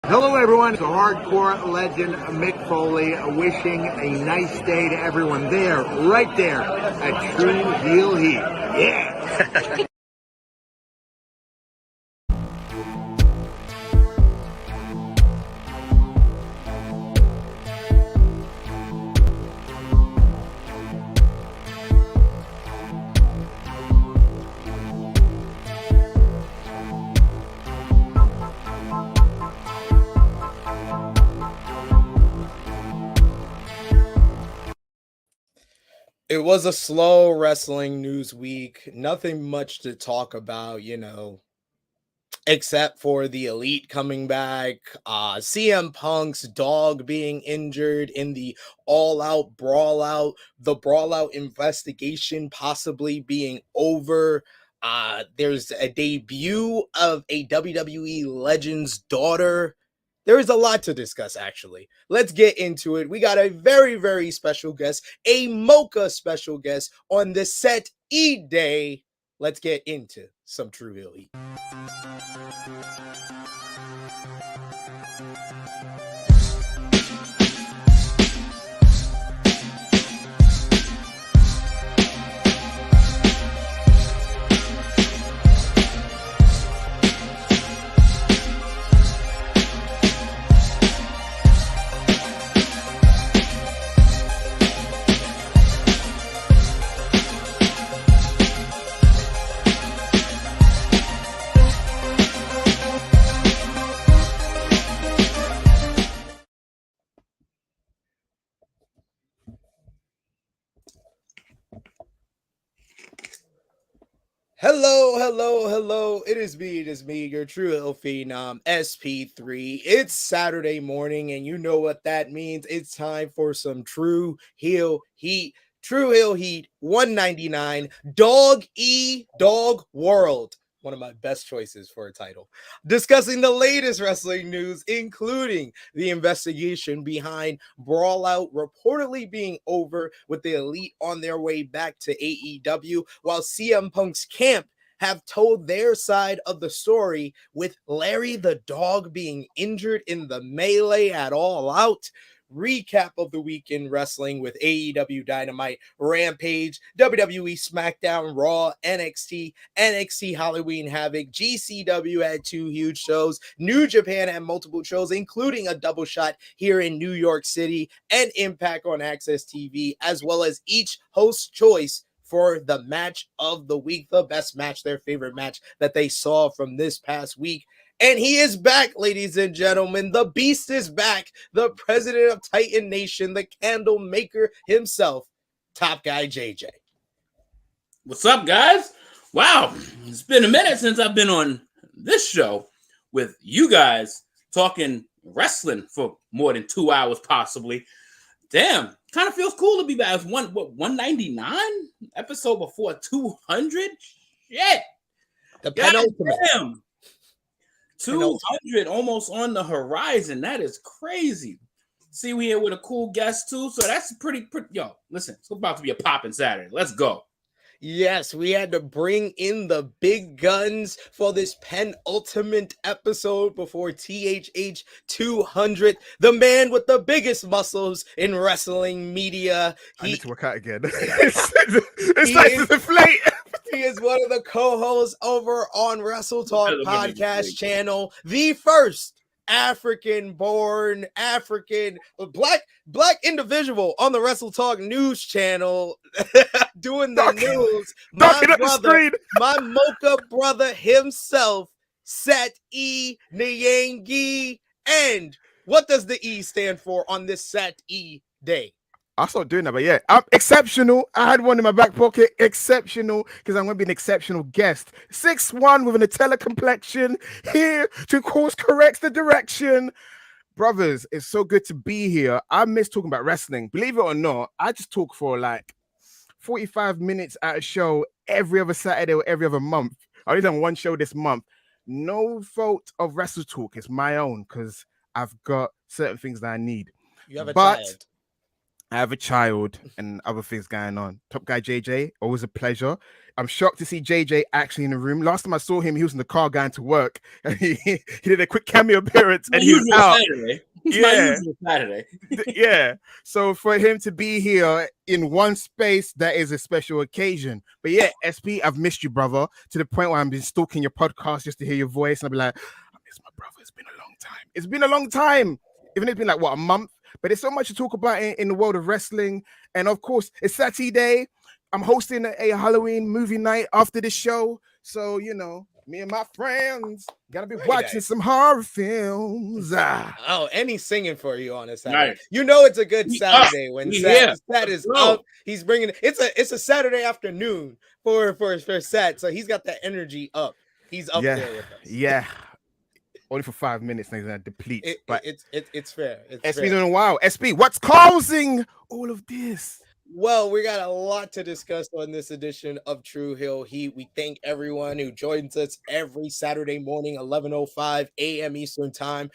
Hello everyone, it's a hardcore legend Mick Foley wishing a nice day to everyone there, right there at Tru Heel Heat. Yeah! It was a slow wrestling news week. Nothing much to talk about, except for the Elite coming back, CM Punk's dog being injured in the all-out brawl out, the brawl out investigation possibly being over. There's a debut of a WWE legend's daughter. There is a lot to discuss, actually. Let's get into it. We got a very, very special guest, a Mocha special guest on the Set E Day. Let's get into some Tru Heel Heat. Hello. It is me, your Tru Heel Phenom, SP3. It's Saturday morning, and you know what that means. It's time for some Tru Heel Heat. Tru Heel Heat 199, Dog World. One of my best choices for a title. Discussing the latest wrestling news, including the investigation behind Brawl Out reportedly being over with the Elite on their way back to AEW, while CM Punk's camp have told their side of the story with Larry the Dog being injured in the melee at All Out. Recap of the week in wrestling with AEW Dynamite, Rampage, WWE Smackdown, Raw, NXT Halloween Havoc, GCW had 2 huge shows, New Japan had multiple shows, including a double shot here in New York City, and Impact on Access TV, as well as each host's choice for the match of the week, the best match, their favorite match that they saw from this past week. And he is back, ladies and gentlemen. The Beast is back. The president of Titan Nation, the candle maker himself, Top Guy JJ. What's up, guys? Wow, it's been a minute since I've been on this show with you guys talking wrestling for more than 2 hours, possibly. Damn, kind of feels cool to be back. It's 199 episode before 200. Shit, The penultimate. Damn. 200 almost on the horizon. That is crazy. See, we here with a cool guest too. So that's pretty. Yo, listen, it's about to be a poppin' Saturday. Let's go. Yes, we had to bring in the big guns for this penultimate episode before THH 200. The man with the biggest muscles in wrestling media. I need to work out again. it's like to deflate. He is one of the co-hosts over on WrestleTalk podcast channel. The first African-born, black individual on the WrestleTalk news channel doing the news. My Mocha brother himself, Set E Niangi. And what does the E stand for on this Set E Day? I'll start doing that, but yeah, I'm exceptional. I had one in my back pocket. Exceptional, because I'm going to be an exceptional guest. 6'1" with an Nutella complexion, here to course correct the direction. Brothers, it's so good to be here. I miss talking about wrestling. Believe it or not, I just talk for like 45 minutes at a show every other Saturday or every other month. I only done one show this month. No fault of WrestleTalk. It's my own, because I've got certain things that I need. You have a child. I have a child and other things going on. Top Guy JJ, always a pleasure. I'm shocked to see JJ actually in the room. Last time I saw him, he was in the car going to work, and he did a quick cameo appearance, and he was out. Saturday. It's Yeah. my usual Saturday. Yeah. So for him to be here in one space, that is a special occasion. But yeah, SP, I've missed you, brother, to the point where I've been stalking your podcast just to hear your voice, and I'll be like, I miss my brother. It's been a long time. It's been a long time. Even it's been like what, a month. But there's so much to talk about in the world of wrestling. And of course, it's Saturday. I'm hosting a Halloween movie night after the show. So, you know, me and my friends gotta be watching some horror films. Oh, and he's singing for you on a Saturday. Right. You know it's a good Saturday when Sat is Bro. up. He's bringing it's a Saturday afternoon for Sat, so he's got that energy up. He's up there with us. Yeah. Only for 5 minutes, and he's gonna deplete. But it's fair. SP's doing a while. SP, what's causing all of this? Well, we got a lot to discuss on this edition of Tru Heel Heat. We thank everyone who joins us every Saturday morning, 11:05 a.m. Eastern Time.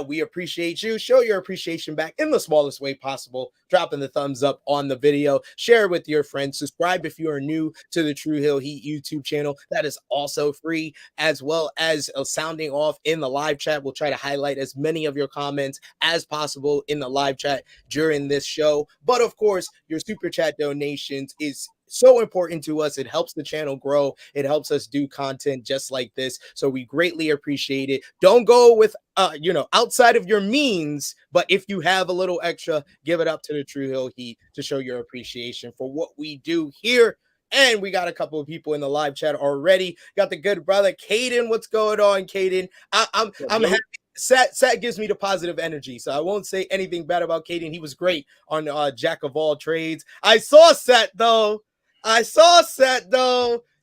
We appreciate you. Show your appreciation back in the smallest way possible. Dropping the thumbs up on the video. Share with your friends. Subscribe if you are new to the Tru Heel Heat YouTube channel. That is also free, as well as sounding off in the live chat. We'll try to highlight as many of your comments as possible in the live chat during this show. But of course, your super chat donations is so important to us. It helps the channel grow. It helps us do content just like this. So we greatly appreciate it. Don't go with outside of your means, but if you have a little extra, give it up to the Tru Heel Heat to show your appreciation for what we do here. And we got a couple of people in the live chat already. Got the good brother Caden. What's going on, Caden? I'm happy. Sat gives me the positive energy, so I won't say anything bad about Caden. He was great on Jack of All Trades. I saw Sat though.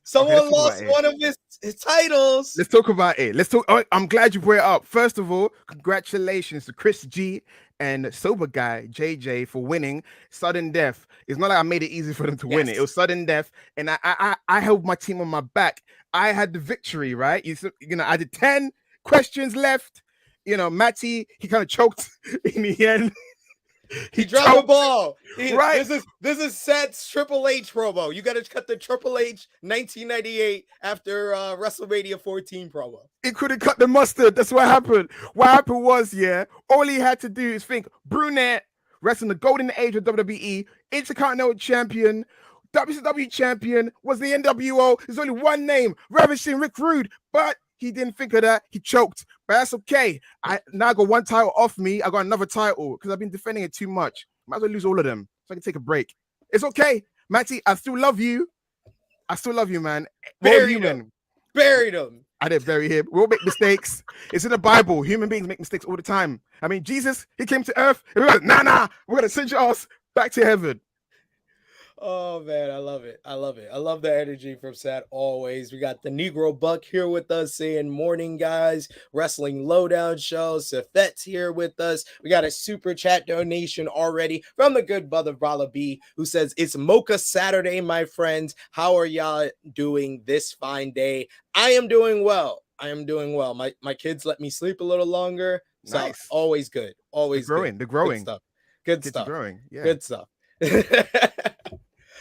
Someone lost one of his titles. Let's talk about it. I'm glad you brought it up. First of all, congratulations to Chris G and Sober Guy JJ for winning sudden death. It's not like I made it easy for them to win it. It was sudden death, and I held my team on my back. I had the victory, right? I did 10 questions left. Matty, he kind of choked in the end. He dropped the ball. Right. This is Sat's Triple H promo. You got to cut the Triple H 1998 after WrestleMania 14 promo. It couldn't cut the mustard. That's what happened. What happened was, all he had to do is think brunette, wrestling the golden age of WWE, Intercontinental Champion, WCW Champion, was the NWO. There's only one name, Ravishing Rick Rude, but he didn't think of that. He choked, but that's okay. I got one title off me. I got another title because I've been defending it too much. Might as well lose all of them so I can take a break. It's okay, Matty. I still love you. Man. Buried him. I didn't bury him. We all make mistakes. It's in the Bible. Human beings make mistakes all the time. I mean, Jesus, he came to earth. And we were like, nah, we're gonna send your ass back to heaven. Oh man, I love it. I love the energy from Sat always. We got the Negro Buck here with us saying morning, guys. Wrestling Lowdown show. Safet's here with us. We got a super chat donation already from the good brother Brala B, who says it's Mocha Saturday, my friends. How are y'all doing this fine day? I am doing well. My kids let me sleep a little longer. So Nice. Always good. Always They're growing. Good Kids stuff. are growing. Yeah. Good stuff.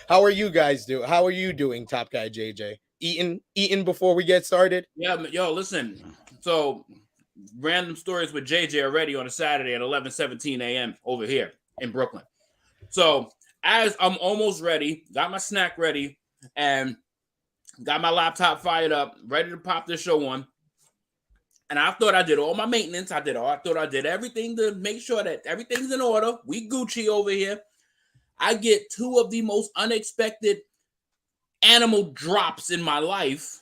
How are you guys doing? How are you doing, Top Guy JJ? Eating before we get started? Yeah, yo, listen. So, random stories with JJ already on a Saturday at 11:17 a.m. over here in Brooklyn. So, as I'm almost ready, got my snack ready, and got my laptop fired up, ready to pop this show on. And I thought I did all my maintenance. I thought I did everything to make sure that everything's in order. We Gucci over here. I get two of the most unexpected animal drops in my life,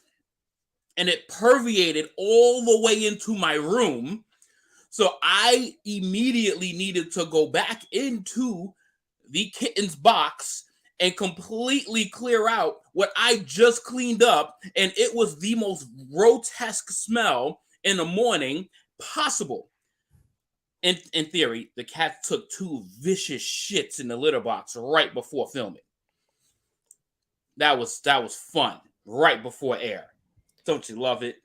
and it permeated all the way into my room. So I immediately needed to go back into the kitten's box and completely clear out what I just cleaned up. And it was the most grotesque smell in the morning possible. In theory, the cat took two vicious shits in the litter box right before filming. That was fun right before air. Don't you love it?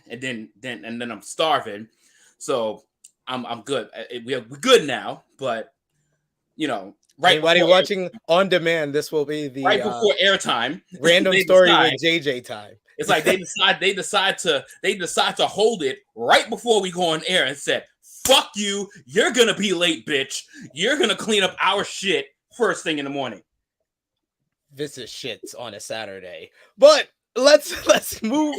And then I'm starving, so I'm good. We're good now, but Anybody watching on demand, this will be the right before airtime. Random story with JJ time. It's like they decide to hold it right before we go on air and said, "Fuck you! You're gonna be late, bitch. You're gonna clean up our shit first thing in the morning." This is shits on a Saturday, but let's move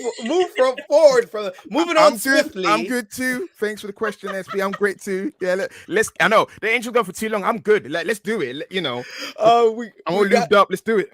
forward from moving on swiftly. I'm good too. Thanks for the question, SP. I'm great too. Yeah, let's. I know the intro go for too long. I'm good. Let's do it. I'm all lubed up. Let's do it.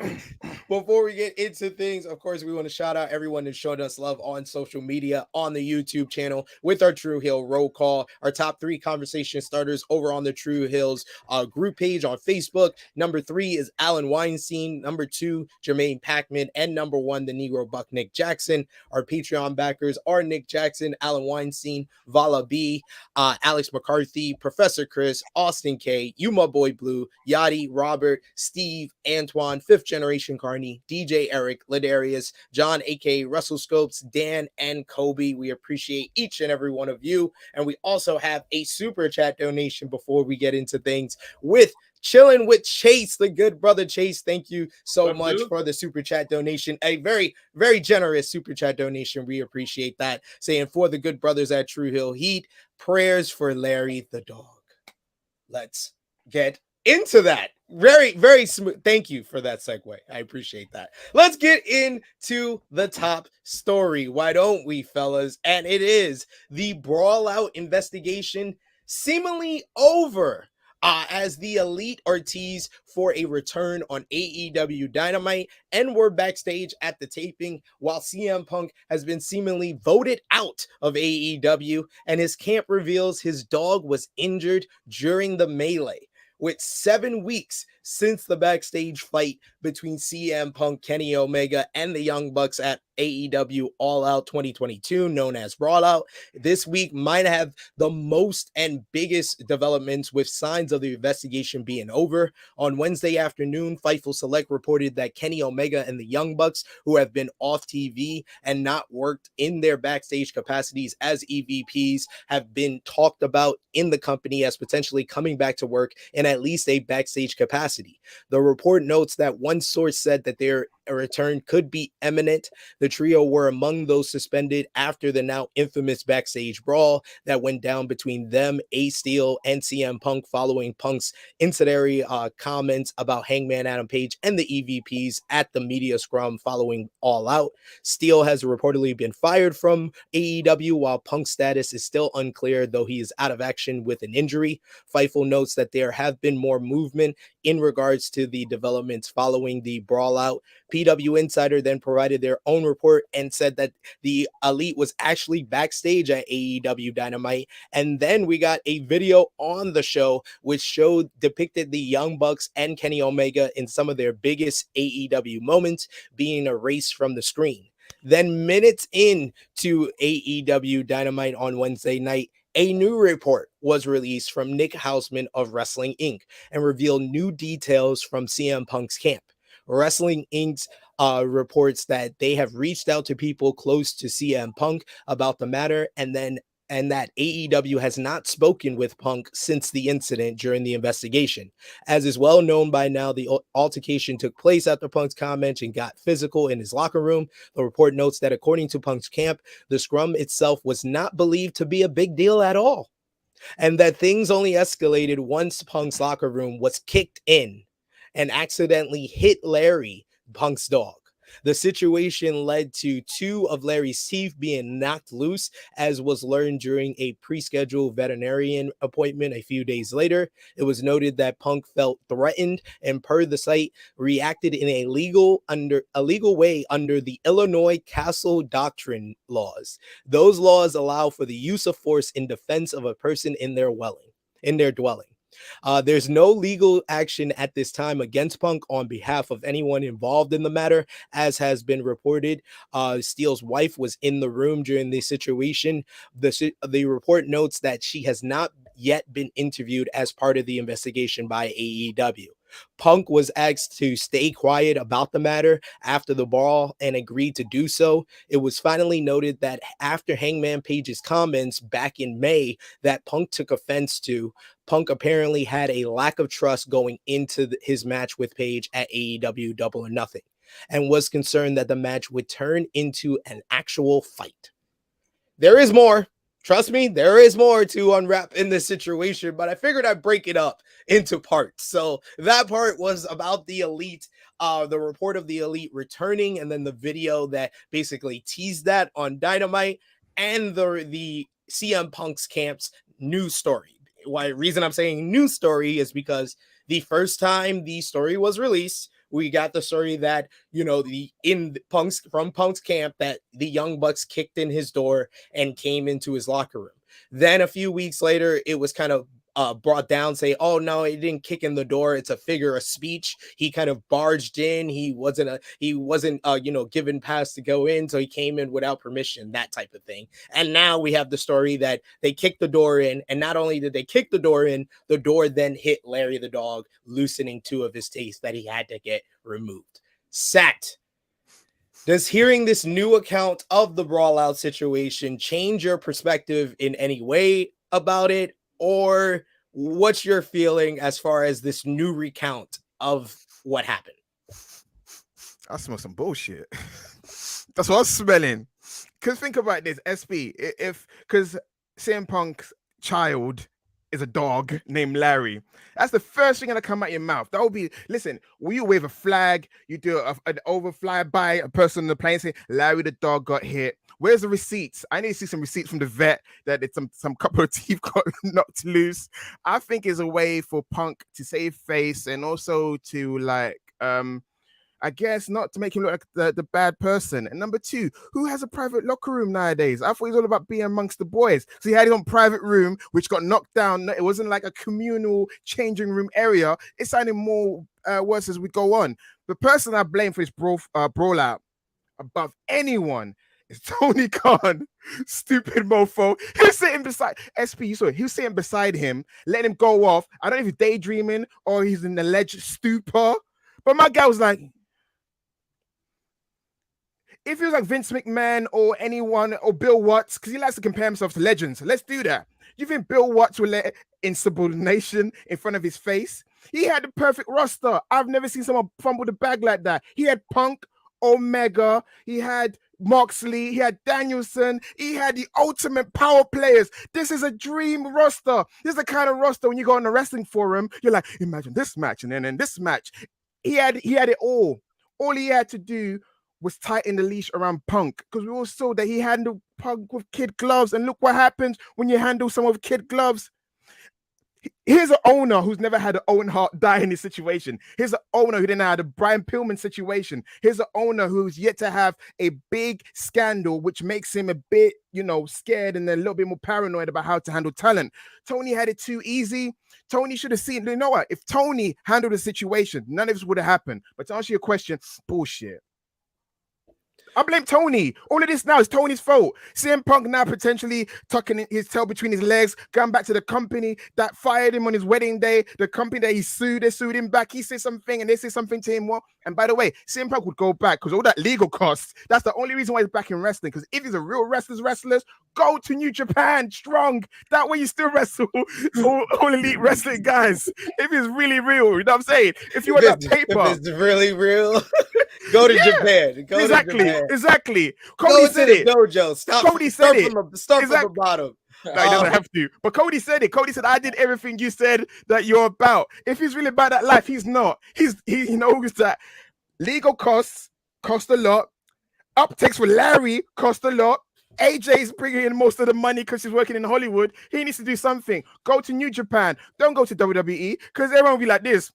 Before we get into things, of course, we want to shout out everyone that showed us love on social media, on the YouTube channel with our Tru Heel Roll Call, our top 3 conversation starters over on the Tru Heels group page on Facebook. Number 3 is Alan Weinstein. Number 2, Jermaine Packman, and number 1, the Negro Buck Nick Jackson. Our Patreon backers are Nick Jackson, Alan Weinstein, Vala B, Alex McCarthy, Professor Chris, Austin K, You My Boy Blue, Yachty, Robert, Steve, Antoine, 5th Generation Carney, DJ Eric, Ladarius, John, aka Russell Scopes, Dan, and Kobe. We appreciate each and every one of you. And we also have a super chat donation before we get into things with Chilling with Chase, the good brother Chase. Thank you so much for the super chat donation. A very, very generous super chat donation. We appreciate that. Saying for the good brothers at Tru Heel Heat, prayers for Larry the dog. Let's get into that. Very, very smooth. Thank you for that segue. I appreciate that. Let's get into the top story. Why don't we, fellas? And it is the Brawl Out investigation seemingly over. As the Elite are teased for a return on AEW Dynamite, and we're backstage at the taping while CM Punk has been seemingly voted out of AEW, and his camp reveals his dog was injured during the melee. With 7 weeks since the backstage fight between CM Punk, Kenny Omega, and the Young Bucks at AEW All Out 2022, known as Brawl Out, this week might have the most and biggest developments, with signs of the investigation being over. On Wednesday afternoon, Fightful Select reported that Kenny Omega and the Young Bucks, who have been off TV and not worked in their backstage capacities as EVPs, have been talked about in the company as potentially coming back to work in at least a backstage capacity. The report notes that one source said that their return could be imminent. The trio were among those suspended after the now infamous backstage brawl that went down between them, A-Steel, and CM Punk following Punk's incendiary comments about Hangman Adam Page and the EVPs at the media scrum following All Out. Steel has reportedly been fired from AEW, while Punk's status is still unclear, though he is out of action with an injury. Fightful notes that there have been more movement in regards to the developments following the Brawl Out. PW Insider then provided their own report and said that the Elite was actually backstage at AEW Dynamite. And then we got a video on the show which depicted the Young Bucks and Kenny Omega in some of their biggest AEW moments being erased from the screen. Then minutes into AEW Dynamite on Wednesday night, a new report was released from Nick Hausman of Wrestling Inc. and revealed new details from CM Punk's camp. Wrestling Inc. Reports that they have reached out to people close to CM Punk about the matter, and that AEW has not spoken with Punk since the incident during the investigation. As is well known by now, the altercation took place after Punk's comment and got physical in his locker room. The report notes that according to Punk's camp, the scrum itself was not believed to be a big deal at all, and that things only escalated once Punk's locker room was kicked in and accidentally hit Larry, Punk's dog. The situation led to 2 of Larry's teeth being knocked loose, as was learned during a pre-scheduled veterinarian appointment a few days later. It was noted that Punk felt threatened and, per the site, reacted in a legal way under the Illinois Castle Doctrine laws. Those laws allow for the use of force in defense of a person in their dwelling. There's no legal action at this time against Punk on behalf of anyone involved in the matter, as has been reported. Steele's wife was in the room during the situation. The report notes that she has not yet been interviewed as part of the investigation by AEW. Punk was asked to stay quiet about the matter after the brawl and agreed to do so. It was finally noted that after Hangman Page's comments back in May that Punk took offense to, Punk apparently had a lack of trust going into his match with Page at AEW Double or Nothing, and was concerned that the match would turn into an actual fight. There is more. Trust me, there is more to unwrap in this situation, but I figured I'd break it up into parts. So that part was about the Elite, the report of the Elite returning, and then the video that basically teased that on Dynamite, and the CM Punk's camp's news story. Why reason I'm saying news story is because the first time the story was released, we got the story that, from Punk's camp, that the Young Bucks kicked in his door and came into his locker room. Then a few weeks later, it was kind of brought down, say, oh no, he didn't kick in the door, it's a figure of speech. He kind of barged in. He wasn't given pass to go in, so he came in without permission, that type of thing. And now we have the story that they kicked the door in, and not only did they kick the door in, the door then hit Larry the Dog, loosening 2 of his teeth that he had to get removed. Sat, does hearing this new account of the Brawl Out situation change your perspective in any way about it? Or what's your feeling as far as this new recount of what happened? I smell some bullshit. That's what I'm smelling. Because think about this, SP. Because CM Punk's child is a dog named Larry. That's the first thing gonna come out your mouth. That would be, listen, will you wave a flag? You do an overfly by a person on the plane saying, Larry the dog got hit. Where's the receipts? I need to see some receipts from the vet that it's some couple of teeth got knocked loose. I think it's a way for Punk to save face and also to I guess not to make him look like the bad person. And number 2, who has a private locker room nowadays? I thought it was all about being amongst the boys. So he had his own private room, which got knocked down. It wasn't like a communal changing room area. It sounded more worse as we go on. The person I blame for his brawl out above anyone is Tony Khan, stupid mofo. He was sitting beside SP. You saw it. He was sitting beside him, letting him go off. I don't know if he's daydreaming or he's in alleged stupor. But my guy was like, if he was like Vince McMahon or anyone or Bill Watts, because he likes to compare himself to legends, let's do that. You think Bill Watts will let insubordination in front of his face? He had the perfect roster. I've never seen someone fumble the bag like that. He had Punk, Omega, he had Moxley, he had Danielson, he had the ultimate power players. This is a dream roster. This is the kind of roster when you go on the wrestling forum, you're like, imagine this match and then in this match. He had it all. All he had to do was tighten the leash around Punk, because we all saw that he handled Punk with kid gloves, and look what happens when you handle someone with kid gloves. Here's an owner who's never had an Owen Hart die in this situation. Here's an owner who didn't have the Brian Pillman situation. Here's an owner who's yet to have a big scandal, which makes him a bit, scared and a little bit more paranoid about how to handle talent. Tony had it too easy. Tony should have seen, you know what? If Tony handled the situation, none of this would have happened. But to answer your question, bullshit. I blame Tony. All of this now is Tony's fault. CM Punk now potentially tucking his tail between his legs, going back to the company that fired him on his wedding day, the company that he sued, they sued him back. He said something and they say something to him. Well, and by the way, CM Punk would go back because all that legal costs, that's the only reason why he's back in wrestling. Because if he's a real wrestler, go to New Japan, Strong. That way you still wrestle all elite wrestling guys. If it's really real, you know what I'm saying? If you want that paper. If it's really real, go to Japan. Go to Japan. Exactly. Cody said it. Dojo. Start from the bottom. No, he doesn't have to. But Cody said it. Cody said, I did everything you said that you're about. If he's really about that life, he's not. He knows that legal costs cost a lot. Uptakes for Larry cost a lot. AJ's bringing in most of the money because she's working in Hollywood. He needs to do something. Go to New Japan. Don't go to WWE, because everyone will be like this.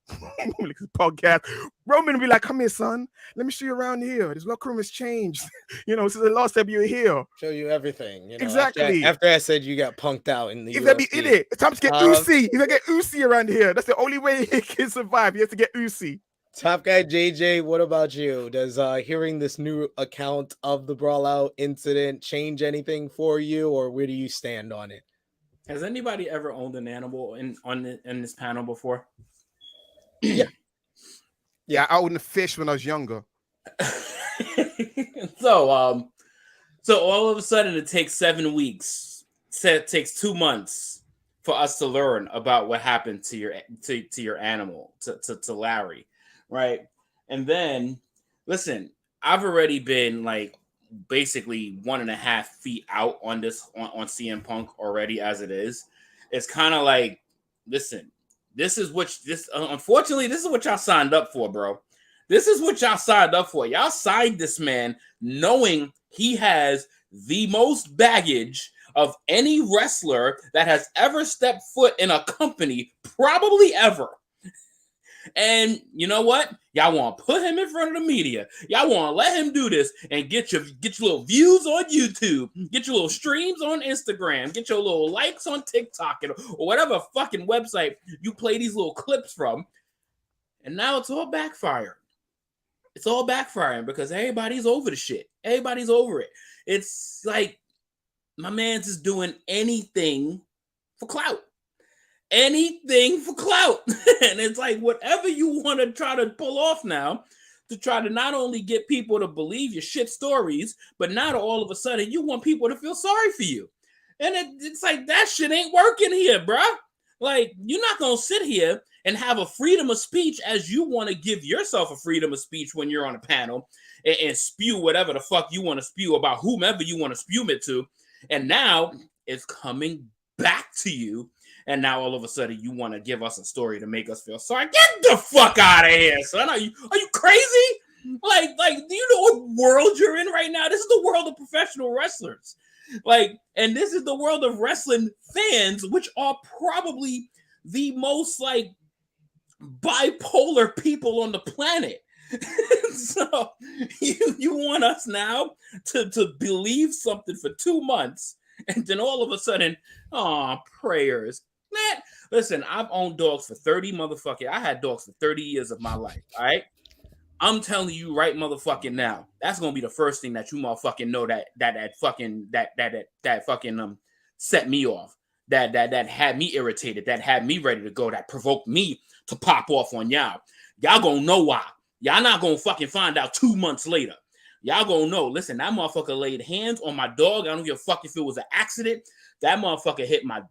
Podcast. Roman will be like, come here, son. Let me show you around here. This locker room has changed. Since the last time you were here. Show you everything. Exactly. After I said you got punked out in the UFC. It's time to get Uzi. He's going to get Uzi around here. That's the only way he can survive. He has to get Uzi. Top guy JJ, what about you? Does hearing this new account of the Brawl Out incident change anything for you, or where do you stand on it? Has anybody ever owned an animal in this panel before? Yeah. Yeah, I wouldn't fish when I was younger. So all of a sudden it takes 7 weeks. It takes 2 months for us to learn about what happened to your animal, to Larry, right? And then, listen, I've already been like basically 1.5 feet out on CM Punk already as it is. It's kind of like, listen, unfortunately, this is what y'all signed up for, bro. This is what y'all signed up for. Y'all signed this man knowing he has the most baggage of any wrestler that has ever stepped foot in a company, probably ever. And you know what? Y'all want to put him in front of the media. Y'all want to let him do this and get your little views on YouTube, get your little streams on Instagram, get your little likes on TikTok, or whatever fucking website you play these little clips from. And now it's all backfiring. It's all backfiring because everybody's over the shit. Everybody's over it. It's like my man's is doing anything for clout. Anything for clout. And it's like whatever you want to try to pull off now to try to not only get people to believe your shit stories, but now to all of a sudden you want people to feel sorry for you. And it's like that shit ain't working here, bruh. Like, you're not going to sit here and have a freedom of speech as you want to give yourself a freedom of speech when you're on a panel and spew whatever the fuck you want to spew about whomever you want to spew it to. And now it's coming back to you. And now all of a sudden you want to give us a story to make us feel sorry. Get the fuck out of here, son. Are you crazy? Like, do you know what world you're in right now? This is the world of professional wrestlers. Like, and this is the world of wrestling fans, which are probably the most like bipolar people on the planet. So you want us now to believe something for 2 months, and then all of a sudden, prayers. Man, listen, I've owned dogs for 30 motherfucking. I had dogs for 30 years of my life. All right. I'm telling you right motherfucking now, that's gonna be the first thing that you motherfucking know that fucking set me off, that had me irritated, that had me ready to go, that provoked me to pop off on y'all. Y'all gonna know why. Y'all not gonna fucking find out 2 months later. Y'all gonna know. Listen, that motherfucker laid hands on my dog. I don't give a fuck if it was an accident. That motherfucker hit my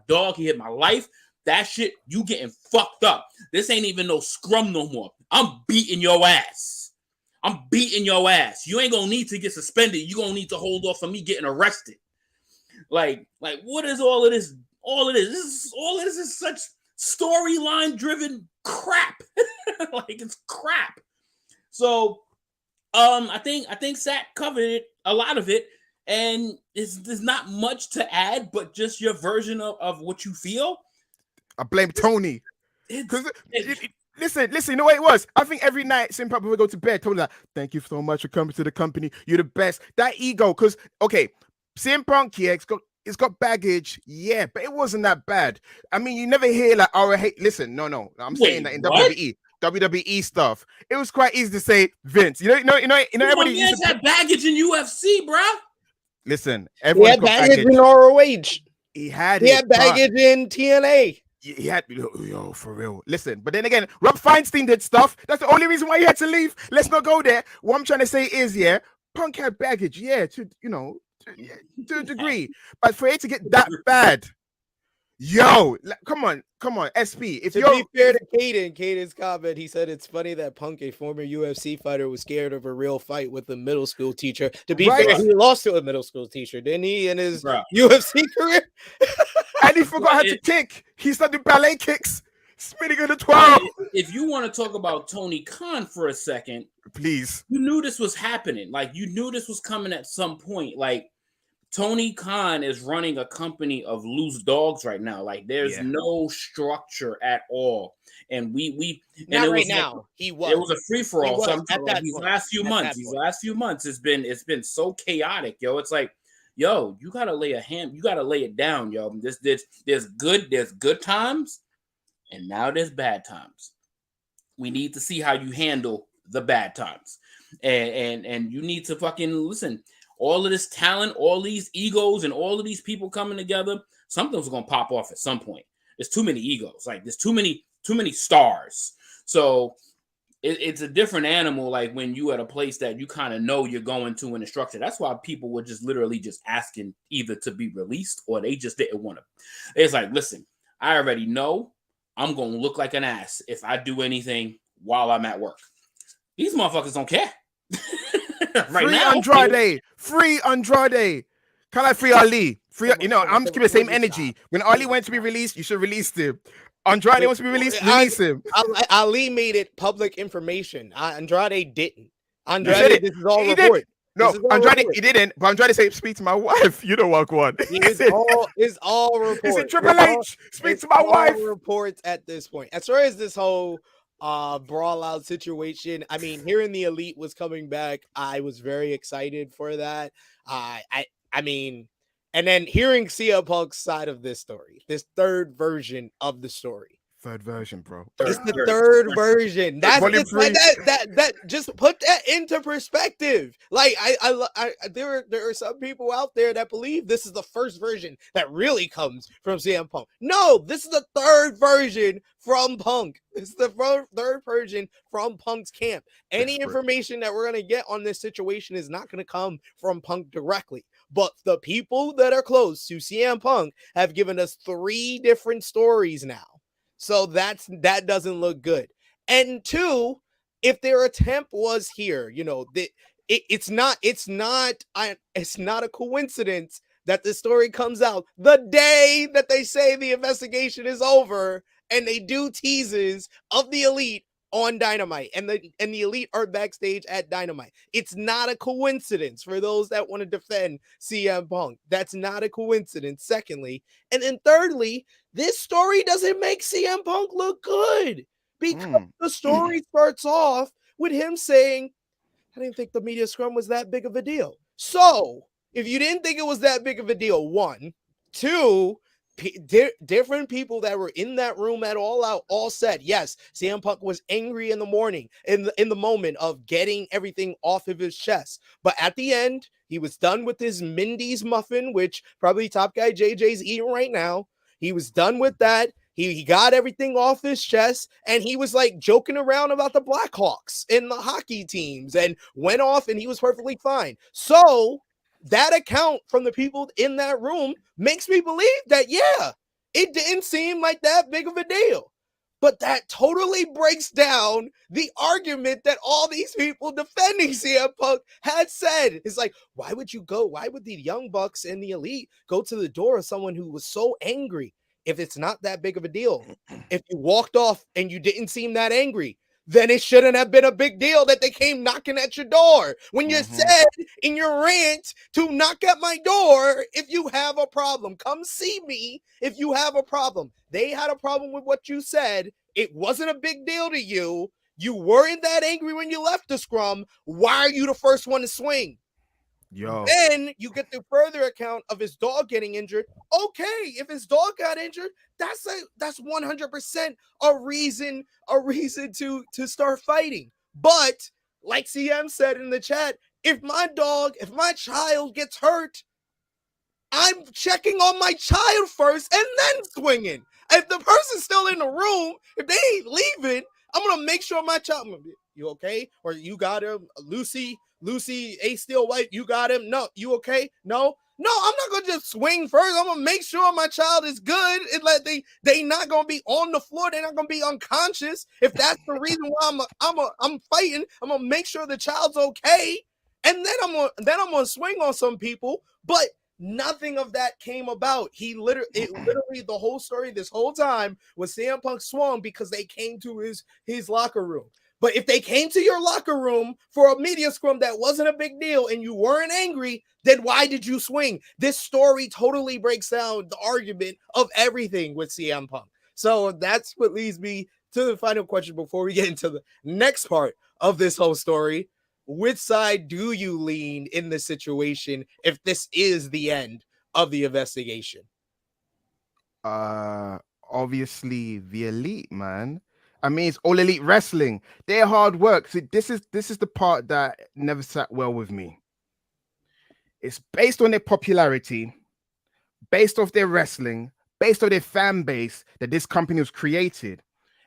dog. He hit my life. That shit, you getting fucked up. This ain't even no scrum no more. I'm beating your ass. I'm beating your ass. You ain't gonna need to get suspended. You gonna need to hold off from me getting arrested. Like what is all of this? All of this is such storyline driven crap. Like, it's crap. So I think Sat covered it, a lot of it, and there's not much to add, but just your version of what you feel. I blame Tony. Listen, you know what it was? I think every night CM Punk would go to bed, Tony like, thank you so much for coming to the company. You're the best. That ego, because, okay, CM Punk, yeah, it's got baggage, yeah, but it wasn't that bad. I mean, you never hear like, listen, no, I'm saying that in WWE stuff, it was quite easy to say Vince. You know, everybody used to have baggage in UFC, bro. Listen, everyone had baggage in ROH. He had baggage in TNA. He had, yo, for real. Listen, but then again, Rob Feinstein did stuff. That's the only reason why he had to leave. Let's not go there. What I'm trying to say is, yeah, Punk had baggage, yeah, to a degree, but for it to get that bad, yo, come on, SP. If to be fair to Caden's comment, he said it's funny that Punk, a former UFC fighter, was scared of a real fight with a middle school teacher. To be fair, he lost to a middle school teacher, didn't he, in his UFC career? And he forgot how to kick. He started ballet kicks, spinning in the 12. If you want to talk about Tony Khan for a second, please. You knew this was happening. Like, you knew this was coming at some point. Like, Tony Khan is running a company of loose dogs right now. Like, there's no structure at all. And we not right now. It was a free for all. So these last few months, it's been so chaotic, yo. It's like, yo, you gotta lay it down, yo. There's good times, and now there's bad times. We need to see how you handle the bad times, and you need to fucking listen. All of this talent, all these egos, and all of these people coming together, something's gonna pop off at some point. There's too many egos. Like, there's too many stars. So it's a different animal. Like when you at a place that you kind of know you're going to in the structure. That's why people were just literally just asking either to be released or they just didn't want to. It's like, listen, I already know I'm going to look like an ass if I do anything while I'm at work. These motherfuckers don't care. Free Andrade. Can I free Ali? I'm just giving the same energy. When Ali went to be released, you should release him. Andrade wants to be released, release him. Ali made it public information. Andrade didn't. Andrade, this is all report. No, Andrade, he didn't. But Andrade said, "Speak to my wife." You know what, one? It's all reports. Is it Triple H? Speak to my wife. Reports at this point. As far as this whole brawl out situation, I mean, hearing the Elite was coming back, I was very excited for that. I mean, and then hearing CM Punk's side of this story, this third version of the story. Third version, bro. It's the third version. That's that just put that into perspective. Like there are some people out there that believe this is the first version that really comes from CM Punk. No, this is the third version from Punk. This is the third version from Punk's camp. Any information that we're gonna get on this situation is not gonna come from Punk directly. But the people that are close to CM Punk have given us 3 different stories now. So that doesn't look good. And 2, if their attempt was here, you know, it's not a coincidence that the story comes out the day that they say the investigation is over and they do teases of the Elite on Dynamite, and the Elite are backstage at Dynamite. It's not a coincidence for those that want to defend CM Punk. That's not a coincidence. Secondly, and then thirdly, this story doesn't make CM Punk look good because the story starts off with him saying, "I didn't think the media scrum was that big of a deal." So, if you didn't think it was that big of a deal, 1, 2. Different people that were in that room at All Out all said, yes, CM Punk was angry in the morning, in the moment of getting everything off of his chest. But at the end, he was done with his Mindy's muffin, which probably Top Guy JJ's eating right now. He was done with that. He got everything off his chest, and he was like joking around about the Blackhawks and the hockey teams and went off, and he was perfectly fine. So that account from the people in that room makes me believe that, yeah, it didn't seem like that big of a deal. But that totally breaks down the argument that all these people defending CM Punk had said. It's like, why would the Young Bucks and the Elite go to the door of someone who was so angry if it's not that big of a deal? If you walked off and you didn't seem that angry, then it shouldn't have been a big deal that they came knocking at your door. When you said in your rant to knock at my door if you have a problem. Come see me if you have a problem. They had a problem with what you said. It wasn't a big deal to you. You weren't that angry when you left the scrum. Why are you the first one to swing? Yo. Then you get the further account of his dog getting injured. Okay, if his dog got injured, that's 100% a reason to start fighting. But like CM said in the chat, if my child gets hurt, I'm checking on my child first and then swinging. If the person's still in the room, if they ain't leaving, I'm gonna make sure my child. You okay? Or you got him, Lucy, A Steel White, you got him? No, you okay? No, I'm not gonna just swing first. I'm gonna make sure my child is good. And like they not gonna be on the floor. They're not gonna be unconscious. If that's the reason why I'm fighting, I'm gonna make sure the child's okay. And then I'm gonna swing on some people. But nothing of that came about. Literally the whole story this whole time was CM Punk swung because they came to his locker room. But if they came to your locker room for a media scrum that wasn't a big deal and you weren't angry, then why did you swing? This story totally breaks down the argument of everything with CM Punk. So that's what leads me to the final question before we get into the next part of this whole story. Which side do you lean in this situation if this is the end of the investigation? Obviously the Elite, man. I mean, it's All Elite Wrestling. Their hard work. See, this is the part that never sat well with me. It's based on their popularity, based off their wrestling, based on their fan base that this company was created.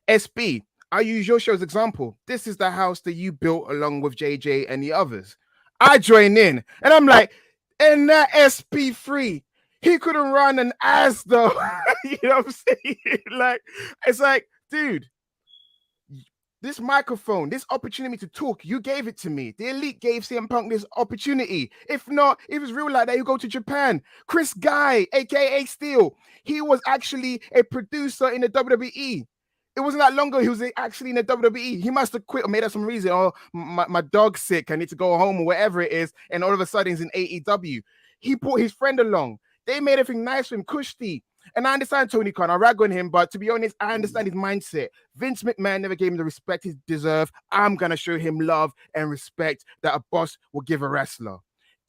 SB, I use your show as example. This is the house that you built along with JJ and the others. I join in, and I'm like, in that SP3, he couldn't run an ass though. You know what I'm saying? Like, it's like, dude, this microphone, this opportunity to talk, you gave it to me. The Elite gave CM Punk this opportunity. If not, if it was real like that, you go to Japan. Chris Guy, aka Steel, he was actually a producer in the WWE. It wasn't that long ago he was actually in the WWE. He must have quit or made up some reason. Oh, my dog's sick, I need to go home or whatever it is. And all of a sudden he's in AEW. He brought his friend along. They made everything nice for him, cushy. And I understand Tony Khan, I rag on him, but to be honest, I understand his mindset. Vince McMahon never gave him the respect he deserved. I'm going to show him love and respect that a boss will give a wrestler.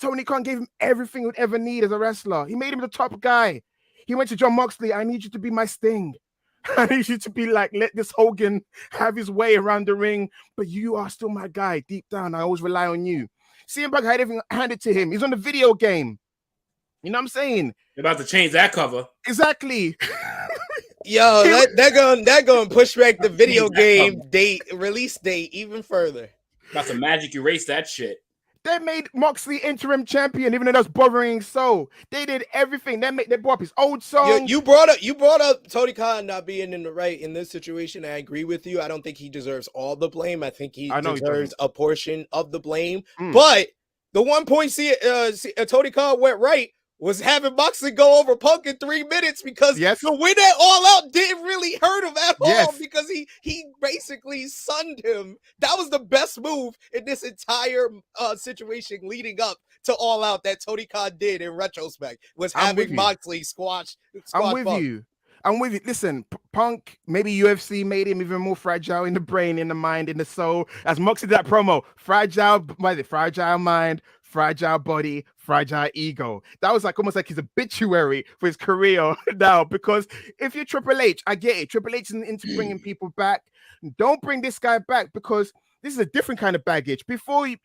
Tony Khan gave him everything he would ever need as a wrestler. He made him the top guy. He went to John Moxley, I need you to be my Sting. I need you to be like, let this Hogan have his way around the ring, but you are still my guy. Deep down, I always rely on you. CM Punk had everything handed to him. He's on the video game. You know what I'm saying? They're about to change that cover. Exactly. Yo, they're going to push back the video game release date even further. About to magic erase that shit. They made Moxley interim champion, even though that's bothering so. They did everything. They brought up his old song. You brought up Tony Khan not being in the right in this situation. I agree with you. I don't think he deserves all the blame. I think he deserves a portion of the blame. But the one point Tony Khan went right was having Moxley go over Punk in 3 minutes, because the win at All Out didn't really hurt him at all, because he basically sunned him. That was the best move in this entire situation leading up to All Out that Tony Khan did in retrospect, was having Moxley squash I'm with Punk. you. I'm with you. Listen, Punk, maybe UFC made him even more fragile in the brain, in the mind, in the soul. As Moxley did that promo, fragile mind, fragile body, fragile ego. That was like almost like his obituary for his career now. Because if you're Triple H, I get it. Triple H is into bringing people back. Don't bring this guy back, because this is a different kind of baggage. Before, it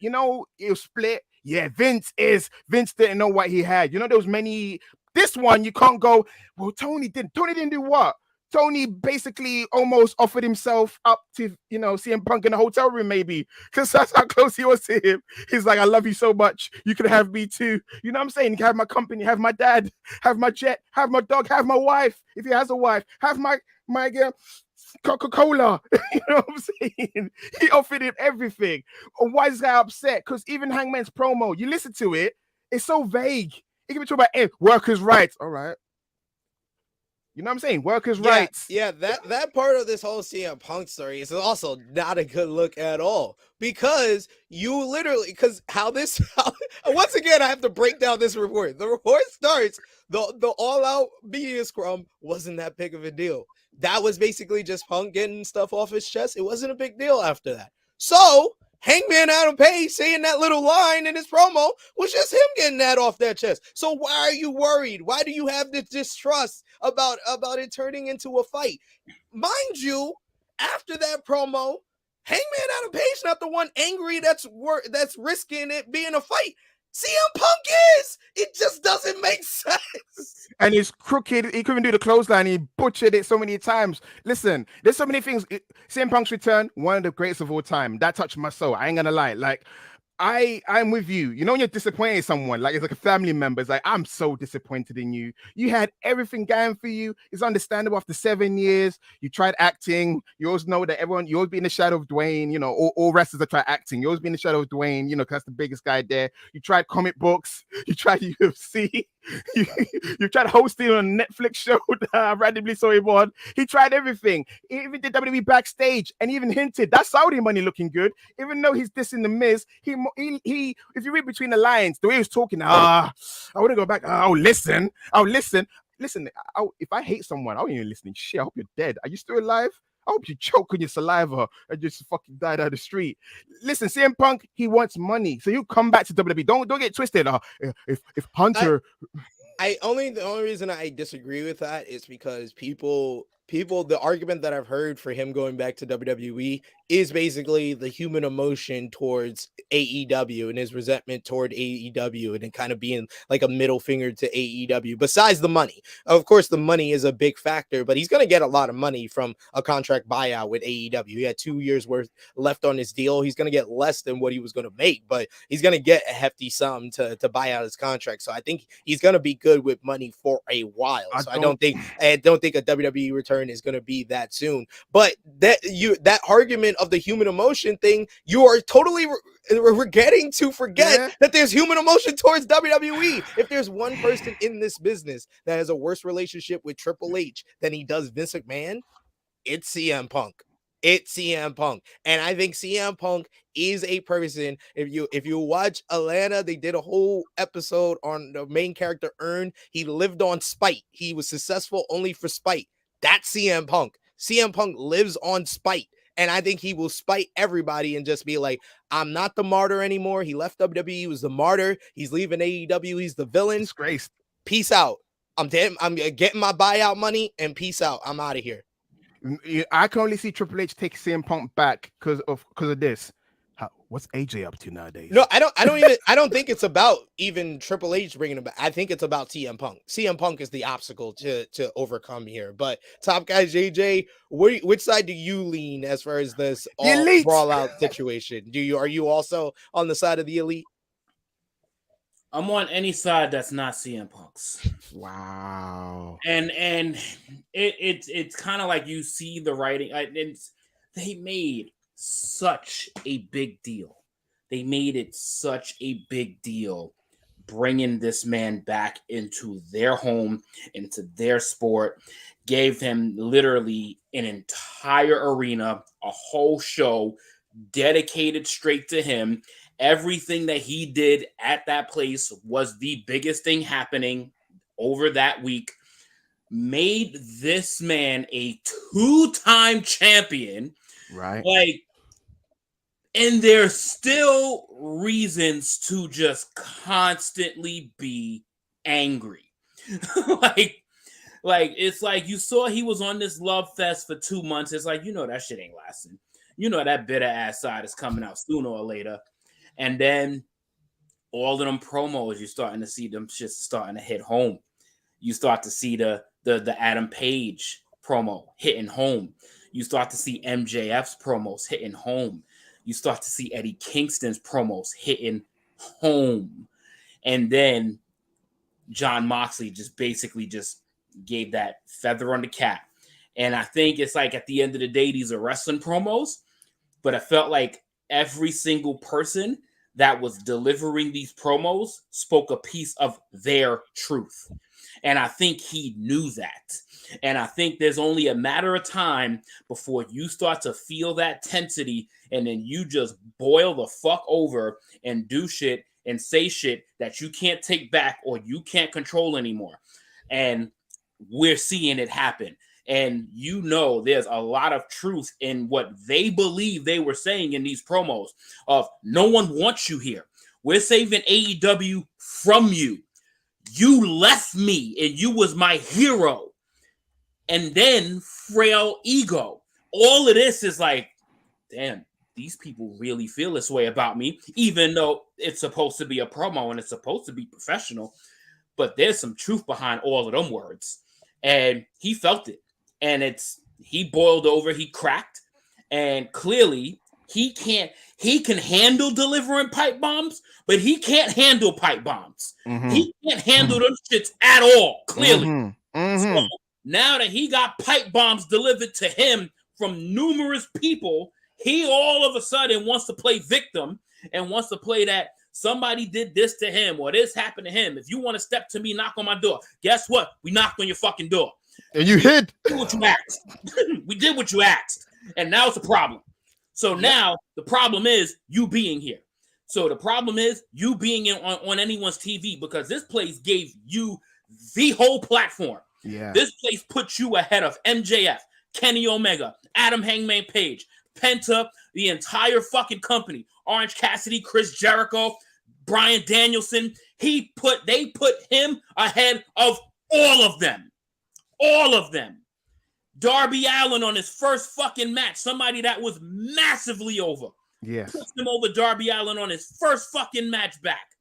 was split. Yeah, Vince didn't know what he had. There was many. This one, you can't go, well, Tony didn't do what? Tony basically almost offered himself up to, CM Punk in a hotel room, maybe, because that's how close he was to him. He's like, I love you so much. You can have me too. You know what I'm saying? You can have my company, have my dad, have my jet, have my dog, have my wife, if he has a wife, have my Coca-Cola. You know what I'm saying? He offered him everything. Why is this guy upset? Because even Hangman's promo, you listen to it, it's so vague. It can be talking about workers' rights. All right. You know what I'm saying? Workers' rights. Yeah, that part of this whole CM Punk story is also not a good look at all. Because once again, I have to break down this report. The report starts, the all-out media scrum wasn't that big of a deal. That was basically just Punk getting stuff off his chest. It wasn't a big deal after that. So Hangman Adam Page saying that little line in his promo was just him getting that off their chest. So why are you worried? Why do you have this distrust about it turning into a fight? Mind you, after that promo, Hangman Adam Page not the one angry that's risking it being a fight. CM Punk is. It just doesn't make sense. And he's crooked. He couldn't do the clothesline. He butchered it so many times. Listen, there's so many things. CM Punk's return, one of the greatest of all time. That touched my soul. I ain't gonna lie. Like, I'm with you. When you're disappointed in someone, like it's like a family member, it's like, I'm so disappointed in you. You had everything going for you. It's understandable after 7 years. You tried acting. You always know that you always be in the shadow of Dwayne. All wrestlers that try acting. You always be in the shadow of Dwayne, because that's the biggest guy there. You tried comic books. You tried UFC. You tried hosting on a Netflix show that I randomly saw him on. He tried everything. He even did WWE backstage and even hinted that Saudi money looking good, even though he's dissing the Miz. He if you read between the lines, the way he was talking, I want to go back. Listen. Listen, if I hate someone, I don't even listening. Shit, I hope you're dead. Are you still alive? I hope you choke on your saliva and just fucking die down the street. Listen, CM Punk, he wants money. So you come back to WWE. Don't get twisted. If Hunter... The only reason I disagree with that is because people the argument that I've heard for him going back to WWE is basically the human emotion towards AEW and his resentment toward AEW, and it kind of being like a middle finger to AEW. Besides the money, of course, the money is a big factor, but he's going to get a lot of money from a contract buyout with AEW. He had 2 years worth left on his deal. He's going to get less than what he was going to make, but he's going to get a hefty sum to buy out his contract. So I think he's going to be good with money for a while. I don't think a WWE return is going to be that soon. But that argument of the human emotion thing, you are totally forgetting to forget that there's human emotion towards WWE. If there's one person in this business that has a worse relationship with Triple H than he does Vince McMahon, it's CM Punk. It's CM Punk. And I think CM Punk is a person. If you watch Atlanta, they did a whole episode on the main character Earn. He lived on spite. He was successful only for spite. That's CM Punk. CM Punk lives on spite. And I think he will spite everybody and just be like, I'm not the martyr anymore. He left WWE. He was the martyr. He's leaving AEW. He's the villain. Disgraced. Peace out. I'm getting my buyout money and peace out. I'm out of here. I can only see Triple H take CM Punk back because of this. What's AJ up to nowadays? No, I don't think it's about even Triple H bringing him back. I think it's about CM Punk. CM Punk is the obstacle to overcome here. But Top Guy JJ, which side do you lean as far as this brawl out situation? Are you also on the side of the elite? I'm on any side that's not CM Punk's. Wow. And it's kind of like you see the writing. They made such a big deal. They made it such a big deal bringing this man back into their home, into their sport, gave him literally an entire arena, a whole show dedicated straight to him. Everything that he did at that place was the biggest thing happening over that week. Made this man a 2-time champion. Right. And there's still reasons to just constantly be angry. It's like you saw he was on this love fest for 2 months. It's like, that shit ain't lasting. That bitter ass side is coming out sooner or later. And then all of them promos, you're starting to see them just starting to hit home. You start to see the Adam Page promo hitting home. You start to see MJF's promos hitting home. You start to see Eddie Kingston's promos hitting home. And then Jon Moxley just basically just gave that feather on the cap. And I think it's like at the end of the day, these are wrestling promos, but I felt like every single person that was delivering these promos spoke a piece of their truth. And I think he knew that. And I think there's only a matter of time before you start to feel that tensity and then you just boil the fuck over and do shit and say shit that you can't take back or you can't control anymore. And we're seeing it happen. And there's a lot of truth in what they believe they were saying in these promos of no one wants you here. We're saving AEW from you. You left me and you was my hero. And then frail ego. All of this is like, damn, these people really feel this way about me, even though it's supposed to be a promo and it's supposed to be professional. But there's some truth behind all of them words. And he felt it. And he boiled over, he cracked. And clearly he can handle delivering pipe bombs, but he can't handle pipe bombs. Mm-hmm. He can't handle those shits at all, clearly. Mm-hmm. Mm-hmm. So now that he got pipe bombs delivered to him from numerous people, he all of a sudden wants to play victim and wants to play that somebody did this to him or this happened to him. If you want to step to me, knock on my door. Guess what? We knocked on your fucking door. And you hid. We did what you asked. We did what you asked. And now it's a problem. So now the problem is you being here. So the problem is you being on anyone's TV because this place gave you the whole platform. Yeah. This place puts you ahead of MJF, Kenny Omega, Adam Hangman Page, Penta, the entire fucking company, Orange Cassidy, Chris Jericho, Bryan Danielson. They put him ahead of all of them. All of them. Darby Allin on his first fucking match, somebody that was massively over. Yes. Puts him over Darby Allin on his first fucking match back.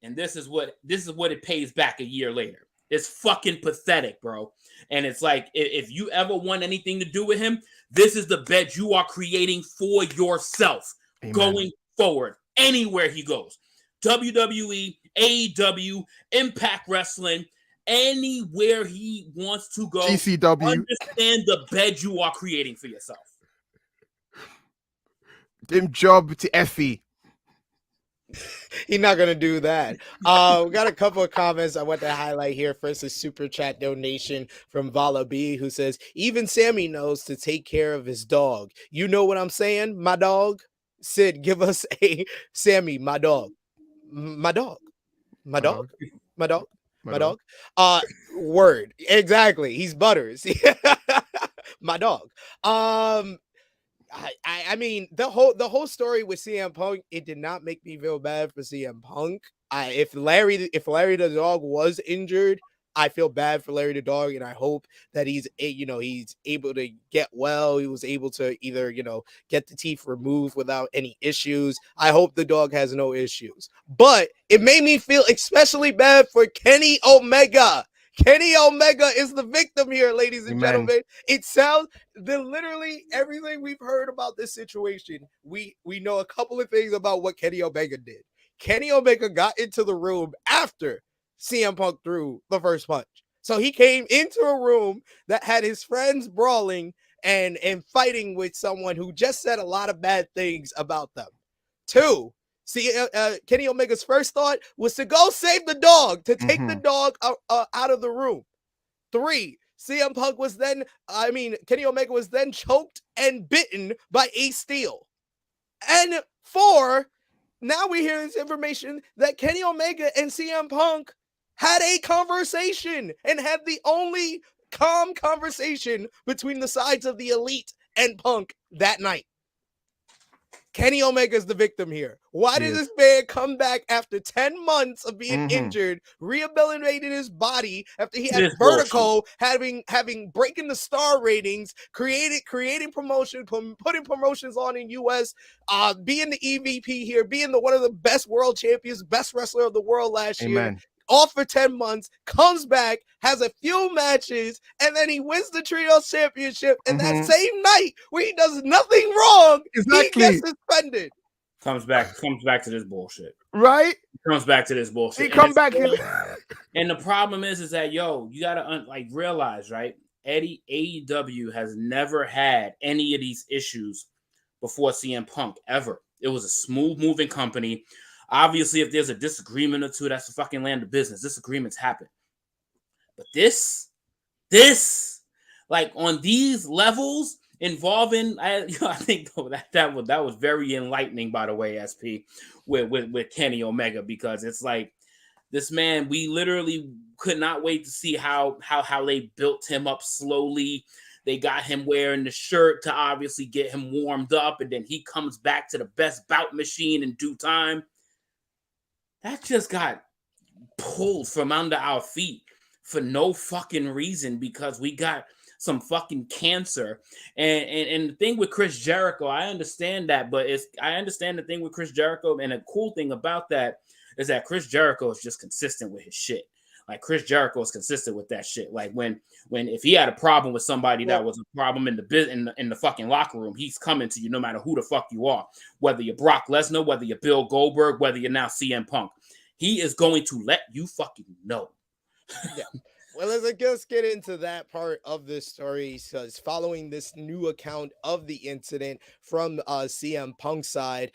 And this is what it pays back a year later. It's fucking pathetic, bro. And it's like, if you ever want anything to do with him, this is the bed you are creating for yourself. Amen. Going forward, anywhere he goes. WWE, AEW, Impact Wrestling, anywhere he wants to go. GCW. Understand the bed you are creating for yourself. Dim job to Effie. He's not gonna do that. We got a couple of comments I want to highlight here. First, a super chat donation from Vala B, who says, even Sammy knows to take care of his dog. You know what I'm saying, my dog? Sid, give us a Sammy, my dog. My dog. My dog. My dog. My dog. Word. Exactly. He's Butters. My dog. I mean, the whole story with CM Punk, it did not make me feel bad for CM Punk. If Larry the dog was injured, I feel bad for Larry the dog, and I hope that he's able to get well. He was able to either get the teeth removed without any issues. I hope the dog has no issues. But it made me feel especially bad for Kenny Omega. Kenny Omega is the victim here, ladies and gentlemen. It sounds literally everything we've heard about this situation. We know a couple of things about what Kenny Omega did. Kenny Omega got into the room after CM Punk threw the first punch. So he came into a room that had his friends brawling and fighting with someone who just said a lot of bad things about them. 2, Kenny Omega's first thought was to go save the dog, to take the dog out of the room. 3, Kenny Omega was then choked and bitten by Ace Steel. And 4, now we hear this information that Kenny Omega and CM Punk had a conversation and had the only calm conversation between the sides of the Elite and Punk that night. Kenny Omega is the victim here. Why did this man come back after 10 months of being injured, rehabilitating his body after he had vertigo, having breaking the star ratings, creating promotion, putting promotions on in US, being the EVP here, being one of the best world champions, best wrestler of the world last year. Off for 10 months, comes back, has a few matches, and then he wins the Trios Championship. And that same night, where he does nothing wrong, he gets suspended. Comes back to this bullshit. Right? Comes back to this bullshit. He come back here. And the problem is that, you gotta realize, right? AEW has never had any of these issues before CM Punk, ever. It was a smooth moving company. Obviously, if there's a disagreement or two, that's the fucking land of business. Disagreements happen. But this, on these levels involving, I think that was very enlightening, by the way, SP, with Kenny Omega, because it's like, this man, we literally could not wait to see how they built him up slowly. They got him wearing the shirt to obviously get him warmed up, and then he comes back to the best bout machine in due time. That just got pulled from under our feet for no fucking reason, because we got some fucking cancer. And the thing with Chris Jericho, I understand that, but I understand the thing with Chris Jericho, and the cool thing about that is that Chris Jericho is just consistent with his shit. Like, Chris Jericho is consistent with that shit. Like, if he had a problem with somebody that was a problem in the fucking locker room, he's coming to you no matter who the fuck you are. Whether you're Brock Lesnar, whether you're Bill Goldberg, whether you're now CM Punk. He is going to let you fucking know. Yeah. Well, let's get into that part of this story. So, following this new account of the incident from CM Punk's side,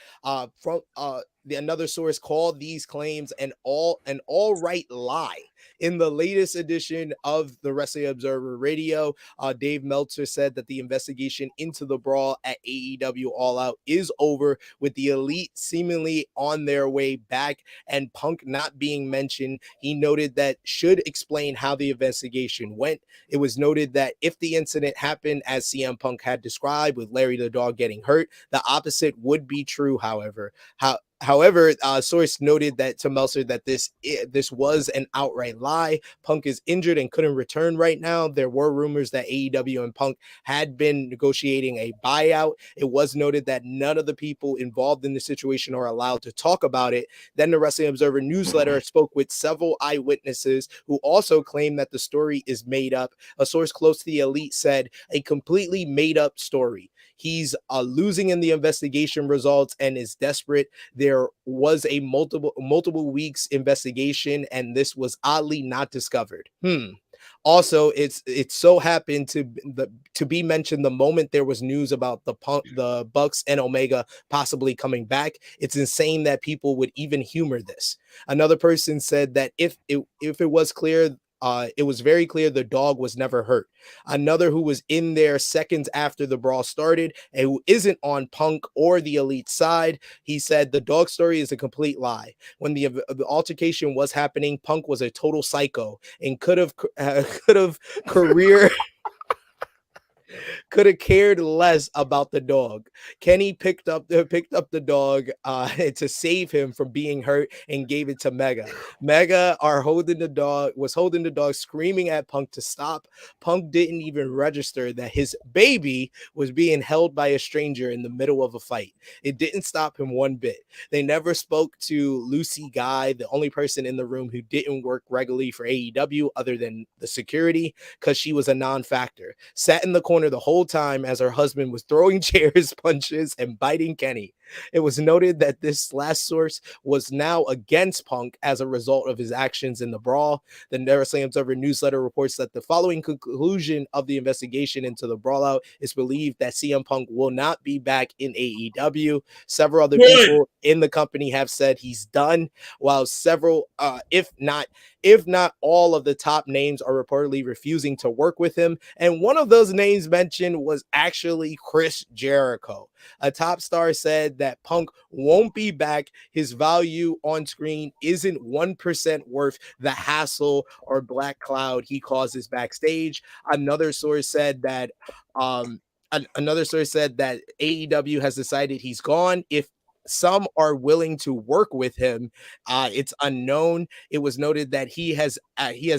another source called these claims an all-right lie. In the latest edition of the Wrestling Observer Radio, Dave Meltzer said that the investigation into the brawl at AEW All Out is over, with the Elite seemingly on their way back and Punk not being mentioned. He noted that should explain how the investigation went. It was noted that if the incident happened as CM Punk had described, with Larry the Dog getting hurt, the opposite would be true, however. However, source noted that to Meltzer that this was an outright lie. Punk is injured and couldn't return right now. There were rumors that AEW and Punk had been negotiating a buyout. It was noted that none of the people involved in the situation are allowed to talk about it. Then the Wrestling Observer newsletter spoke with several eyewitnesses who also claim that the story is made up. A source close to the Elite said a completely made up story. He's losing in the investigation results and is desperate. There was a multiple weeks investigation, and this was oddly not discovered. Also, it so happened to be mentioned the moment there was news about the Bucks and Omega possibly coming back. It's insane that people would even humor this. Another person said that if it was clear. It was very clear the dog was never hurt. Another who was in there seconds after the brawl started and who isn't on Punk or the Elite side, he said the dog story is a complete lie. When the altercation was happening, Punk was a total psycho and could have cared less about the dog. Kenny picked up the dog to save him from being hurt and gave it to Mega. Mega was holding the dog, screaming at Punk to stop. Punk didn't even register that his baby was being held by a stranger in the middle of a fight. It didn't stop him one bit. They never spoke to Lucy Guy, the only person in the room who didn't work regularly for AEW other than the security, because she was a non-factor. Sat in the corner the whole time as her husband was throwing chairs, punches, and biting Kenny. It was noted that this last source was now against Punk as a result of his actions in the brawl. The Wrestling Observer newsletter reports that the following conclusion of the investigation into the brawlout is believed that CM Punk will not be back in AEW. Several other people in the company have said he's done, while several, if not all of the top names are reportedly refusing to work with him. And one of those names mentioned was actually Chris Jericho. A top star said that Punk won't be back. His value on screen isn't 1% worth the hassle or black cloud he causes backstage. Another source said that AEW has decided he's gone. If some are willing to work with him, it's unknown. It was noted that he has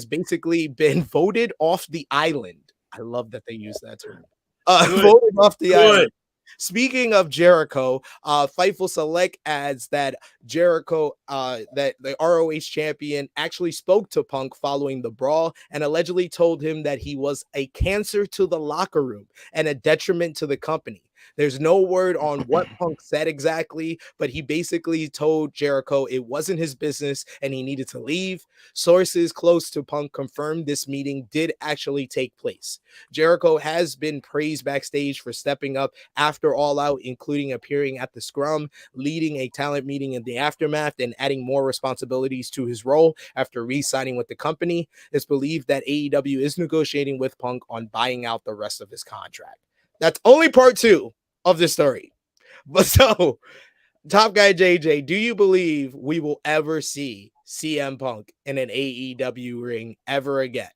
basically been voted off the island. I love that they use that term. Voted off the island. Speaking of Jericho, Fightful Select adds that Jericho, that the ROH champion, actually spoke to Punk following the brawl and allegedly told him that he was a cancer to the locker room and a detriment to the company. There's no word on what Punk said exactly, but he basically told Jericho it wasn't his business and he needed to leave. Sources close to Punk confirmed this meeting did actually take place. Jericho has been praised backstage for stepping up after All Out, including appearing at the Scrum, leading a talent meeting in the aftermath, and adding more responsibilities to his role after re-signing with the company. It's believed that AEW is negotiating with Punk on buying out the rest of his contract. That's only part 2 of the story. But so, Top Guy JJ, do you believe we will ever see CM Punk in an AEW ring ever again?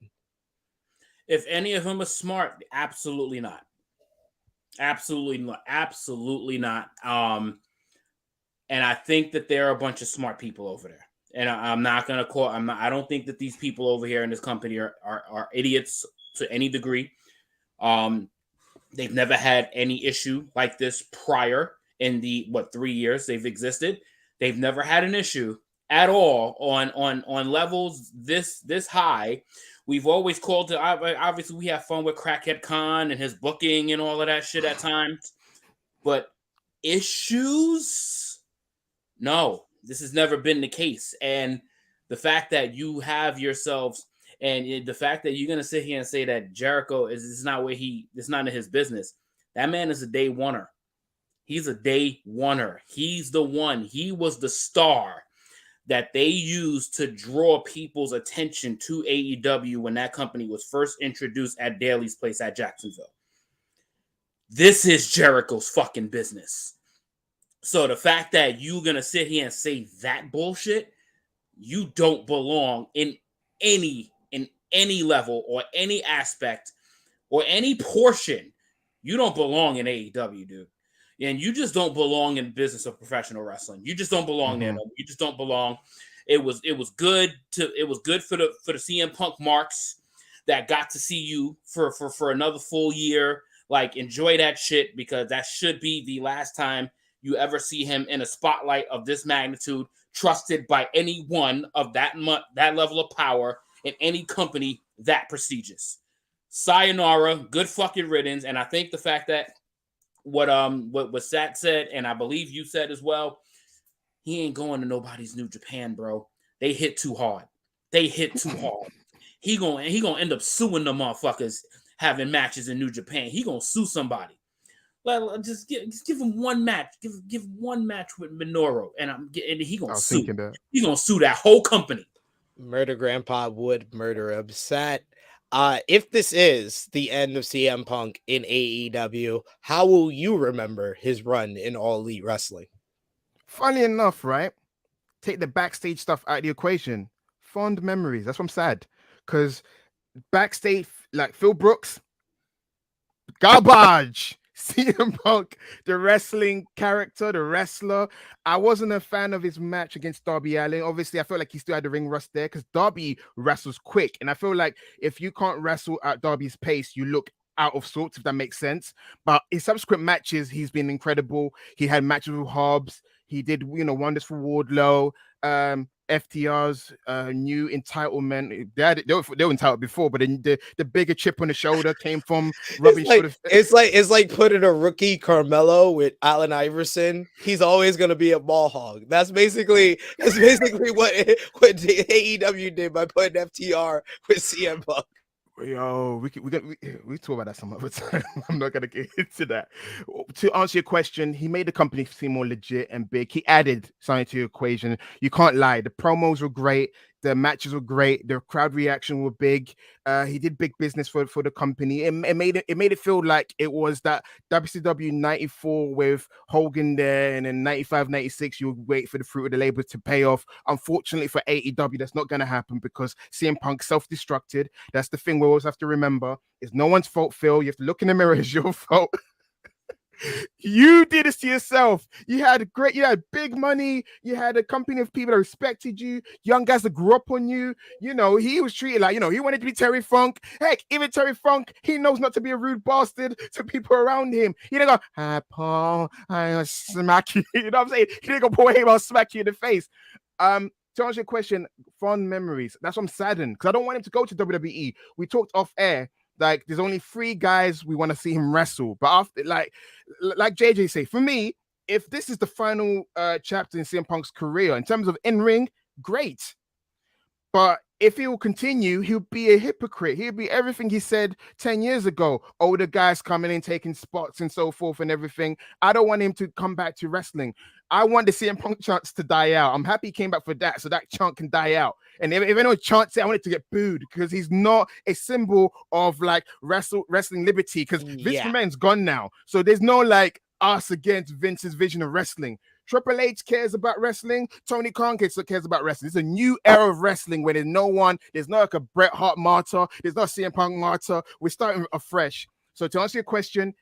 If any of them are smart, absolutely not. Absolutely not. Absolutely not. And I think that there are a bunch of smart people over there. And I'm not going to call. I don't think that these people over here in this company are idiots to any degree. They've never had any issue like this prior in the 3 years they've existed. They've never had an issue at all on levels this high. We've always called it. Obviously, we have fun with Crackhead Khan and his booking and all of that shit at times, but issues? No, this has never been the case. And the fact that you have yourselves. And the fact that you're going to sit here and say that Jericho it's not in his business. That man is a day oneer. He's a day oneer. He's the one. He was the star that they used to draw people's attention to AEW when that company was first introduced at Daly's place at Jacksonville. This is Jericho's fucking business. So the fact that you're going to sit here and say that bullshit, you don't belong in any level or any aspect or any portion. You don't belong in AEW, dude. and you just don't belong in the business of professional wrestling. You just don't belong there. You just don't belong. It was good for the CM Punk marks that got to see you for another full year. Like, enjoy that shit, because that should be the last time you ever see him in a spotlight of this magnitude, trusted by anyone of that level of power in any company that prestigious. Sayonara, good fucking riddance. And I think the fact that what Sat said, and I believe you said as well, he ain't going to nobody's New Japan, bro. They hit too hard. He gonna end up suing the motherfuckers having matches in New Japan. He gonna sue somebody. Just give him one match. Give one match with Minoru, and he gonna sue. He gonna sue that whole company. Murder Grandpa would murder him. Sat. If this is the end of CM Punk in AEW, how will you remember his run in All Elite Wrestling? Funny enough, right? Take the backstage stuff out of the equation. Fond memories. That's why I'm sad. Because backstage, like Phil Brooks, garbage. CM Punk, the wrestling character, the wrestler. I wasn't a fan of his match against Darby Allin. Obviously, I felt like he still had the ring rust there because Darby wrestles quick. And I feel like if you can't wrestle at Darby's pace, you look out of sorts, if that makes sense. But in subsequent matches, he's been incredible. He had matches with Hobbs. He did, wonders for Wardlow. FTR's new entitlement. They were entitled before, but the bigger chip on the shoulder came from rubbing shoulders. It's like putting a rookie Carmelo with Allen Iverson. He's always gonna be a ball hog. That's basically what AEW did by putting FTR with CM Punk. Yo, we talk about that some other time. I'm not gonna get into that. To answer your question, he made the company seem more legit and big. He added something to your equation. You can't lie. The promos were great. The matches were great. The crowd reaction were big. He did big business for the company. It made it feel like it was that WCW 94 with Hogan there, and then 95, 96, you would wait for the fruit of the labor to pay off. Unfortunately for AEW, that's not going to happen because CM Punk self-destructed. That's the thing we always have to remember. It's no one's fault, Phil. You have to look in the mirror. It's your fault. You did this to yourself. You had big money. You had a company of people that respected you, young guys that grew up on you. He was treated like, he wanted to be Terry Funk. Heck, even Terry Funk, he knows not to be a rude bastard to people around him. He didn't go, "Hi, Paul, I'll smack you." You know what I'm saying? He didn't go, "Boy, I'll smack you in the face." To answer your question, fond memories. That's why I'm saddened, because I don't want him to go to WWE. We talked off air. Like, there's only 3 guys we want to see him wrestle. But after, like JJ say, for me, if this is the final chapter in CM Punk's career, in terms of in-ring, great. But if he will continue, he'll be a hypocrite. He'll be everything he said 10 years ago. Older guys coming in, taking spots and so forth and everything. I don't want him to come back to wrestling. I want the CM Punk chants to die out. I'm happy he came back for that, so that chant can die out. And if anyone chants it, I want it to get booed, because he's not a symbol of like wrestling liberty, because Vince McMahon's gone now. So there's no like us against Vince's vision of wrestling. Triple H cares about wrestling. Tony Khan cares about wrestling. It's a new era of wrestling where there's no like a Bret Hart martyr. There's no CM Punk martyr. We're starting afresh. So to answer your question,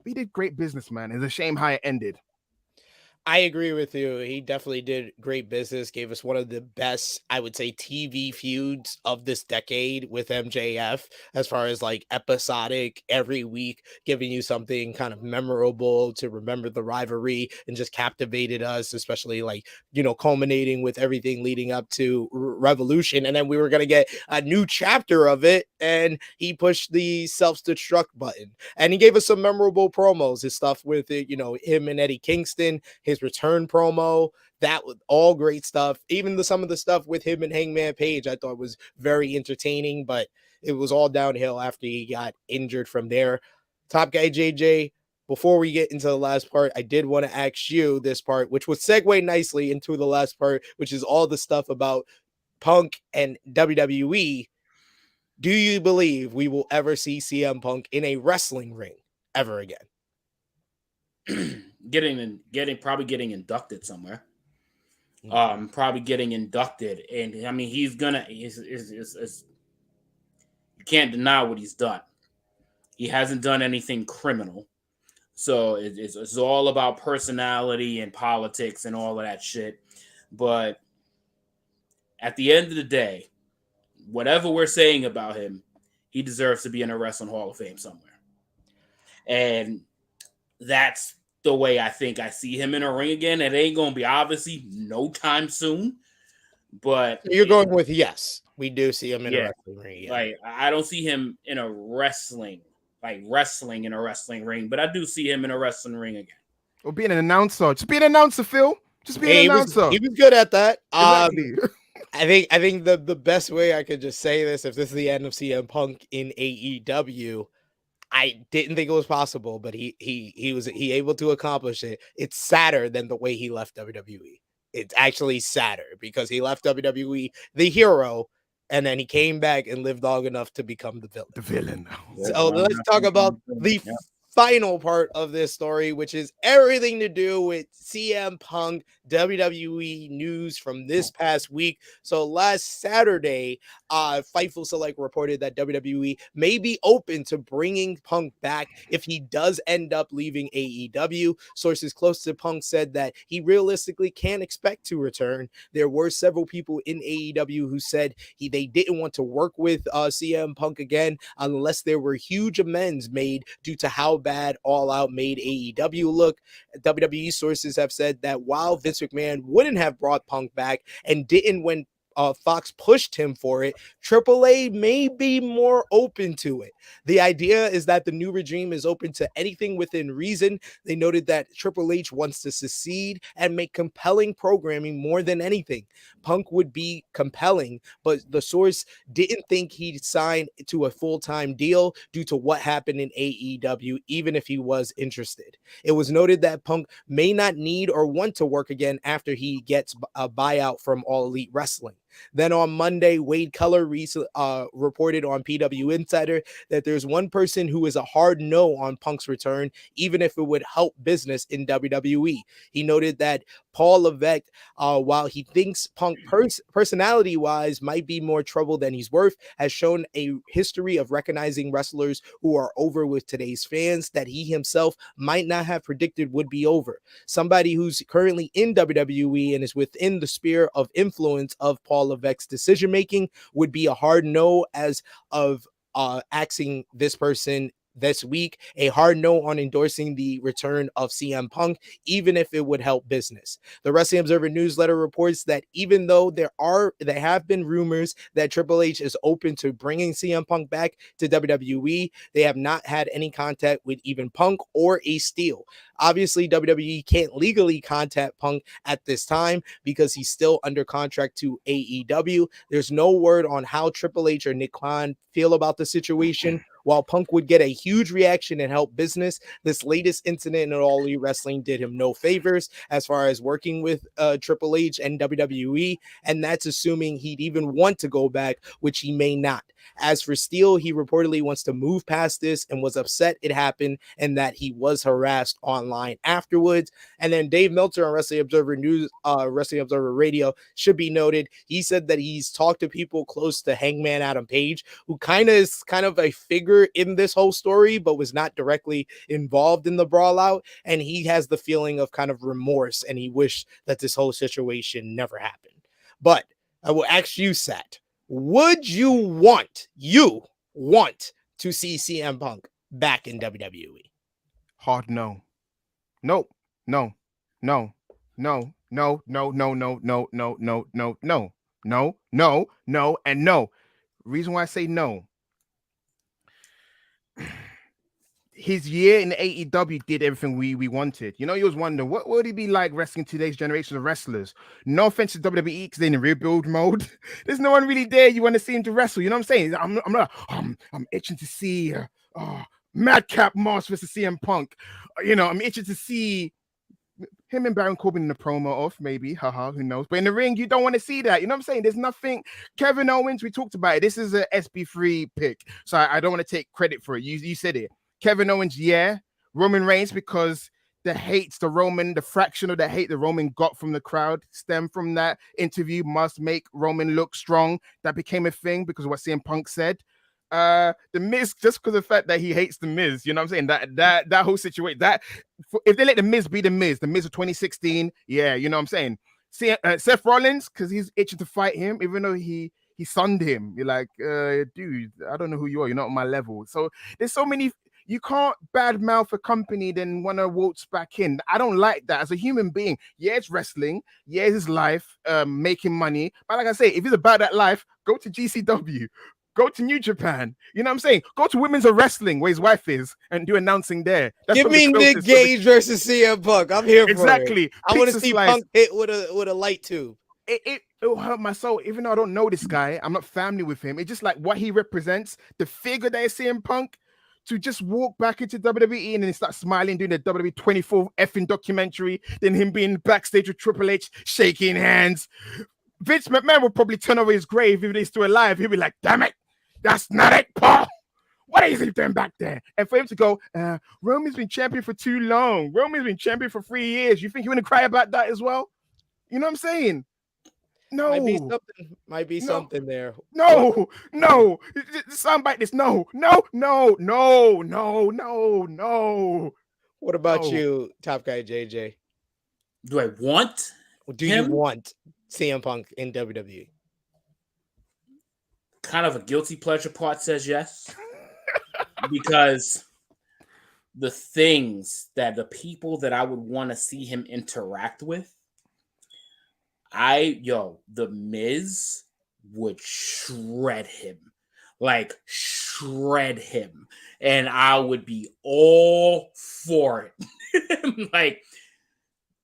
we did great business, man. It's a shame how it ended. I agree with you. He definitely did great business, gave us one of the best, I would say, TV feuds of this decade with MJF, as far as like episodic, every week, giving you something kind of memorable to remember the rivalry, and just captivated us, especially like, culminating with everything leading up to Revolution. And then we were going to get a new chapter of it, and he pushed the self-destruct button, and he gave us some memorable promos, his stuff with it, him and Eddie Kingston, his return promo, that was all great stuff. Even some of the stuff with him and Hangman Page, I thought was very entertaining, but it was all downhill after he got injured from there. Top Guy JJ, before we get into the last part, I did want to ask you this part, which would segue nicely into the last part, which is all the stuff about Punk and WWE. Do you believe we will ever see CM Punk in a wrestling ring ever again? Probably getting inducted somewhere. Probably getting inducted, and I mean you can't deny what he's done. He hasn't done anything criminal, So it's all about personality and politics and all of that shit. But at the end of the day, whatever we're saying about him, he deserves to be in a Wrestling Hall of Fame somewhere. And that's the way I think I see him in a ring again. It ain't going to be obviously no time soon. But you're going with yes. We do see him in a wrestling ring. Yeah. Like, I don't see him in a wrestling in a wrestling ring, but I do see him in a wrestling ring again. Or being an announcer. Just be an announcer, Phil. Just be an announcer. He was good at that. Exactly. I think the best way I could just say this, if this is the end of CM Punk in AEW, I didn't think it was possible, but he was able to accomplish it. It's sadder than the way he left WWE. It's actually sadder because he left WWE the hero, and then he came back and lived long enough to become the villain. The villain. So let's talk about the final part of this story, which is everything to do with CM Punk WWE news from this past week. So last Saturday, Fightful Select reported that WWE may be open to bringing Punk back if he does end up leaving AEW. Sources close to Punk said that he realistically can't expect to return. There were several people in AEW who said they didn't want to work with CM Punk again unless there were huge amends made due to how bad All Out made AEW look. WWE sources have said that while Vince McMahon wouldn't have brought Punk back and didn't when Fox pushed him for it, AAA may be more open to it. The idea is that the new regime is open to anything within reason. They noted that Triple H wants to succeed and make compelling programming more than anything. Punk would be compelling, but the source didn't think he'd sign to a full-time deal due to what happened in AEW, even if he was interested. It was noted that Punk may not need or want to work again after he gets a buyout from All Elite Wrestling. Then on Monday, Wade Keller reported on PW Insider that there's one person who is a hard no on Punk's return, even if it would help business in WWE. He noted that Paul Levesque, while he thinks Punk personality-wise might be more trouble than he's worth, has shown a history of recognizing wrestlers who are over with today's fans that he himself might not have predicted would be over. Somebody who's currently in WWE and is within the sphere of influence of Paul Levesque's decision-making would be a hard no as of axing this person this week, a hard no on endorsing the return of CM Punk, even if it would help business. The Wrestling Observer newsletter reports that even though there have been rumors that Triple H is open to bringing CM Punk back to WWE, they have not had any contact with even Punk or Ace Steel. Obviously, WWE can't legally contact Punk at this time because he's still under contract to AEW. There's no word on how Triple H or Nick Khan feel about the situation. While Punk would get a huge reaction and help business, this latest incident in All Elite Wrestling did him no favors as far as working with Triple H and WWE, and that's assuming he'd even want to go back, which he may not. As for Steele, he reportedly wants to move past this and was upset it happened and that he was harassed online afterwards. And then Dave Meltzer on Wrestling Observer News, Wrestling Observer Radio should be noted. He said that he's talked to people close to Hangman Adam Page, who is kind of a figure in this whole story, but was not directly involved in the brawl out. And he has the feeling of kind of remorse, and he wished that this whole situation never happened. But I will ask you, Sat, would you want to see CM Punk back in WWE? Hard no. No, no, no, no, no, no, no, no, no, no, no, no, no, no, no, no, and no. Reason why I say no. His year in AEW did everything we wanted. You know, you was wondering what would he be like wrestling today's generation of wrestlers. No offense to WWE because they're in rebuild mode. There's no one really there you want to see him to wrestle. You know what I'm saying? I'm itching to see Madcap Moss versus CM Punk. You know, I'm itching to see him and Baron Corbin in the promo off, maybe. Haha, who knows? But in the ring, you don't want to see that. You know what I'm saying? There's nothing. Kevin Owens, we talked about it. This is a SP3 pick. So I don't want to take credit for it. You said it. Kevin Owens, yeah. Roman Reigns, because the fraction of the hate the Roman got from the crowd stemmed from that interview, must make Roman look strong. That became a thing because of what CM Punk said. The Miz, just because of the fact that he hates the Miz, you know what I'm saying? That whole situation, if they let the Miz be the Miz of 2016, yeah, you know what I'm saying? See, Seth Rollins, because he's itching to fight him, even though he sunned him. You're like, dude, I don't know who you are. You're not on my level. So there's so many. You can't badmouth a company then want to waltz back in. I don't like that as a human being. Yeah, it's wrestling. Yeah, it's his life, making money. But like I say, if it's about that life, go to GCW. Go to New Japan. You know what I'm saying? Go to Women's of Wrestling, where his wife is, and do announcing there. Give me Nick Gage versus CM Punk. I'm here for exactly. it. I want to see Punk hit with a light tube. It'll hurt my soul, even though I don't know this guy. I'm not family with him. It's just like what he represents, the figure that is CM Punk, to just walk back into WWE and then start smiling, doing the WWE 24 effing documentary, then him being backstage with Triple H, shaking hands. Vince McMahon will probably turn over his grave if he's still alive. He'll be like, damn it, that's not it, Paul. What is he doing back there? And for him to go, Roman's been champion for too long. Roman's been champion for 3 years. You think you want to cry about that as well? You know what I'm saying? No. Might be something there. No. Soundbite this. No. What about you, Top Guy JJ? Do I want? Do you want CM Punk in WWE? Kind of a guilty pleasure part says yes. Because the people that I would want to see him interact with, the Miz would shred him. Like, shred him. And I would be all for it. Like,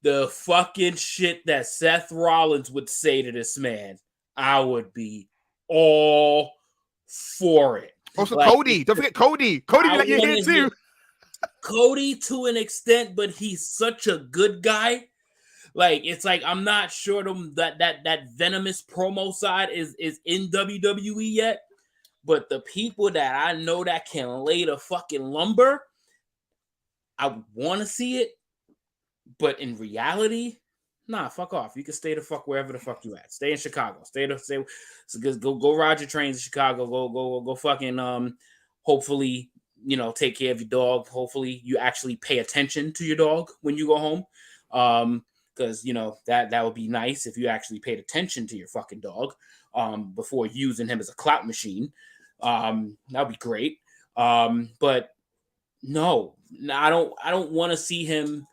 the fucking shit that Seth Rollins would say to this man, I would be all for it. Also, like, Cody. Don't forget Cody. Cody, like you're here too. Cody to an extent, but he's such a good guy. Like, it's like I'm not sure that venomous promo side is in WWE yet. But the people that I know that can lay the fucking lumber, I want to see it. But in reality, nah, fuck off. You can stay the fuck wherever the fuck you at. Stay in Chicago. Go ride your trains in Chicago. Go fucking hopefully, take care of your dog. Hopefully you actually pay attention to your dog when you go home. Because that would be nice if you actually paid attention to your fucking dog before using him as a clout machine. That'd be great. But no, I don't want to see him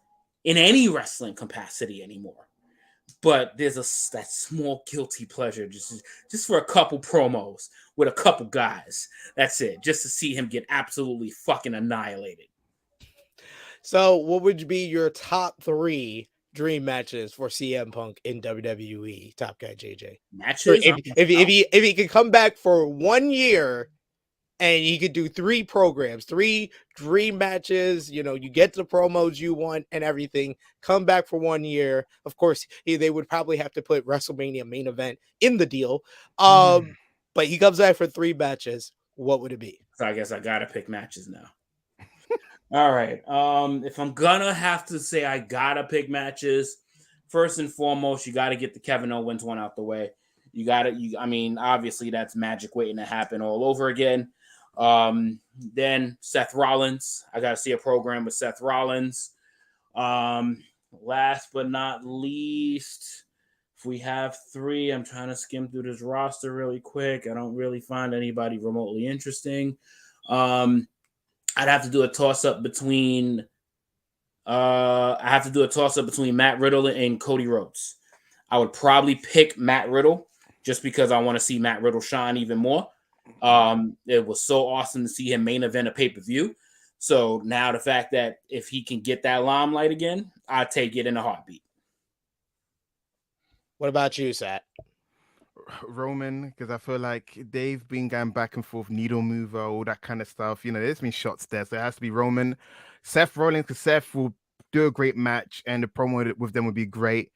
in any wrestling capacity anymore. But there's that small guilty pleasure just for a couple promos with a couple guys. That's it. Just to see him get absolutely fucking annihilated. So what would be your top 3 dream matches for CM Punk in WWE, Top Guy JJ? Matches? If he could come back for 1 year and he could do 3 programs, 3 dream matches, you get the promos you want and everything, come back for 1 year. Of course, they would probably have to put WrestleMania main event in the deal. But he comes back for 3 matches. What would it be? So I guess I got to pick matches now. All right. If I'm gonna have to say I gotta pick matches, first and foremost, you gotta get the Kevin Owens one out the way. Obviously that's magic waiting to happen all over again. Then Seth Rollins. I gotta see a program with Seth Rollins. Last but not least, if we have 3, I'm trying to skim through this roster really quick. I don't really find anybody remotely interesting. I'd have to do a toss-up between Matt Riddle and Cody Rhodes. I would probably pick Matt Riddle just because I want to see Matt Riddle shine even more. It was so awesome to see him main event a pay-per-view. So now the fact that if he can get that limelight again, I'd take it in a heartbeat. What about you, Sat? Roman, because I feel like they've been going back and forth, needle mover, all that kind of stuff. There's been shots there, so it has to be Roman. Seth Rollins, because Seth will do a great match, and the promo with them would be great.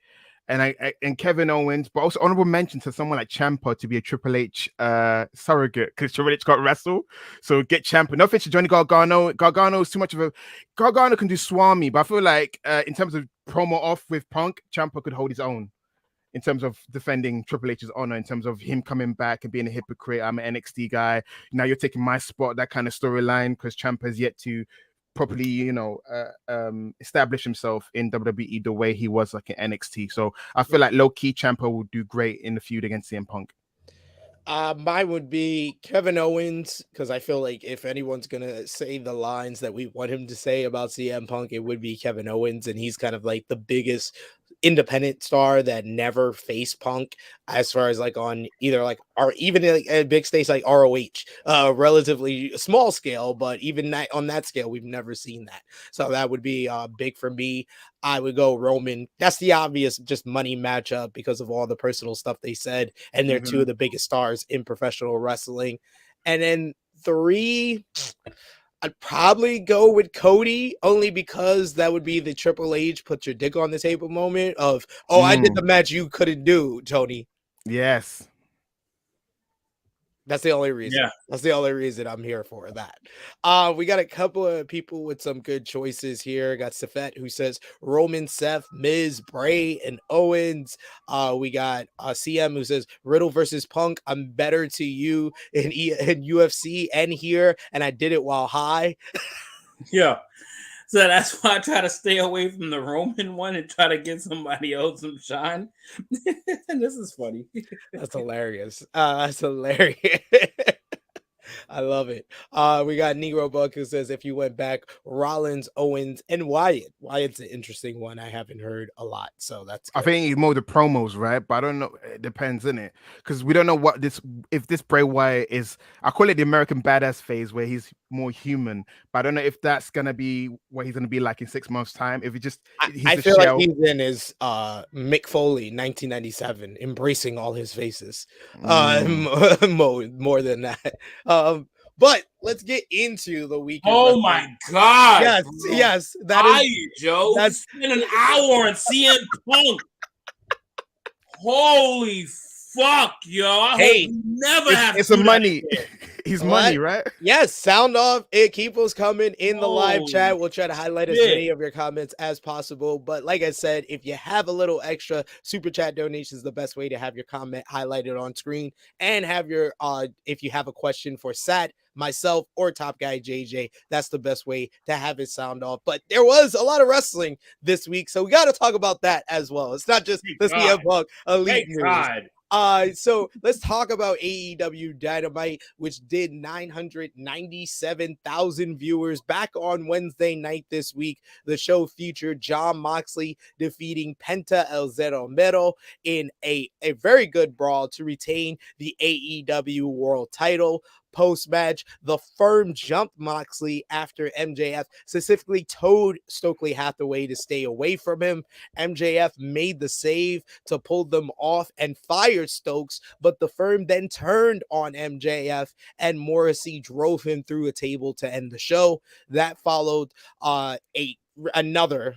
And Kevin Owens, but also honorable mention to someone like Ciampa to be a Triple H surrogate, because Triple H got wrestle, so get Ciampa. No offense to Johnny Gargano. Gargano is too much of a Gargano can do Swami, but I feel like in terms of promo off with Punk, Ciampa could hold his own. in terms of defending Triple H's honor, in terms of him coming back and being a hypocrite. I'm an NXT guy. Now you're taking my spot, that kind of storyline, because Ciampa's yet to properly, establish himself in WWE the way he was like in NXT. So I feel like low-key Ciampa will do great in the feud against CM Punk. Mine would be Kevin Owens, because I feel like if anyone's gonna say the lines that we want him to say about CM Punk, it would be Kevin Owens, and he's kind of like the biggest independent star that never faced Punk, as far as like on either like or even like a big stage like ROH, relatively small scale, but even that on that scale, we've never seen that. So that would be big for me. I would go Roman. That's the obvious just money matchup because of all the personal stuff they said, and they're two of the biggest stars in professional wrestling. And then 3, I'd probably go with Cody, only because that would be the Triple H put your dick on the table moment of, oh, I did the match you couldn't do, Tony. Yes. That's the only reason. Yeah. That's the only reason I'm here for that. We got a couple of people with some good choices here. Got Safet, who says Roman, Seth, Miz, Bray, and Owens. We got CM, who says Riddle versus Punk. I'm better to you in UFC and here, and I did it while high. Yeah. So that's why I try to stay away from the Roman one and try to get somebody else some shine. This is funny. That's hilarious. That's hilarious. I love it. We got Negro Buck, who says if you went back, Rollins, Owens, and Wyatt. Wyatt's an interesting one. I haven't heard a lot, so that's good. I think it's more the promos, right? But I don't know. It depends, innit? Because we don't know what if this Bray Wyatt is. I call it the American Badass phase, where he's more human. But I don't know if that's gonna be what he's gonna be like in 6 months' time. If he just, I feel like he's in his Mick Foley 1997, embracing all his faces. More than that. But let's get into the weekend. Oh my God! Yes, bro. Yes, that is Joe. That's been an hour on CM Punk. Holy fuck, yo! I hope never have. It's a money. He's money, right? Yes, sound off. It keep us coming in the live chat. We'll try to highlight as many of your comments as possible. But like I said, if you have a little extra, super chat donation is the best way to have your comment highlighted on screen, and have your if you have a question for Sat, myself, or Top Guy JJ, that's the best way to have it sound off. But there was a lot of wrestling this week, so we got to talk about that as well. It's not just the CM Punk Elite news. So let's talk about AEW Dynamite, which did 997,000 viewers back on Wednesday night this week. The show featured Jon Moxley defeating Penta El Zero Miedo in a very good brawl to retain the AEW World Title. Post-match, the firm jumped Moxley after MJF specifically told Stokely Hathaway to stay away from him. MJF made the save to pull them off and fired Stokes, but the firm then turned on MJF and Morrissey drove him through a table to end the show. That followed another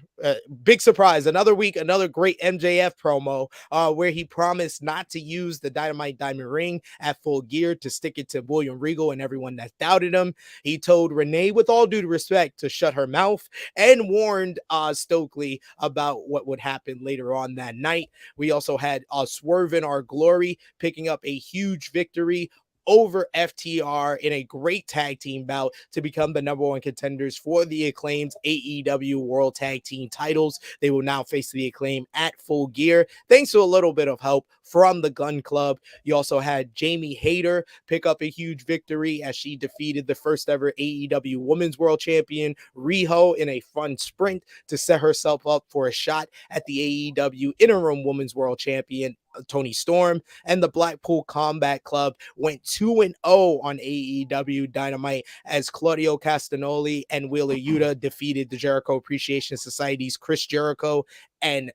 big surprise, another week, another great MJF promo where he promised not to use the Dynamite Diamond Ring at Full Gear, to stick it to William Regal and everyone that doubted him. He told Renee, with all due respect, to shut her mouth, and warned Stokely about what would happen later on that night. We also had Swerve in Our Glory picking up a huge victory over FTR in a great tag team bout to become the #1 contenders for the Acclaim's AEW World Tag Team titles. They will now face the Acclaim at Full Gear, thanks to a little bit of help from the Gun Club. You also had Jamie Hayter pick up a huge victory as she defeated the first ever AEW Women's World Champion Riho in a fun sprint to set herself up for a shot at the AEW Interim Women's World Champion Toni Storm. And the Blackpool Combat Club went 2-0 on AEW Dynamite as Claudio Castagnoli and Wheeler Yuta defeated the Jericho Appreciation Society's Chris Jericho and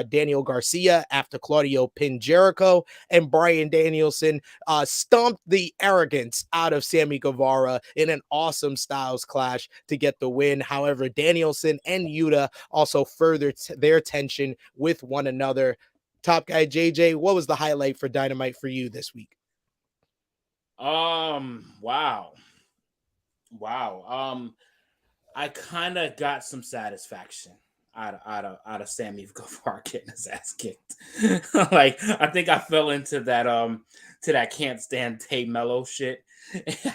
Daniel Garcia after Claudio pinned Jericho, and Bryan Danielson stomped the arrogance out of Sammy Guevara in an awesome styles clash to get the win. However, Danielson and Yuta also furthered their tension with one another. Top Guy JJ, what was the highlight for Dynamite for you this week? Wow. I kind of got some satisfaction out of Sammy Guevara getting his ass kicked. Like, I think I fell into that can't stand Tay Mello shit.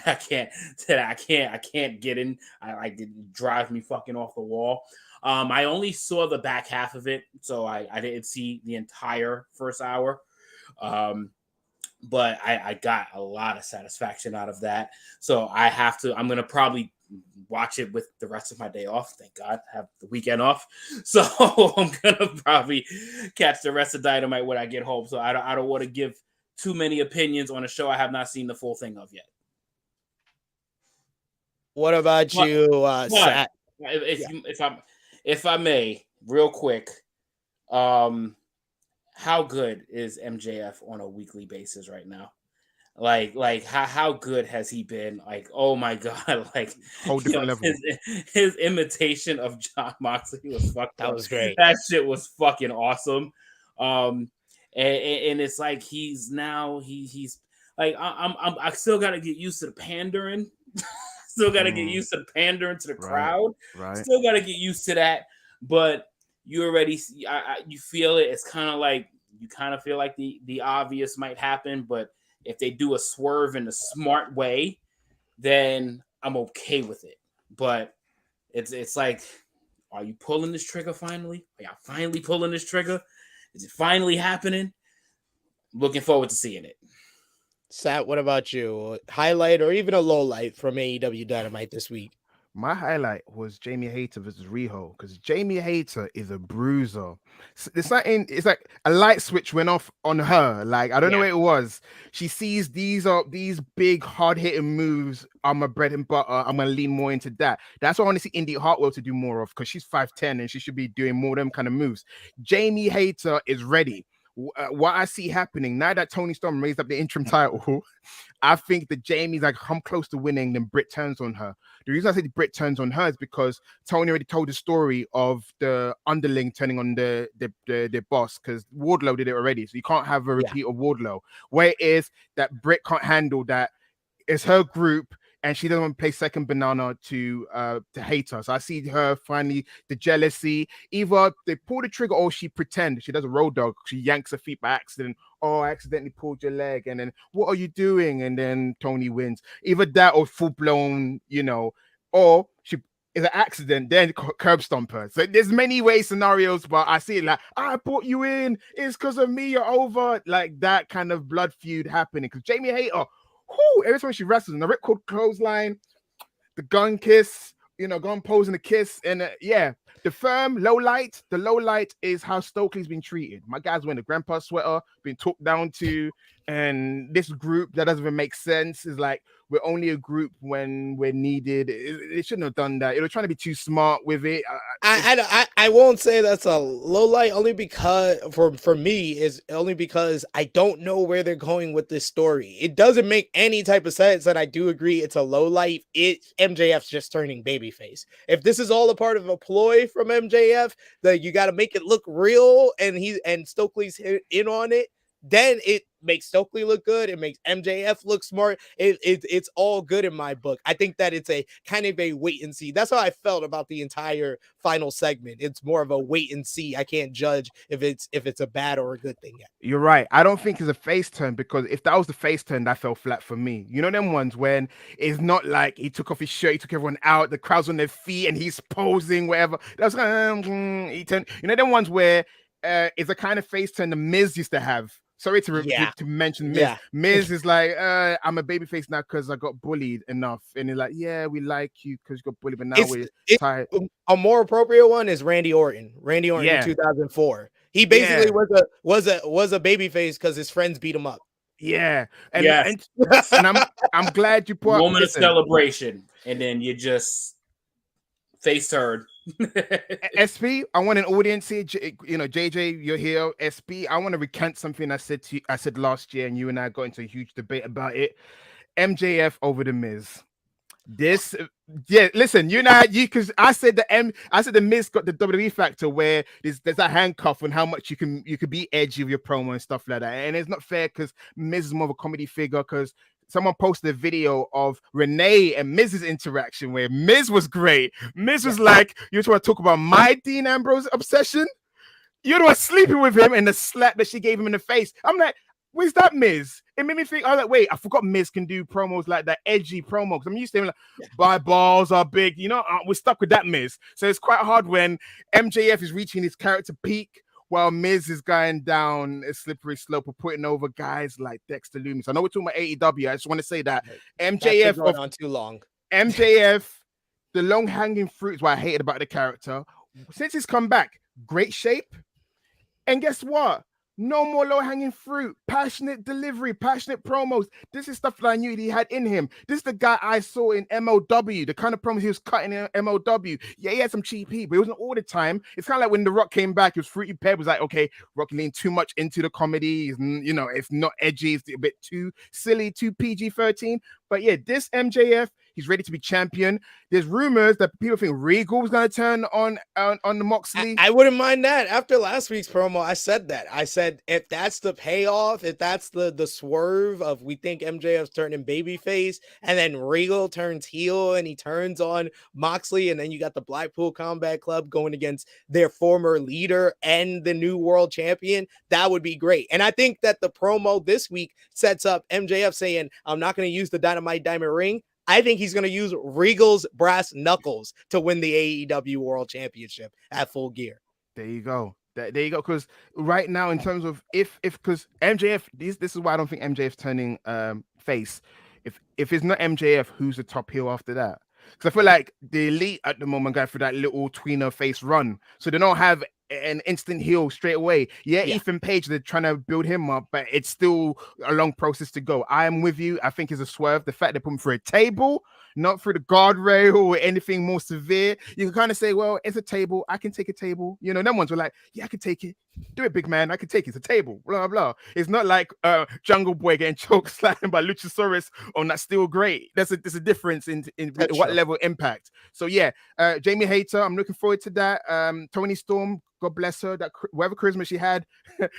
I can't get in. It drives me fucking off the wall. I only saw the back half of it, so I didn't see the entire first hour. But I got a lot of satisfaction out of that. So I'm going to probably watch it with the rest of my day off. Thank God, I have the weekend off. So I'm going to probably catch the rest of Dynamite when I get home. So I don't want to give too many opinions on a show I have not seen the full thing of yet. What about you, Sat? If I may, real quick, how good is MJF on a weekly basis right now? Like how good has he been? Like, oh my God, like whole different level. His imitation of Jon Moxley was fucking. That was great. That shit was fucking awesome. And it's like he's like I still got to get used to the pandering. Still got to get used to pandering to the crowd. Right. Still got to get used to that. But you already, you feel it. It's kind of like you kind of feel like the obvious might happen. But if they do a swerve in a smart way, then I'm okay with it. But it's like, are you pulling this trigger finally? Are y'all finally pulling this trigger? Is it finally happening? Looking forward to seeing it. Sat, what about you? Highlight or even a low light from AEW Dynamite this week? My highlight was Jamie Hayter versus Riho, because Jamie Hayter is a bruiser. It's like a light switch went off on her. Like, I don't know what it was. She sees these big hard hitting moves are my bread and butter. I'm gonna lean more into that. That's what I want to see Indy Hartwell to do more of, because she's 5'10" and she should be doing more of them kind of moves. Jamie Hayter is ready. What I see happening now that Tony Storm raised up the interim title, I think that Jamie's like, I'm close to winning, then Britt turns on her. The reason I say Britt turns on her is because Tony already told the story of the underling turning on the boss, because Wardlow did it already. So you can't have a repeat of Wardlow. Where it is that Britt can't handle that, it's her group, and she doesn't want to play second banana to Hayter. So I see her finally, the jealousy. Either they pull the trigger or she pretends. She does a road dog. She yanks her feet by accident. Oh, I accidentally pulled your leg. And then, what are you doing? And then Tony wins. Either that or full blown, or she is an accident, then curb stomp her. So there's many way scenarios, but I see it like, I brought you in. It's because of me. You're over. Like that kind of blood feud happening. Because Jamie Hayter, every time she wrestles, and the ripcord clothesline, the gun kiss, gun pose and the kiss, and the firm low light. The low light is how Stokely's been treated. My guy's wearing the grandpa sweater, being talked down to, and this group that doesn't even make sense is like, we're only a group when we're needed. It shouldn't have done that. It was trying to be too smart with it. I won't say that's a low light, only because for me is only because I don't know where they're going with this story. It doesn't make any type of sense, and I do agree it's a low light. MJF's just turning babyface. If this is all a part of a ploy from MJF, that you got to make it look real, and Stokely's in on it, then it makes Stokely look good. It makes MJF look smart. It's all good in my book. I think that it's a kind of a wait and see. That's how I felt about the entire final segment. It's more of a wait and see. I can't judge if it's a bad or a good thing yet. You're right. I don't think it's a face turn, because if that was the face turn, that fell flat for me. Them ones when it's not like he took off his shirt, he took everyone out, the crowd's on their feet and he's posing, whatever. That's he turned. Them ones where it's a kind of face turn the Miz used to have. Sorry to mention Miz. Yeah. Miz is like, I'm a babyface now because I got bullied enough. And he's like, yeah, we like you because you got bullied, but now we're tired. A more appropriate one is Randy Orton. In 2004. He basically was a babyface because his friends beat him up. Yeah. And I'm glad you put moment of celebration, and then you just face turn. SP, I want an audience here. JJ, you're here. SP, I want to recant something I said last year, and you and I got into a huge debate about it. MJF over the Miz. Listen, because I said the Miz got the WWE factor where there's a handcuff on how much you could be edgy with your promo and stuff like that, and it's not fair because Miz is more of a comedy figure, because someone posted a video of Renee and Miz's interaction where Miz was great. Miz was like, you want to talk about my Dean Ambrose obsession? You're the one sleeping with him, and the slap that she gave him in the face. I'm like, where's that Miz? It made me think, I was like, wait, I forgot Miz can do promos like that, edgy promos. I'm used to him like, my balls are big. You know, we're stuck with that Miz. So it's quite hard when MJF is reaching his character peak while Miz is going down a slippery slope of putting over guys like Dexter Lumis. I know we're talking about AEW. I just want to say that MJF going on too long. MJF, the long-hanging fruit is what I hated about the character. Since he's come back, great shape. And guess what? No more low-hanging fruit. Passionate delivery, passionate promos. This is stuff that I knew he had in him. This is the guy I saw in MLW, the kind of promos he was cutting in MLW. Yeah, he had some cheap heat, but it wasn't all the time. It's kind of like when The Rock came back, it was Fruity Peb was like, okay, Rock leaned too much into the comedy. You know, it's not edgy. It's a bit too silly, too PG-13. But yeah, this MJF, he's ready to be champion. There's rumors that people think Regal was going to turn on the Moxley. I wouldn't mind that. After last week's promo, I said that. I said, if that's the payoff, if that's the swerve of we think MJF's turning babyface, and then Regal turns heel and he turns on Moxley, and then you got the Blackpool Combat Club going against their former leader and the new world champion, that would be great. And I think that the promo this week sets up MJF saying, I'm not going to use the Dynamite Diamond Ring. I think he's going to use Regal's brass knuckles to win the AEW World Championship at Full Gear. There you go. There you go. Because right now, in terms of because MJF, this is why I don't think MJF's turning face. If it's not MJF, who's the top heel after that? Because I feel like the Elite at the moment going through that little tweener face run, so they don't have an instant heel straight away. Yeah, Ethan Page, they're trying to build him up, but it's still a long process to go. I am with you. I think it's a swerve. The fact they put him through a table, not through the guardrail or anything more severe. You can kind of say, well, it's a table. I can take a table. You know, them ones were like, yeah, I can take it. Do it, big man. I can take it. It's a table. Blah, blah. It's not like Jungle Boy getting choked slammed by Luchasaurus on that steel grate. There's a difference in what level of impact. So yeah, Jamie Hayter, I'm looking forward to that. Toni Storm, God bless her. That whatever charisma she had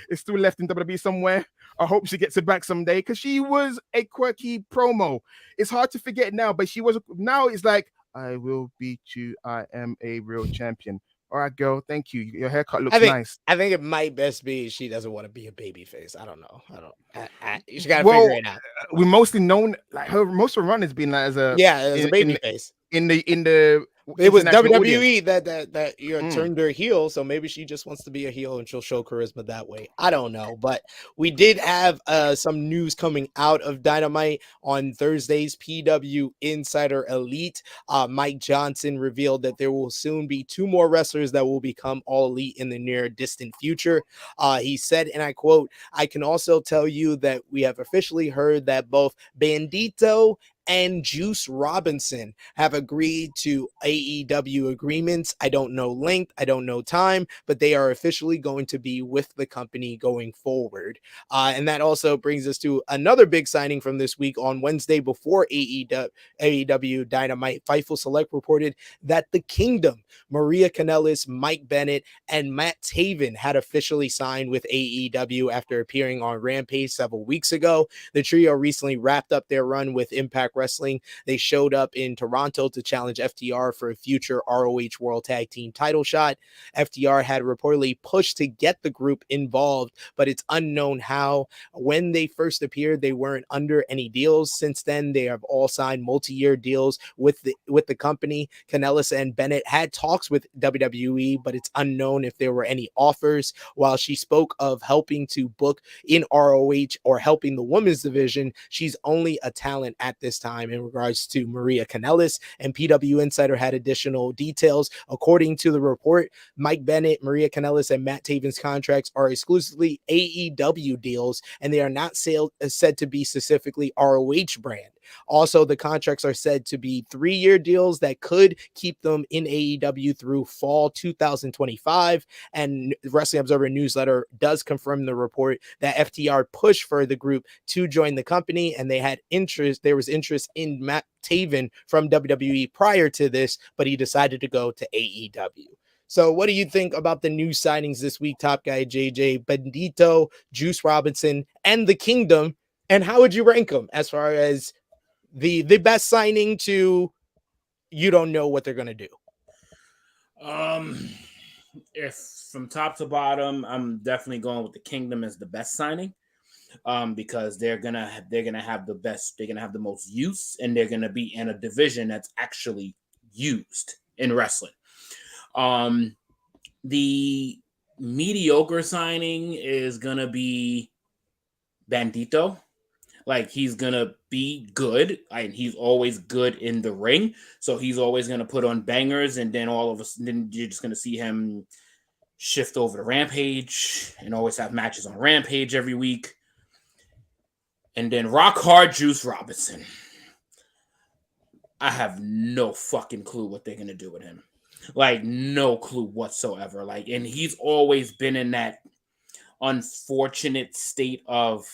is still left in WWE somewhere. I hope she gets it back someday because she was a quirky promo. It's hard to forget now, but she was. Now it's like, I will beat you. I am a real champion. All right, girl. Thank you. Your haircut looks nice. I think it might best be she doesn't want to be a baby face. I don't know. She got to figure it out. We mostly known like most of her run has been like as a baby face in the. It was WWE that turned her heel, so maybe she just wants to be a heel and she'll show charisma that way. I don't know, but we did have some news coming out of Dynamite on Thursday's PW Insider Elite. Mike Johnson revealed that there will soon be 2 more wrestlers that will become All Elite in the near distant future. He said, and I quote, I can also tell you that we have officially heard that both Bandito and Juice Robinson have agreed to AEW agreements. I don't know length, I don't know time, but they are officially going to be with the company going forward. And that also brings us to another big signing from this week. On Wednesday before AEW Dynamite, Fightful Select reported that the Kingdom, Maria Kanellis, Mike Bennett, and Matt Taven had officially signed with AEW after appearing on Rampage several weeks ago. The trio recently wrapped up their run with Impact Wrestling. They showed up in Toronto to challenge FTR for a future ROH World Tag Team title shot. FTR had reportedly pushed to get the group involved, but it's unknown how. When they first appeared, they weren't under any deals. Since then, they have all signed multi-year deals with the company. Kanellis and Bennett had talks with WWE, but it's unknown if there were any offers. While she spoke of helping to book in ROH or helping the women's division, she's only a talent at this time in regards to Maria Kanellis, and PW Insider had additional details. According to the report, Mike Bennett, Maria Kanellis, and Matt Taven's contracts are exclusively AEW deals, and they are not said to be specifically ROH brand. Also, the contracts are said to be 3-year deals that could keep them in AEW through fall 2025. And Wrestling Observer Newsletter does confirm the report that FTR pushed for the group to join the company, and they had interest. There was interest in Matt Taven from WWE prior to this, but he decided to go to AEW. So what do you think about the new signings this week, Top Guy JJ? Bandito, Juice Robinson, and the Kingdom And how would you rank them as far as the best signing to you don't know what they're gonna do? If from top to bottom, I'm definitely going with the Kingdom as the best signing. Because they're gonna have the best, they're gonna have the most use, and they're gonna be in a division that's actually used in wrestling. The mediocre signing is gonna be Bandito. Like, he's gonna be good, and he's always good in the ring, so he's always gonna put on bangers, and then all of a sudden you're just gonna see him shift over to Rampage and always have matches on Rampage every week. And then Rock Hard Juice Robinson. I have no fucking clue what they're gonna do with him. Like, no clue whatsoever. Like, and he's always been in that unfortunate state of,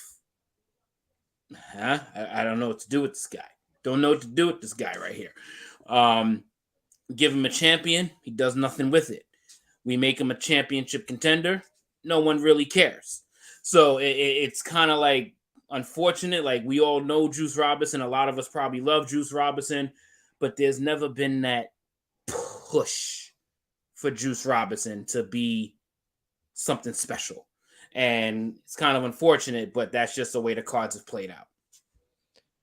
I don't know what to do with this guy. Don't know what to do with this guy right here. Give him a champion, he does nothing with it. We make him a championship contender, no one really cares. So it's kind of like unfortunate. Like, we all know Juice Robinson. A lot of us probably love Juice Robinson, but there's never been that push for Juice Robinson to be something special. And it's kind of unfortunate, but that's just the way the cards have played out.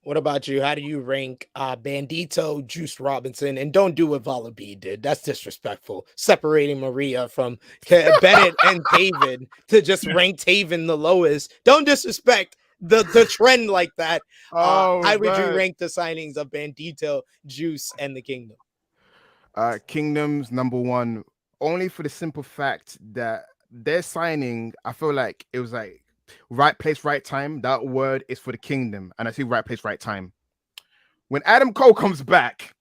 What about you? How do you rank Bandito, Juice Robinson? And don't do what Vala B did. That's disrespectful. Separating Maria from Bennett and Taven to just rank Taven the lowest. Don't disrespect the trend like that. How would you rank the signings of Bandito, Juice, and the Kingdom? Kingdom's number one, only for the simple fact that their signing, I feel like it was like right place, right time. That word is for the Kingdom, and I see right place, right time. When Adam Cole comes back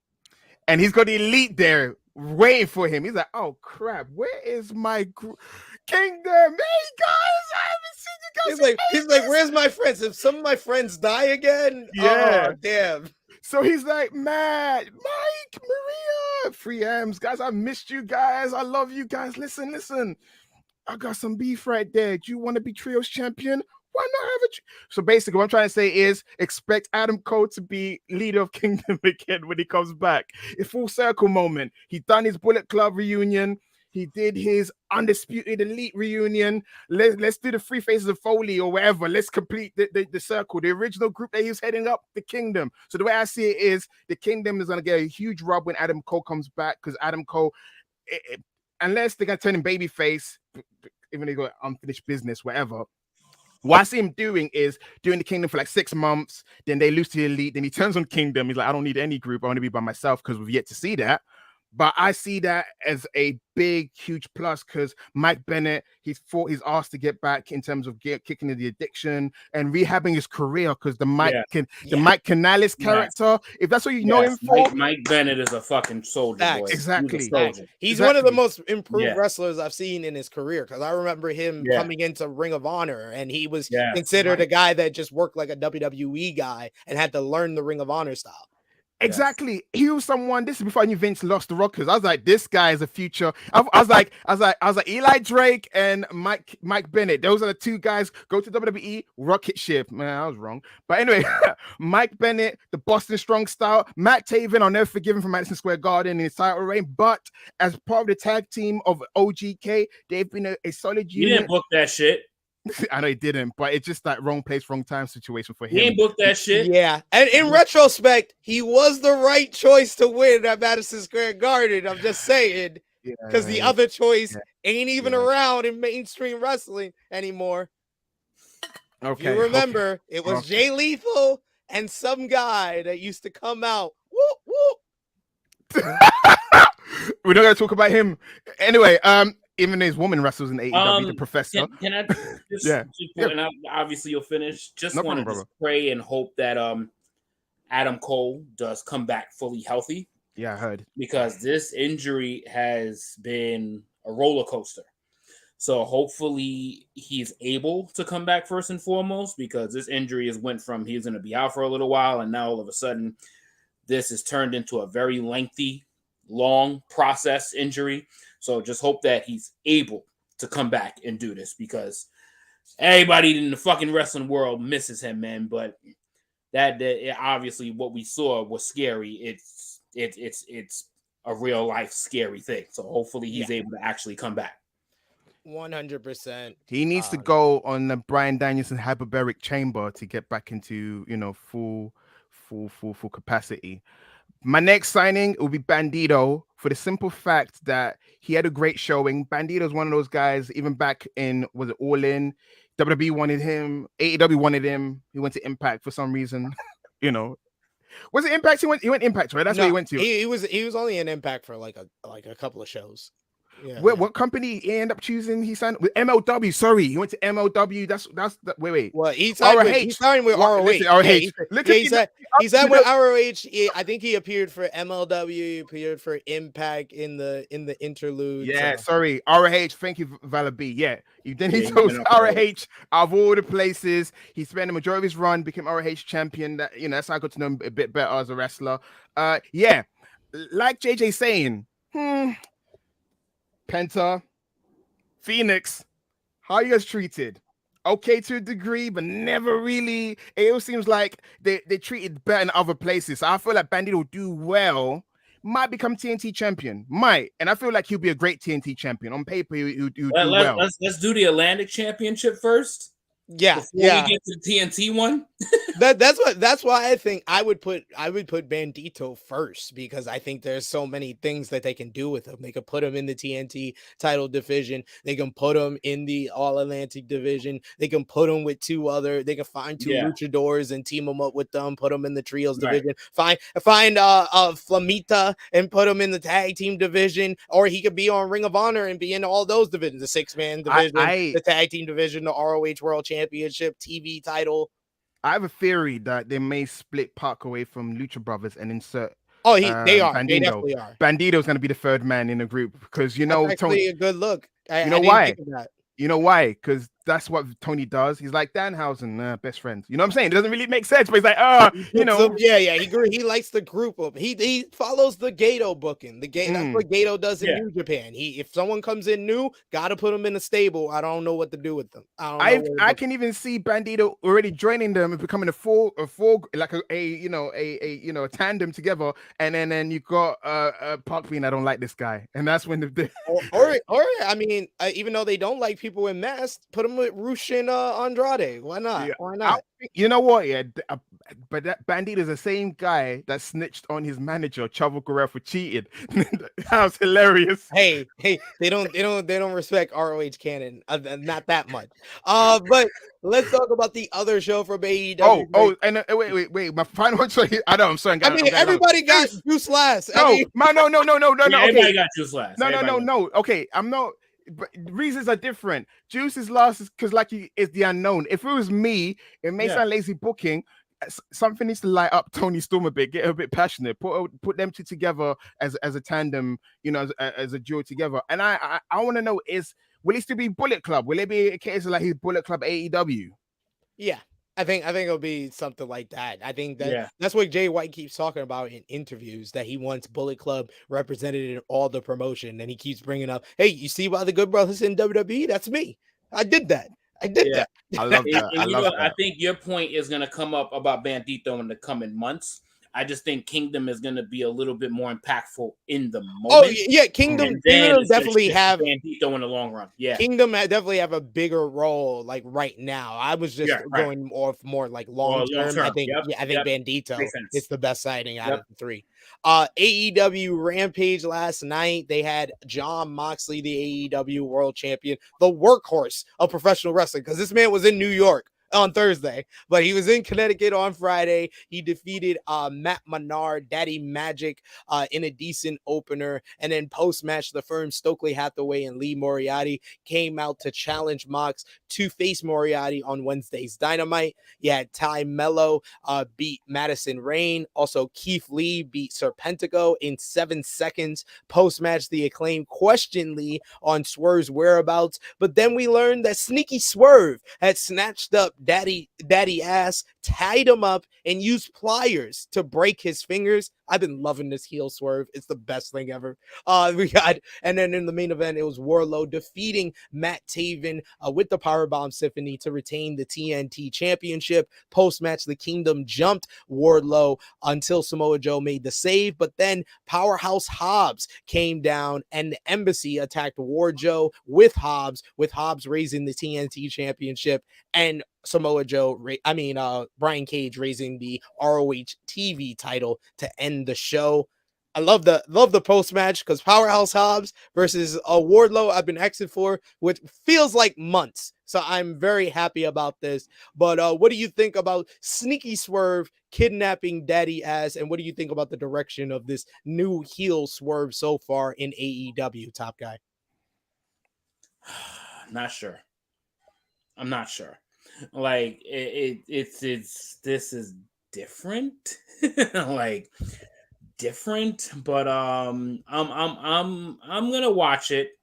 and he's got the Elite there waiting for him, he's like, oh crap, where is my Kingdom? Hey guys, I haven't seen you guys. He's like, where's my friends? If some of my friends die again, yeah, oh, damn. So he's like, Matt, Mike, Maria, 3Ms, guys, I missed you guys. I love you guys. Listen. I got some beef right there. Do you want to be Trios champion? Why not have a... So basically what I'm trying to say is expect Adam Cole to be leader of Kingdom again when he comes back. A full circle moment. He done his Bullet Club reunion. He did his Undisputed Elite reunion. Let's do the Three Faces of Foley or whatever. Let's complete the circle. The original group that he was heading up, the Kingdom. So the way I see it is the Kingdom is going to get a huge rub when Adam Cole comes back, because Adam Cole, unless they're going to turn him babyface, even though he got unfinished business, whatever. What I see him doing is doing the Kingdom for like 6 months. Then they lose to the Elite. Then he turns on Kingdom. He's like, I don't need any group. I want to be by myself, because we've yet to see that. But I see that as a big, huge plus, because Mike Bennett, he's fought his ass to get back in terms of kicking the addiction and rehabbing his career, because the Mike Canales character, if that's what you know him for. Mike Bennett is a fucking soldier. Boy. Exactly. He's one of the most improved wrestlers I've seen in his career, because I remember him coming into Ring of Honor, and he was considered a guy that just worked like a WWE guy and had to learn the Ring of Honor style. Exactly. He was someone. This is before I knew Vince lost the Rockers. I was like, this guy is a future. I was like Eli Drake and Mike Bennett. Those are the two guys. Go to WWE, rocket ship. Man, I was wrong. But anyway, Mike Bennett, the Boston Strong style. Matt Taven, I'll never forgive him from Madison Square Garden in his title reign. But as part of the tag team of OGK, they've been a solid unit. You didn't book that shit. I know he didn't, but it's just that wrong place, wrong time situation for him. He ain't booked that shit. Yeah. And in retrospect, he was the right choice to win at Madison Square Garden. I'm just saying. Because the other choice ain't even around in mainstream wrestling anymore. Okay. If you remember, it was Jay Lethal and some guy that used to come out. Whoop, whoop. We're not going to talk about him. Anyway, even his woman wrestles in AEW, the Professor. Can I just point out, obviously you'll finish. Just want to pray and hope that Adam Cole does come back fully healthy. Yeah, I heard. Because this injury has been a roller coaster. So hopefully he's able to come back first and foremost, because this injury has went from he's going to be out for a little while, and now all of a sudden this has turned into a very lengthy, long process injury. So just hope that he's able to come back and do this, because everybody in the fucking wrestling world misses him, man. But that obviously what we saw was scary. It's a real life scary thing. So hopefully he's able to actually come back. 100%. He needs to go on the Bryan Danielson hyperbaric chamber to get back into, full capacity. My next signing will be Bandito, for the simple fact that he had a great showing. Bandito's one of those guys, even back in, was it All In? WWE wanted him, AEW wanted him. He went to Impact for some reason. Was it Impact? He went Impact, right? That's where he went to. He was only in Impact for like a couple of shows. Yeah. What company he ended up choosing? He signed with MLW. Sorry, he went to MLW. That's wait. Well, he signed with ROH. Listen, ROH. He signed with ROH. I think he appeared for MLW. He appeared for Impact in the interlude. Yeah, sorry, ROH. Thank you, Valabi. Yeah, he chose ROH of all the places. He spent the majority of his run, became ROH champion. That's how I got to know him a bit better as a wrestler. Yeah, like JJ saying, Penta, Phoenix, how are you guys treated? Okay to a degree, but never really. It all seems like they treated better in other places. So I feel like Bandito will do well, might become TNT champion, and I feel like he'll be a great TNT champion. On paper, he'll do well. Let's do the Atlantic Championship first. Yeah, before we get to the TNT one. that's why I think I would put Bandito first, because I think there's so many things that they can do with him. They could put him in the TNT title division. They can put him in the All Atlantic division. They can put him with they can find two luchadors and team them up with them. Put them in the trios division. Find Flamita and put him in the tag team division, or he could be on Ring of Honor and be in all those divisions: the 6-man division, the tag team division, the ROH World Championship, TV title. I have a theory that they may split Park away from Lucha Brothers and insert. They are. Bandito. They definitely are. Bandito's going to be the third man in the group because that's Tony. A good look. You know why? You know why? Because that's what Tony does. He's like Danhausen, best friends. You know what I'm saying? It doesn't really make sense, but he's like, He likes the group up. He follows the Gato booking. That's what Gato does in New Japan. If someone comes in new, gotta put them in a stable. I don't know what to do with them. I can even see Bandito already joining them and becoming a like a tandem together. And then you got Park being, I don't like this guy, and that's when or I mean, even though they don't like people in masks, put them with Rushin Andrade. Why not? Yeah. Why not? You know what? Yeah, but that Bandit is the same guy that snitched on his manager, Chavo Guerrero, for cheating. That was hilarious. Hey, they don't respect ROH canon, not that much. But let's talk about the other show from AEW. And wait. My final one. I'm sorry. I mean, everybody got juice last. No. Everybody got juice last. No. Okay, I'm not. But reasons are different. Juice's loss is because is the unknown. If it was me, it may sound lazy booking. Something needs to light up Tony Storm a bit, get her a bit passionate, put them two together as a tandem, as a duo together. And I want to know, will it still be Bullet Club? Will it be a case of like his Bullet Club AEW? Yeah. I think it'll be something like that. I think that's what Jay White keeps talking about in interviews, that he wants Bullet Club represented in all the promotion. And he keeps bringing up, hey, you see why the Good Brothers in WWE? That's me. I did that. I love that. I think your point is going to come up about Bandito in the coming months. I just think Kingdom is going to be a little bit more impactful in the moment. Oh yeah, Kingdom definitely have Bandito in the long run. Yeah, Kingdom definitely have a bigger role like right now. I was just going more like long term. I think Bandito is the best sighting out of the three. AEW Rampage last night, they had Jon Moxley, the AEW World Champion, the workhorse of professional wrestling, because this man was in New York on Thursday, but he was in Connecticut on Friday. He defeated Matt Menard, Daddy Magic, in a decent opener. And then post-match, the firm Stokely Hathaway and Lee Moriarty came out to challenge Mox to face Moriarty on Wednesday's Dynamite. You had Ty Mello beat Madison Rain. Also, Keith Lee beat Serpentico in 7 seconds. Post-match, the Acclaim questioned Lee on Swerve's whereabouts, but then we learned that Sneaky Swerve had snatched up Daddy ass, tied him up, and used pliers to break his fingers. I've been loving this heel swerve. It's the best thing ever. And then in the main event, it was Wardlow defeating Matt Taven with the Powerbomb Symphony to retain the TNT Championship. Post-match, the Kingdom jumped Wardlow until Samoa Joe made the save, but then Powerhouse Hobbs came down and the Embassy attacked Wardlow with Hobbs raising the TNT Championship, and Samoa Joe, Brian Cage raising the ROH TV title to end the show. I love the post match because Powerhouse Hobbs versus Wardlow I've been excited for, which feels like months. So I'm very happy about this. But what do you think about Sneaky Swerve kidnapping Daddy Ass, and what do you think about the direction of this new heel swerve so far in AEW, Top Guy? Not sure. I'm not sure. Like it's this is different. Like different, but I'm gonna watch it,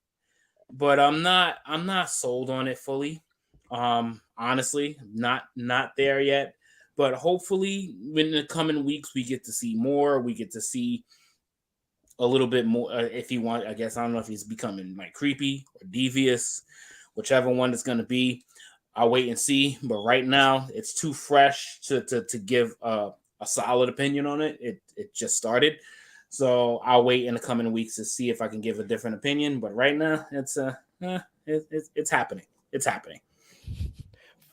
but I'm not sold on it fully. Honestly, not there yet. But hopefully in the coming weeks we get to see more. We get to see a little bit more if he wants. I guess I don't know if he's becoming like creepy or devious, whichever one it's gonna be. I'll wait and see. But right now it's too fresh to give a solid opinion on it. It just started. So I'll wait in the coming weeks to see if I can give a different opinion. But right now it's happening. It's happening.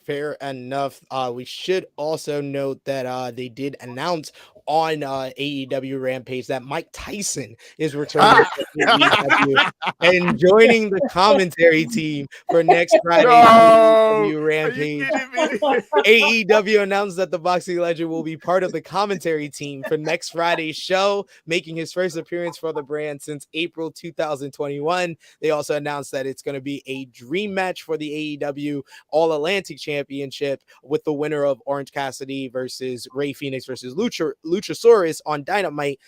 Fair enough. We should also note that they did announce on AEW Rampage that Mike Tyson is returning to AEW and joining the commentary team for next Friday's AEW Rampage. AEW announced that the boxing legend will be part of the commentary team for next Friday's show, making his first appearance for the brand since April 2021. They also announced that it's going to be a dream match for the AEW All-Atlantic Championship with the winner of Orange Cassidy versus Rey Fenix versus Luchasaurus on Dynamite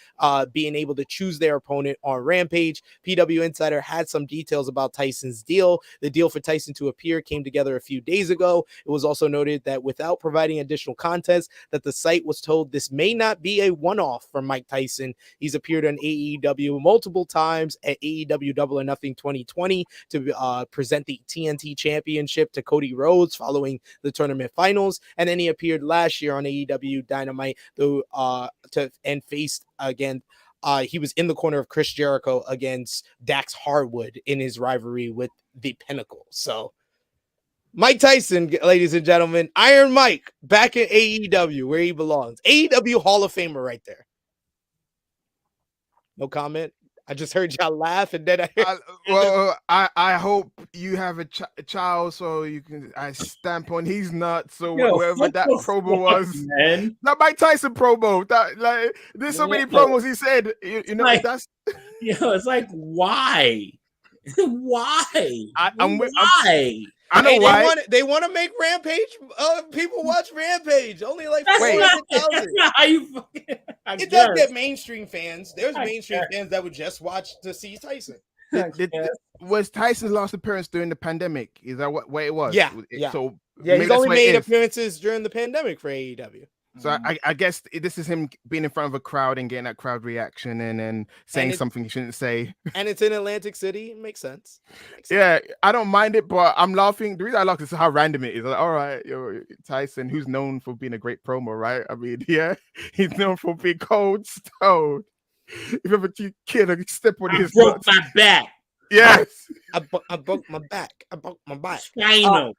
being able to choose their opponent on Rampage. PW Insider had some details about Tyson's deal. The deal for Tyson to appear came together a few days ago. It was also noted that without providing additional context, that the site was told this may not be a one-off for Mike Tyson. He's appeared on AEW multiple times at AEW Double or Nothing 2020 to present the TNT Championship to Cody Rhodes following the tournament finals, and then he appeared last year on AEW Dynamite and faced again. He was in the corner of Chris Jericho against Dax Harwood in his rivalry with the Pinnacle. So Mike Tyson, ladies and gentlemen, Iron Mike back in AEW where he belongs. AEW Hall of Famer right there. No comment. I just heard y'all laugh, and then I hope you have a child so you can stamp on his nuts. So whatever that promo was, man. Not Mike Tyson promo. That there's so many promos he said. You know like, that's it's like why? Why? Why? I know why. They want to make Rampage. People watch Rampage. Only like 400,000. It does get mainstream fans. There's mainstream fans that would just watch to see Tyson. Was Tyson's last appearance during the pandemic? Is that what it was? Yeah. So he's only made appearances during the pandemic for AEW. So I guess this is him being in front of a crowd and getting that crowd reaction and then saying something he shouldn't say. And it's in Atlantic City. It makes sense. Yeah, I don't mind it, but I'm laughing. The reason I laugh is how random it is. Like, all right, Tyson, who's known for being a great promo, right? I mean, yeah, he's known for being cold stone. If you ever kid, step on his broke my back. Yes. I broke my back. I broke my back. I know.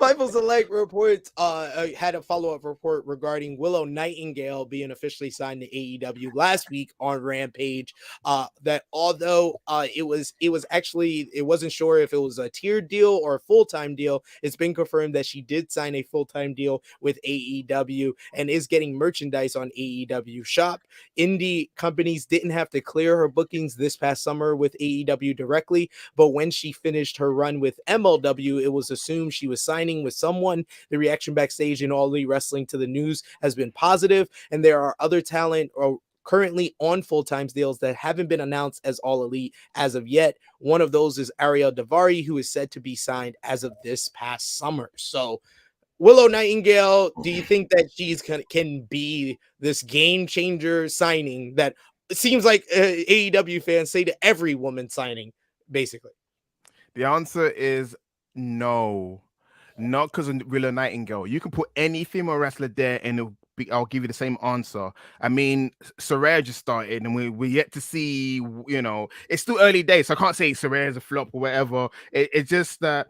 Fightful Select reports had a follow-up report regarding Willow Nightingale being officially signed to AEW last week on Rampage. That although it wasn't sure if it was a tiered deal or a full-time deal, it's been confirmed that she did sign a full-time deal with AEW and is getting merchandise on AEW Shop. Indie companies didn't have to clear her bookings this past summer with AEW directly, but when she finished her run with MLW, it was assumed she was signing with someone. The reaction backstage in All Elite Wrestling to the news has been positive, and there are other talent currently on full-time deals that haven't been announced as All Elite as of yet. One of those is Ariel Daivari, who is said to be signed as of this past summer. So Willow Nightingale, do you think that she's can be this game changer signing that it seems like AEW fans say to every woman signing, basically? The answer is no. Not because of Willow Nightingale. You can put any female wrestler there and I'll give you the same answer. I mean, Saraya just started and we're yet to see, it's still early days. So I can't say Saraya's a flop or whatever. It's just that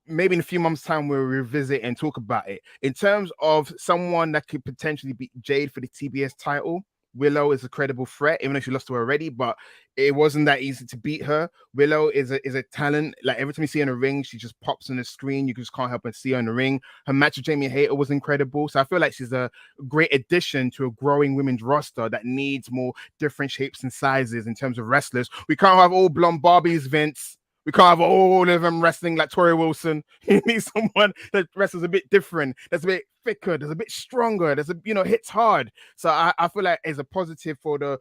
maybe in a few months' time we'll revisit and talk about it. In terms of someone that could potentially beat Jade for the TBS title, Willow is a credible threat, even though she lost to her already, but it wasn't that easy to beat her. Willow is a talent. Like every time you see her in the ring, she just pops on the screen. You just can't help but see her in the ring. Her match with Jamie Hayter was incredible. So I feel like she's a great addition to a growing women's roster that needs more different shapes and sizes in terms of wrestlers. We can't have all blonde Barbies, Vince. We can't have all of them wrestling like Tori Wilson. You need someone that wrestles a bit different, that's a bit thicker, that's a bit stronger, that's hits hard. So I feel like it's a positive for the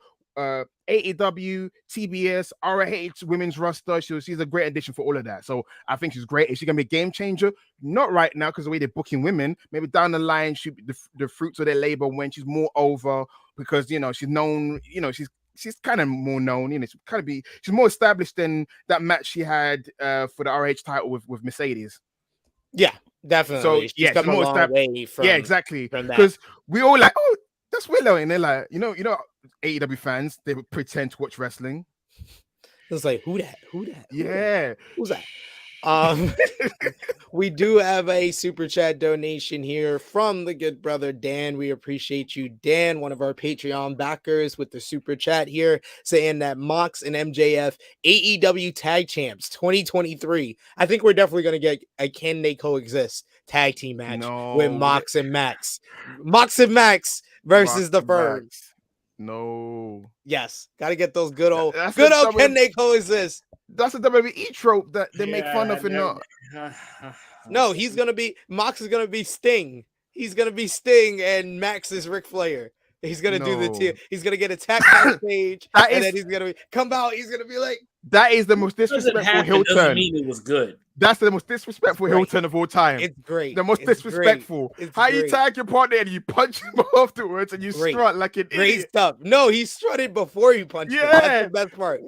AEW, TBS, ROH women's roster. She's a great addition for all of that. So I think she's great. Is she gonna be a game changer? Not right now because the way they're booking women. Maybe down the line, she the fruits of their labor when she's more over because she's known. She's kind of more known, she's more established than that match she had for the RH title with Mercedes. Yeah, definitely. So she's come a long way from exactly. from that. Because we all like, oh, that's Willow, and they're like, AEW fans, they would pretend to watch wrestling. It's like, who that? Yeah. Who's that? We do have a super chat donation here from the good brother Dan. We appreciate you, Dan, one of our Patreon backers, with the super chat here saying that Mox and MJF AEW Tag Champs 2023. I think we're definitely going to get a Can They Coexist tag team match with Mox and Max. Mox and Max versus the Ferns. No. Yes, got to get those good old Can They Coexist. That's a WWE trope that they make fun of and not. No, Mox is gonna be Sting. He's gonna be Sting and Max is Ric Flair. He's gonna do the team. He's gonna get attacked on stage, and then he's gonna come out. He's gonna be like, that is the most disrespectful heel turn. Mean it was good. That's the most disrespectful heel turn of all time. It's great. The most disrespectful. How you tag your partner and you punch him afterwards and you strut like an idiot. Stuff. No, he strutted before he punched him. That's the best part.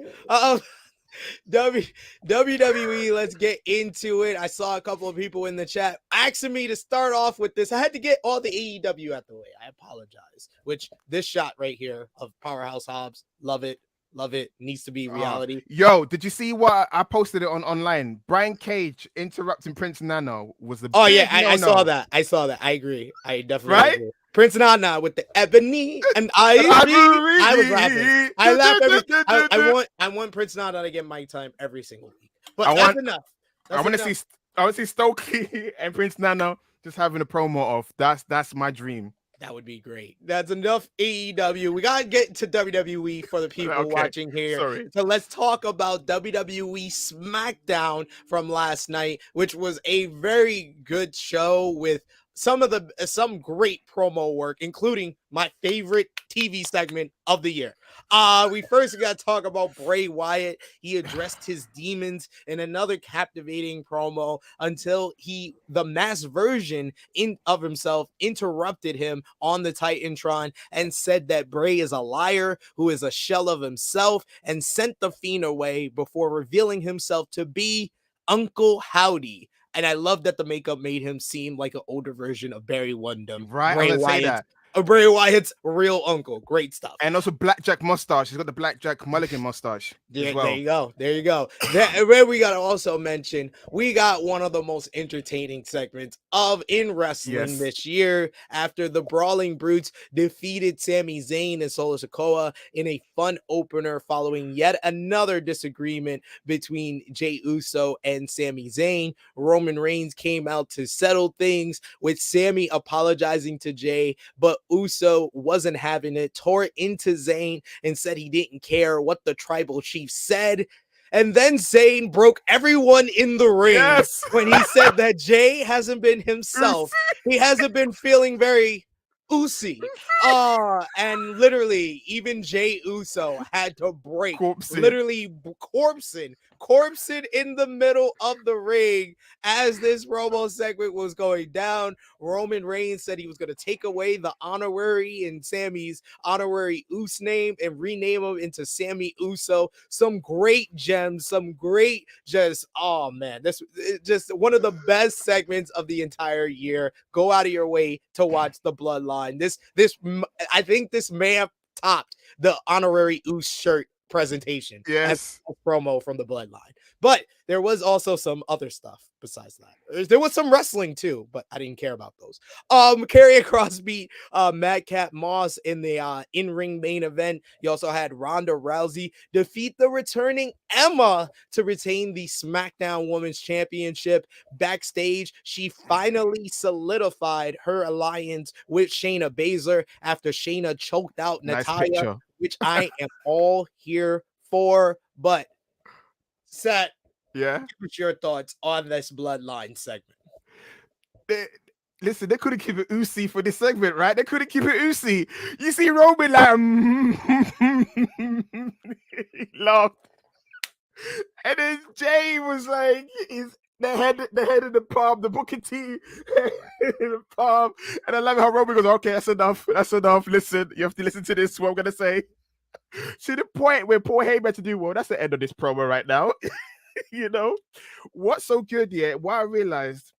WWE, let's get into it. I saw a couple of people in the chat asking me to start off with this. I had to get all the AEW out the way. I apologize. Which this shot right here of Powerhouse Hobbs, love it, needs to be reality. Yo, did you see what I posted it online? Brian Cage interrupting Prince Nana was the I saw that. I agree. I definitely agree. Prince Nana with the ebony and ivory. I was laughing. I laughed I want Prince Nana to get mic time every single week. But that's enough. I want to see Stokely and Prince Nana just having a promo off. That's my dream. That would be great. That's enough AEW. We got to get to WWE for the people watching here. Sorry. So let's talk about WWE Smackdown from last night, which was a very good show with some great promo work, including my favorite TV segment of the year. We first got to talk about Bray Wyatt. He addressed his demons in another captivating promo until the masked version of himself interrupted him on the Titantron and said that Bray is a liar who is a shell of himself and sent the Fiend away before revealing himself to be Uncle Howdy. And I love that the makeup made him seem like an older version of Barry Windham. Right, Bray Wyatt's real uncle. Great stuff. And also Blackjack mustache. He's got the Blackjack Mulligan mustache. Yeah, well. There you go. Then we got to also mention, we got one of the most entertaining segments in wrestling this year after the Brawling Brutes defeated Sami Zayn and Solo Sikoa in a fun opener following yet another disagreement between Jey Uso and Sami Zayn. Roman Reigns came out to settle things with Sami apologizing to Jey, but Uso wasn't having it, tore into Zayn and said he didn't care what the tribal chief said. And then Zayn broke everyone in the ring when he said that Jey hasn't been himself. He hasn't been feeling very Usi. And literally, even Jey Uso had to break, literally corpsing corpsing in the middle of the ring as this promo segment was going down. Roman Reigns said he was going to take away the honorary in Sammy's honorary Uso name and rename him into Sammy Uso. Some great gems, some great oh man, this is just one of the best segments of the entire year. Go out of your way to watch the Bloodline. I think this may have topped the honorary Uso shirt presentation. Yes, as a promo from the Bloodline. But there was also some other stuff besides that. There was some wrestling too, but I didn't care about those. Karrion Kross beat Madcap Moss in the in-ring main event. You also had Ronda Rousey defeat the returning Emma to retain the SmackDown Women's Championship. Backstage, she finally solidified her alliance with Shayna Baszler after Shayna choked out nice Natalya, picture. which I am all here for. But Seth, Yeah. what's your thoughts on this Bloodline segment? Listen, they couldn't keep it Uzi for this segment, right? They couldn't keep it Uzi. You see Roman like, he laughed. And then Jay was like, he's the head of the palm, the Booker T in the palm. And I love how Roman goes, okay, that's enough. That's enough. Listen, you have to listen to this, what I'm going to say. To the point where poor Hayter had to do, well, that's the end of this promo right now. You know? What's so good, what I realized,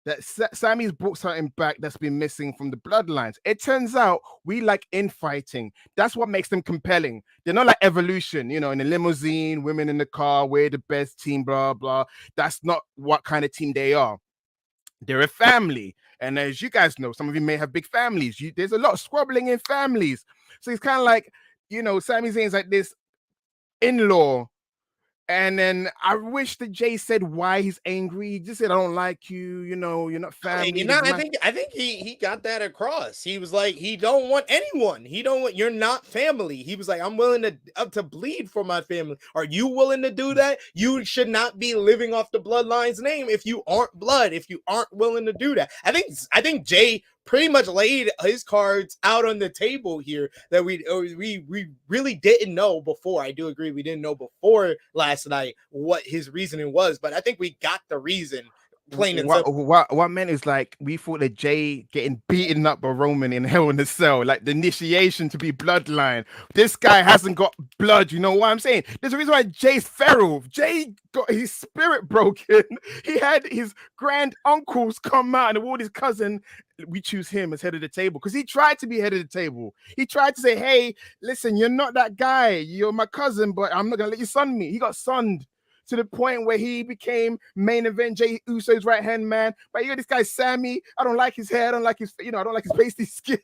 that Sammy's brought something back that's been missing from the Bloodlines. It turns out we like infighting. That's what makes them compelling. They're not like Evolution, in a limousine, women in the car, we're the best team, blah, blah. That's not what kind of team they are. They're a family. And as you guys know, some of you may have big families. There's a lot of squabbling in families. So it's kind of like, Sami Zayn's like this in-law. And then I wish that Jay said why he's angry. He just said, I don't like you, you're not family. I think he got that across. He was like, he don't want anyone. You're not family. He was like, I'm willing to bleed for my family. Are you willing to do that? You should not be living off the Bloodline's name if you aren't blood, if you aren't willing to do that. I think Jay pretty much laid his cards out on the table here that we really didn't know before. I do agree we didn't know before last night what his reasoning was, but I think we got the reason. Plain and simple. What meant is like we thought that Jay getting beaten up by Roman in Hell in a Cell, like the initiation to be Bloodline. This guy hasn't got blood. You know what I'm saying? There's a reason why Jay's feral. Jay got his spirit broken. He had his grand uncles come out and all his cousin. We choose him as head of the table because he tried to be head of the table. He tried to say, "Hey, listen, you're not that guy. You're my cousin, but I'm not gonna let you son me." He got sunned to the point where he became main event Jey Uso's right hand man. But this guy Sammy, I don't like his hair, I don't like his, I don't like his pasty skin.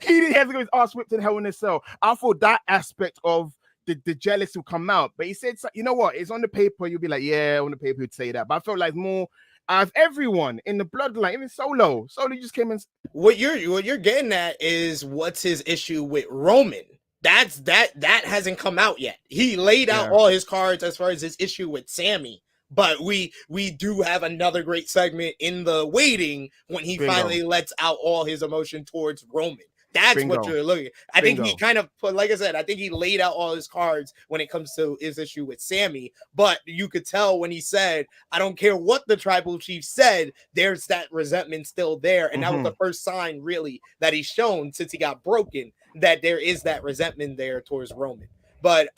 He has to go his ass whipped in Hell in a Cell. I thought that aspect of the jealous will come out, but he said, you know what? It's on the paper. You'll be like, yeah, on the paper he'd say that. But I felt like more of everyone in the Bloodline, even Solo just came in. What you're getting at is what's his issue with Roman. That hasn't come out yet. He laid out all his cards as far as his issue with Sammy, but we do have another great segment in the waiting when he finally lets out all his emotion towards Roman. That's what you're looking at. I think he kind of put, like I said, I think he laid out all his cards when it comes to his issue with Sammy, but you could tell when he said, I don't care what the tribal chief said, there's that resentment still there. And that was the first sign really that he's shown since he got broken, that there is that resentment there towards Roman. But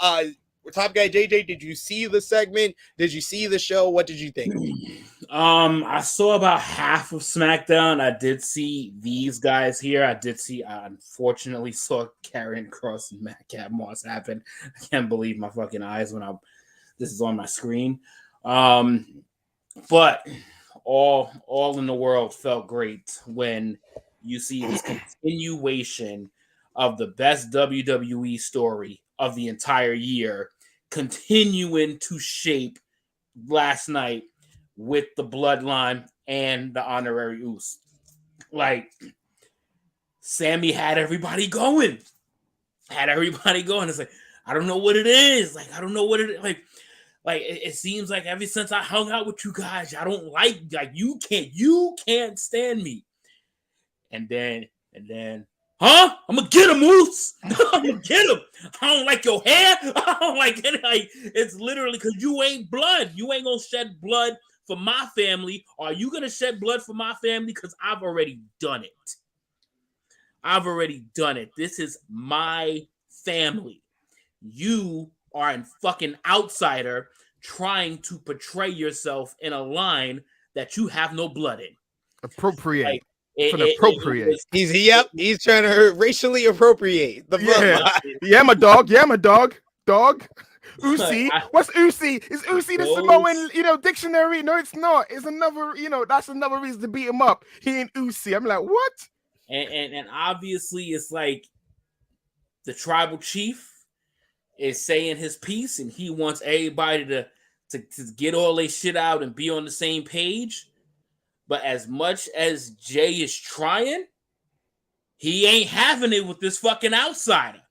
Top Guy JJ, did you see the segment? Did you see the show? What did you think? I saw about half of SmackDown. I did see these guys here. I unfortunately saw Karrion Kross and Madcap Moss happen. I can't believe my fucking eyes when this is on my screen. But all in the world felt great when you see this continuation of the best WWE story of the entire year continuing to shape last night with the Bloodline and the honorary Uso. Like, Sammy had everybody going. It's like, I don't know what it is. Like, I don't know what it is. Like it seems like ever since I hung out with you guys, I don't like you can't stand me. And then Huh? I'm gonna get him, Moose. I'm gonna get him. I don't like your hair. I don't like it. Like, it's literally because you ain't blood. You ain't gonna shed blood for my family. Are you gonna shed blood for my family? Because I've already done it. I've already done it. This is my family. You are a fucking outsider trying to portray yourself in a line that you have no blood in. Appropriate. Like, appropriate. He's trying to racially appropriate the bloodline. Yeah, my dog. Dog. Usi. What's Usi? Is Usi the Samoan, dictionary? No, it's not. It's another, that's another reason to beat him up. He ain't Usi. I'm like, what? And obviously it's like the tribal chief is saying his piece and he wants everybody to get all their shit out and be on the same page. But as much as Jay is trying, he ain't having it with this fucking outsider.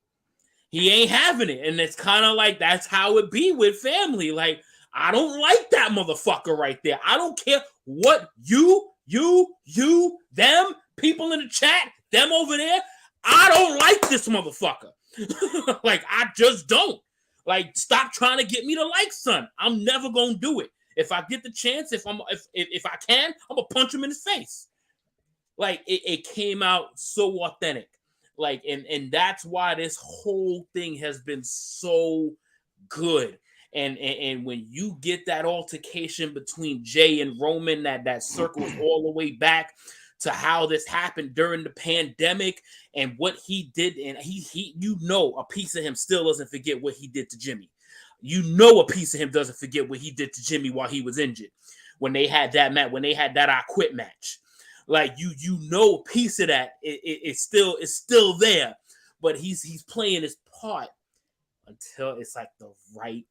He ain't having it. And it's kind of like that's how it be with family. Like, I don't like that motherfucker right there. I don't care what you, them, people in the chat, them over there. I don't like this motherfucker. Like, I just don't. Like, stop trying to get me to like son. I'm never gonna do it. If I get the chance, if I can, I'm gonna punch him in his face. Like, it came out so authentic. Like, and that's why this whole thing has been so good. And when you get that altercation between Jay and Roman, that circles all the way back to how this happened during the pandemic and what he did, and he a piece of him still doesn't forget what he did to Jimmy. A piece of him doesn't forget what he did to Jimmy while he was injured. When they had that match, when they had that I Quit match, like a piece of that it's still there, but he's playing his part until it's like the right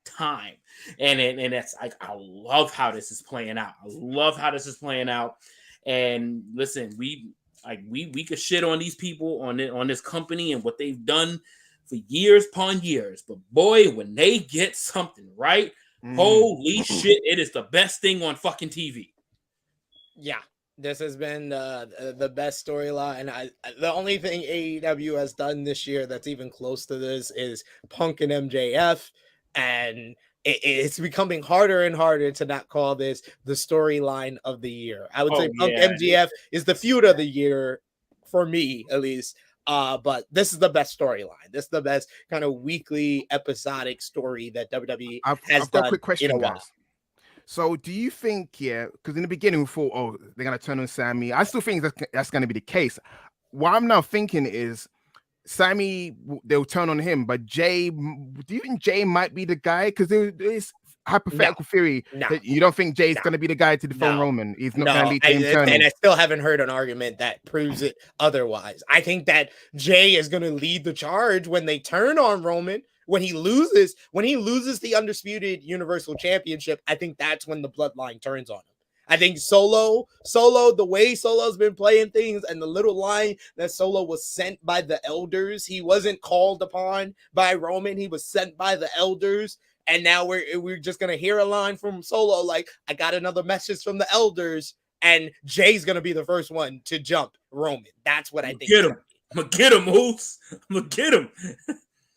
time, and that's like, I love how this is playing out. And listen, we could shit on these people on this company and what they've done for years upon years, but boy, when they get something right, holy shit, it is the best thing on fucking TV. Yeah, this has been the best storyline. The only thing AEW has done this year that's even close to this is Punk and MJF, and it's becoming harder and harder to not call this the storyline of the year. I would say Punk MJF is the feud of the year for me, at least. But this is the best storyline. This is the best kind of weekly episodic story that WWE has done. Got a quick question, in a while. guys. So do you think, because in the beginning we thought, they're going to turn on Sammy. I still think that's going to be the case. What I'm now thinking is Sammy, they'll turn on him, but Jay, do you think Jay might be the guy? Because there's hypothetical theory that you don't think Jay's going to be the guy to dethrone Roman. He's not going to lead to him turning. And I still haven't heard an argument that proves it otherwise. I think that Jay is going to lead the charge when they turn on Roman. When he loses the undisputed Universal Championship, I think that's when the bloodline turns on him. I think Solo, the way Solo's been playing things, and the little line that Solo was sent by the elders, he wasn't called upon by Roman, he was sent by the elders, and now we're just gonna hear a line from Solo like, I got another message from the elders, and Jay's gonna be the first one to jump Roman. That's what I think. I'm gonna get him, Moose. I'm gonna get him.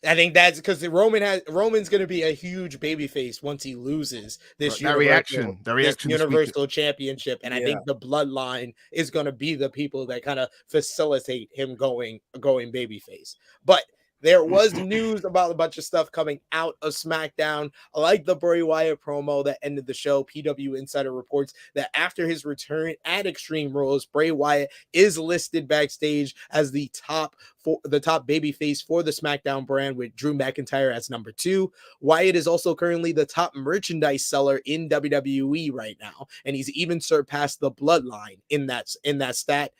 I think that's because Roman's going to be a huge babyface once he loses this Universal Championship, and I think the bloodline is going to be the people that kind of facilitate him going babyface. But there was news about a bunch of stuff coming out of SmackDown. I like the Bray Wyatt promo that ended the show. PW Insider reports that after his return at Extreme Rules, Bray Wyatt is listed backstage as the top babyface for the SmackDown brand, with Drew McIntyre as number 2. Wyatt is also currently the top merchandise seller in WWE right now, and he's even surpassed the Bloodline in that stat.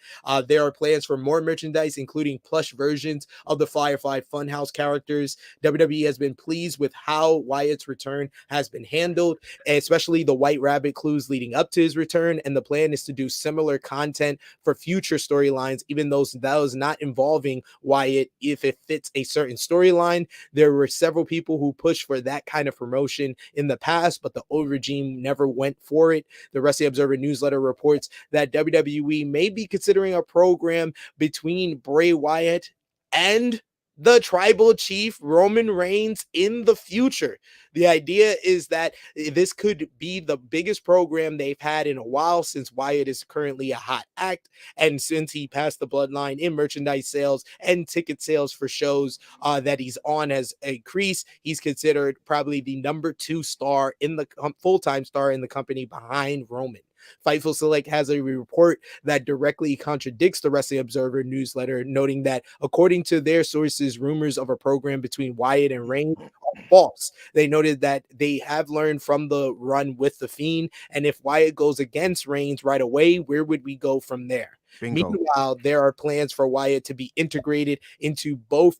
There are plans for more merchandise, including plush versions of the Firefly Funhouse characters. WWE has been pleased with how Wyatt's return has been handled, especially the White Rabbit clues leading up to his return, and the plan is to do similar content for future storylines, even those not involving Wyatt if it fits a certain storyline. There were several people who pushed for that kind of promotion in the past, but the old regime never went for it. The Wrestling Observer newsletter reports that WWE may be considering a program between Bray Wyatt and the tribal chief Roman Reigns in the future. The idea is that this could be the biggest program they've had in a while, since Wyatt is currently a hot act, and since he passed the bloodline in merchandise sales and ticket sales for shows that he's on has increased. He's considered probably the number 2 star in the full-time star in the company behind Roman. Fightful Select has a report that directly contradicts the Wrestling Observer newsletter, noting that according to their sources, rumors of a program between Wyatt and Reigns are false. They noted that they have learned from the run with The Fiend, and if Wyatt goes against Reigns right away, where would we go from there? Bingo. Meanwhile, there are plans for Wyatt to be integrated into both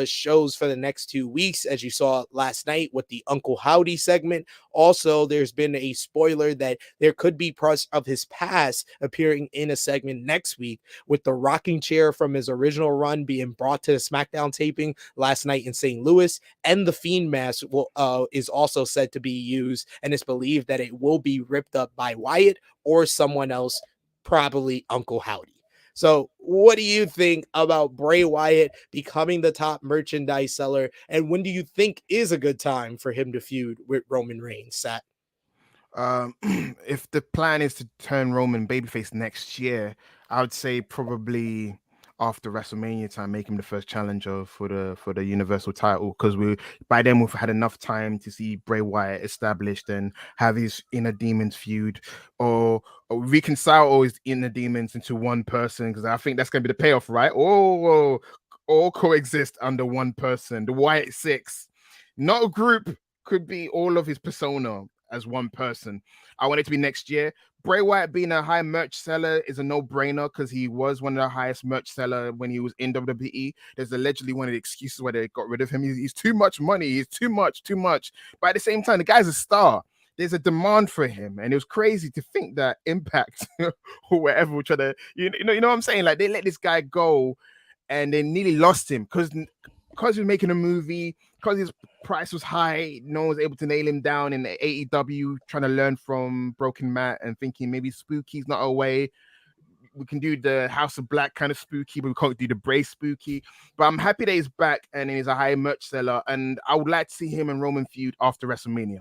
shows for the next 2 weeks, as you saw last night with the Uncle Howdy segment. Also, there's been a spoiler that there could be parts of his past appearing in a segment next week, with the rocking chair from his original run being brought to the SmackDown taping last night in St. Louis, and the Fiend mask is also said to be used, and it's believed that it will be ripped up by Wyatt or someone else, probably Uncle Howdy. So what do you think about Bray Wyatt becoming the top merchandise seller? And when do you think is a good time for him to feud with Roman Reigns, Sat? If the plan is to turn Roman babyface next year, I would say probably after WrestleMania time, make him the first challenger for the Universal title, because by then we've had enough time to see Bray Wyatt established and have his inner demons feud, or reconcile all his inner demons into one person, because I think that's going to be the payoff, right? All coexist under one person, the Wyatt Six, not a group, could be all of his persona as one person. I want it to be next year. Bray Wyatt being a high merch seller is a no-brainer, because he was one of the highest merch seller when he was in WWE. There's allegedly one of the excuses why they got rid of him. He's too much money. He's too much. But at the same time, the guy's a star. There's a demand for him, and it was crazy to think that Impact or wherever would try to, you know what I'm saying? Like, they let this guy go, and they nearly lost him because he was making a movie, because his price was high. No one was able to nail him down in the AEW, trying to learn from Broken Matt and thinking maybe Spooky's not our way. We can do the House of Black kind of spooky, but we can't do the Bray spooky. But I'm happy that he's back and he's a high merch seller, and I would like to see him and Roman feud after WrestleMania.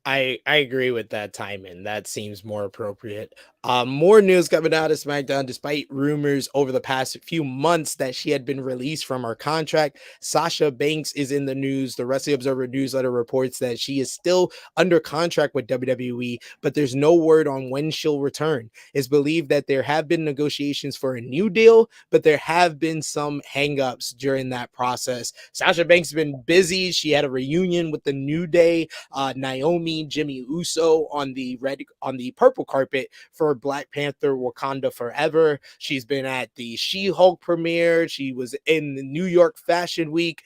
I agree with that timing. That seems more appropriate. More news coming out of SmackDown. Despite rumors over the past few months that she had been released from her contract, Sasha Banks is in the news. The Wrestling Observer newsletter reports that she is still under contract with WWE, but there's no word on when she'll return. It's believed that there have been negotiations for a new deal, but there have been some hangups during that process. Sasha Banks has been busy. She had a reunion with the New Day, Naomi, Jimmy Uso on the purple carpet for Black Panther Wakanda Forever. She's been at the She-Hulk premiere. She was in the New York Fashion Week.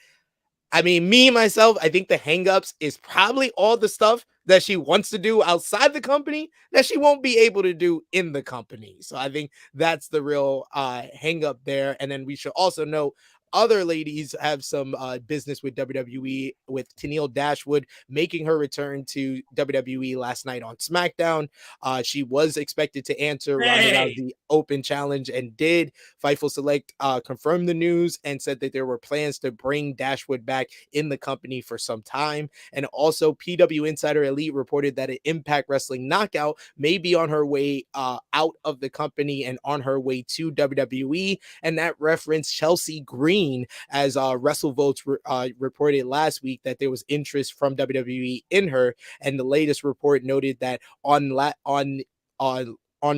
I mean, myself, I think the hangups is probably all the stuff that she wants to do outside the company that she won't be able to do in the company. So I think that's the real hangup there. And then we should also note, other ladies have some business with WWE, with Tenille Dashwood making her return to WWE last night on SmackDown. She was expected to answer Ronda Rousey Open Challenge and did. Fightful Select confirmed the news and said that there were plans to bring Dashwood back in the company for some time. And also, PW Insider Elite reported that an Impact Wrestling Knockout may be on her way out of the company and on her way to WWE. And that referenced Chelsea Green, as WrestleVotes reported last week that there was interest from WWE in her. And the latest report noted that on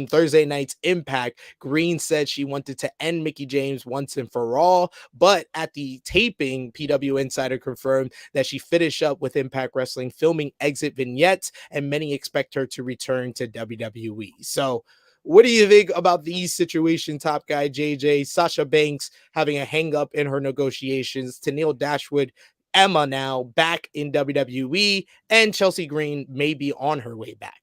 Thursday night's Impact, Green said she wanted to end Mickie James once and for all, but at the taping, PW Insider confirmed that she finished up with Impact Wrestling filming exit vignettes, and many expect her to return to WWE. So what do you think about these situations, Top Guy JJ? Sasha Banks having a hang up in her negotiations, Tenille Dashwood, Emma now back in WWE, and Chelsea Green may be on her way back.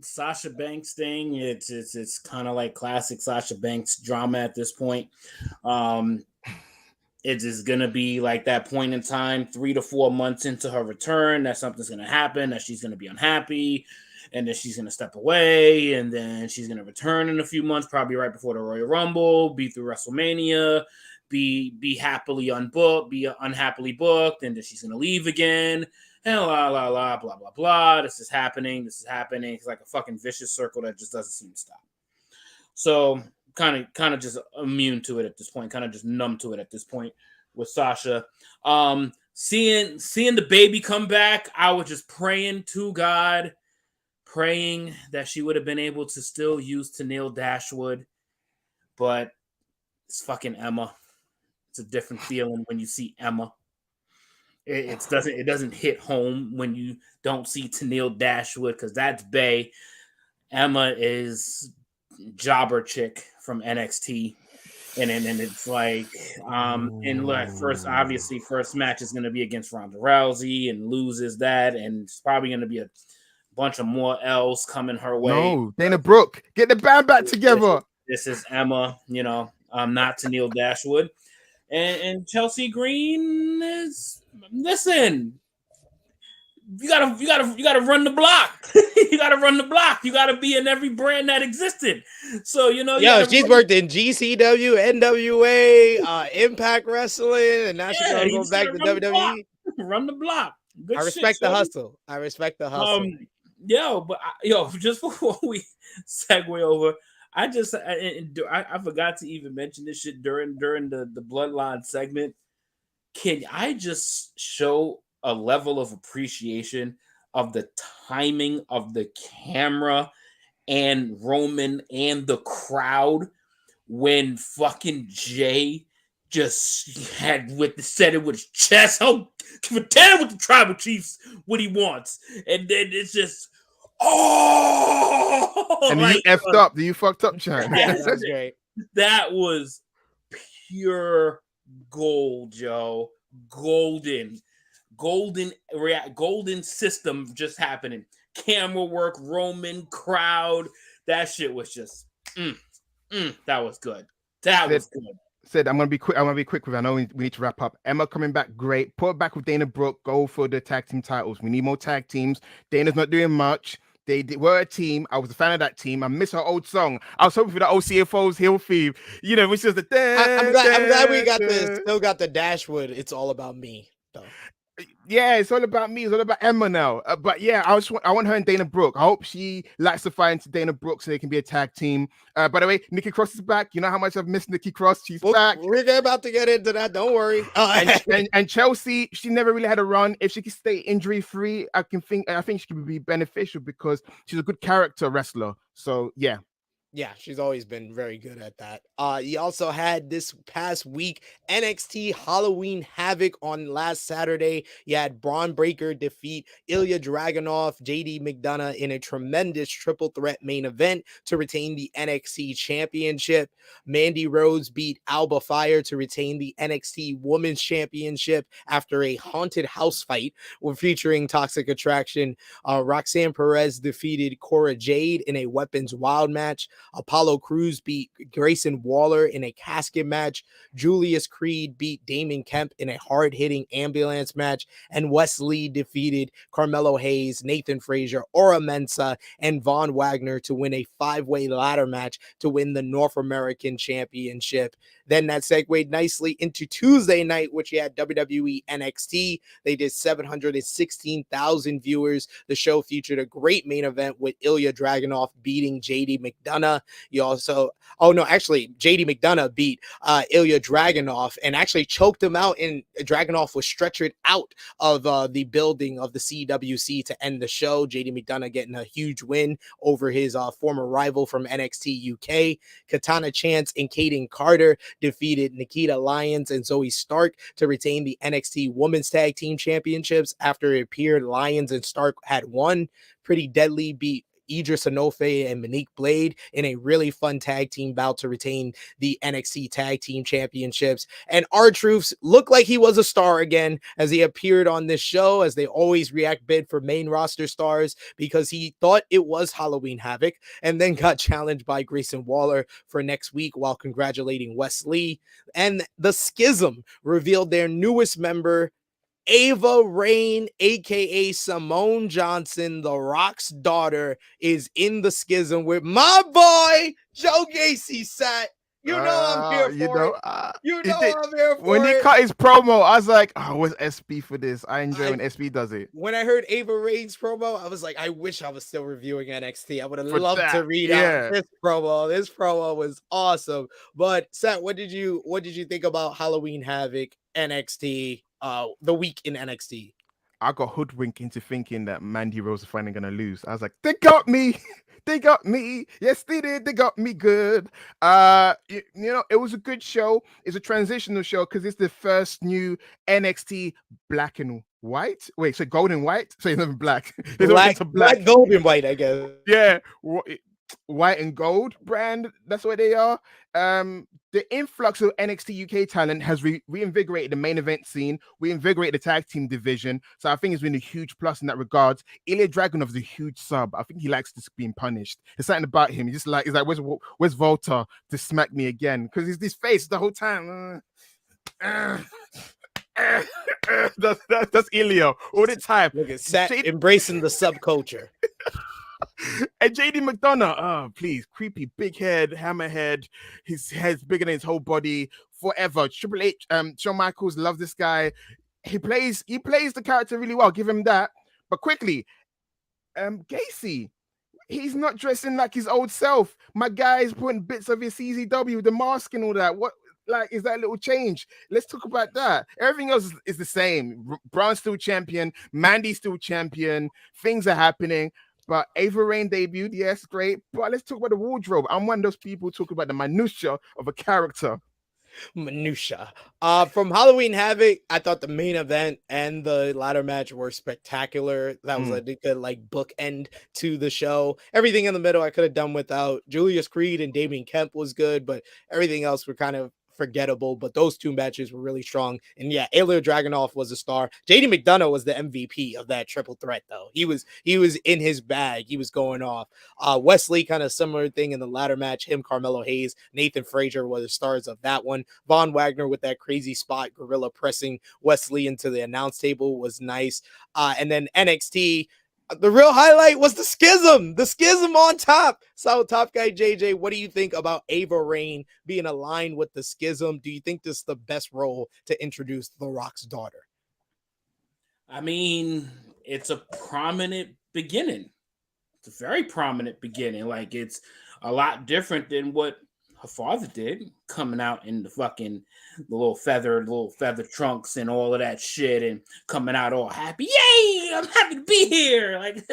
Sasha Banks thing, it's kind of like classic Sasha Banks drama at this point. It is going to be like that point in time, 3 to 4 months into her return, that something's going to happen, that she's going to be unhappy, and then she's going to step away, and then she's going to return in a few months, probably right before the Royal Rumble, be through WrestleMania, be happily unbooked, be unhappily booked, and then she's going to leave again, and blah, blah, blah. This is happening. It's like a fucking vicious circle that just doesn't seem to stop. So kind of just immune to it at this point, kind of just numb to it at this point with Sasha. Seeing the baby come back, I was just praying to God, praying that she would have been able to still use Tenille Dashwood, but it's fucking Emma. It's a different feeling when you see Emma. It doesn't hit home when you don't see Tenille Dashwood, because that's Bay. Emma is jobber chick from NXT, and it's like first match is going to be against Ronda Rousey, and loses that, and it's probably going to be a bunch of more L's coming her way. No, Dana Brooke, get the band back together. This is Emma, not Tenille Dashwood, and Chelsea Green is, listen. You gotta run the block. You gotta run the block. You gotta be in every brand that existed. So she's worked in GCW, NWA, Impact Wrestling, and now she's gonna go back to WWE. Run the block. Good I respect the hustle. But just before we segue over, I forgot to even mention this shit during the Bloodline segment. Can I just show a level of appreciation of the timing of the camera and Roman and the crowd when fucking Jay just said it with his chest? Oh, tell with the tribal chiefs what he wants, and then it's just and you effed up. You fucked up, Chan. Yeah, that was great. That was pure gold, Joe. Golden system just happening. Camera work, Roman, crowd. That shit was just that was good. Was good. Said I'm gonna be quick. With it. I know we need to wrap up. Emma coming back, great. Put it back with Dana Brooke. Go for the tag team titles. We need more tag teams. Dana's not doing much. They were a team. I was a fan of that team. I miss her old song. I was hoping for the OCFO's Hill theme, which is the. I'm glad we got this. Still got the Dashwood. It's all about me, though. Yeah, it's all about me. It's all about Emma now. But yeah, I want her and Dana Brooke. I hope she lights the fire into Dana Brooke so they can be a tag team. By the way, Nikki Cross is back. You know how much I've missed Nikki Cross. She's back. We're about to get into that. Don't worry. And Chelsea, she never really had a run. If she could stay injury free, I think she could be beneficial because she's a good character wrestler. So yeah. Yeah, she's always been very good at that. You also had this past week NXT Halloween Havoc on last Saturday. You had Bron Breakker defeat Ilya Dragunov, JD McDonough in a tremendous triple threat main event to retain the NXT Championship. Mandy Rose beat Alba Fire to retain the NXT Women's Championship after a haunted house fight featuring Toxic Attraction. Roxanne Perez defeated Cora Jade in a Weapons Wild match. Apollo Crews beat Grayson Waller in a casket match. Julius Creed beat Damon Kemp in a hard-hitting ambulance match. And Wes Lee defeated Carmelo Hayes, Nathan Frazier, Ora Mensa, and Von Wagner to win a 5-way ladder match to win the North American Championship. Then that segued nicely into Tuesday night, which you had WWE NXT. They did 716,000 viewers. The show featured a great main event with Ilya Dragunov beating JD McDonough. You also, JD McDonough beat Ilya Dragunov and actually choked him out, and Dragunov was stretchered out of the building of the CWC to end the show. JD McDonough getting a huge win over his former rival from NXT UK. Katana Chance and Kaden Carter defeated Nikita Lyons and Zoe Stark to retain the NXT Women's Tag Team Championships. After it appeared Lyons and Stark had won. Pretty Deadly beat Idris Enofe and Monique Blade in a really fun tag team bout to retain the NXT Tag Team Championships. And R-Truth looked like he was a star again as he appeared on this show, as they always react bid for main roster stars, because he thought it was Halloween Havoc and then got challenged by Grayson Waller for next week while congratulating Wes Lee. And the Schism revealed their newest member, Ava Rainn, aka Simone Johnson, The Rock's daughter, is in the Schism with my boy Joe Gacy. Sat, I'm here for it. I'm here for when it. he cut his promo, I was like, "Oh, where's SB for this?" I enjoy when SB does it. When I heard Ava Rainn's promo, I was like, I wish I was still reviewing NXT. I would have loved to read out this promo. This promo was awesome. But Sat, what did you think about Halloween Havoc NXT? The week in NXT. I got hoodwinked into thinking that Mandy Rose was finally gonna lose. I was like, they got me. They got me. Yes, they did. They got me good. It was a good show. It's a transitional show because it's the first new NXT black and white. Wait, so gold and white? So it's not black. Black, gold, and white, I guess. Yeah. White and gold brand. That's what they are. The influx of NXT UK talent has reinvigorated the main event scene, reinvigorated the tag team division. So I think it's been a huge plus in that regard. Ilya Dragunov is a huge sub. I think he likes this being punished. There's something about him. He's like, where's Volta to smack me again? Because he's this face the whole time. That's Ilya all the time. Look at Sat embracing the subculture. And JD McDonough, please, creepy, big head, hammerhead. His head's bigger than his whole body. Forever. Triple H, Shawn Michaels, love this guy. He plays the character really well. Give him that. But quickly, Gacy, he's not dressing like his old self. My guy's putting bits of his CZW, the mask and all that. What? Like, is that a little change? Let's talk about that. Everything else is the same. Bron's still champion. Mandy's still champion. Things are happening. But Ava Rainn debuted, yes, great. But let's talk about the wardrobe. I'm one of those people talking about the minutia of a character. Minutia. From Halloween Havoc, I thought the main event and the ladder match were spectacular. That was a good bookend to the show. Everything in the middle I could have done without. Julius Creed and Damian Kemp was good, but everything else were kind of forgettable, but those two matches were really strong. And yeah, Ilya Dragunov was a star. JD McDonough was the MVP of that triple threat, though. He was in his bag. He was going off. Wes Lee, kind of similar thing in the ladder match. Him, Carmelo Hayes, Nathan Frazier were the stars of that one. Von Wagner with that crazy spot, gorilla pressing Wes Lee into the announce table was nice. And then NXT, the real highlight was the schism on top. So Top Guy JJ, what do you think about Ava Rainn being aligned with the schism? Do you think this is the best role to introduce The Rock's daughter? I mean, it's a prominent beginning. It's a very prominent beginning. Like, it's a lot different than what her father did, coming out in the little feather trunks and all of that shit, and coming out all happy. Yay! I'm happy to be here. Like,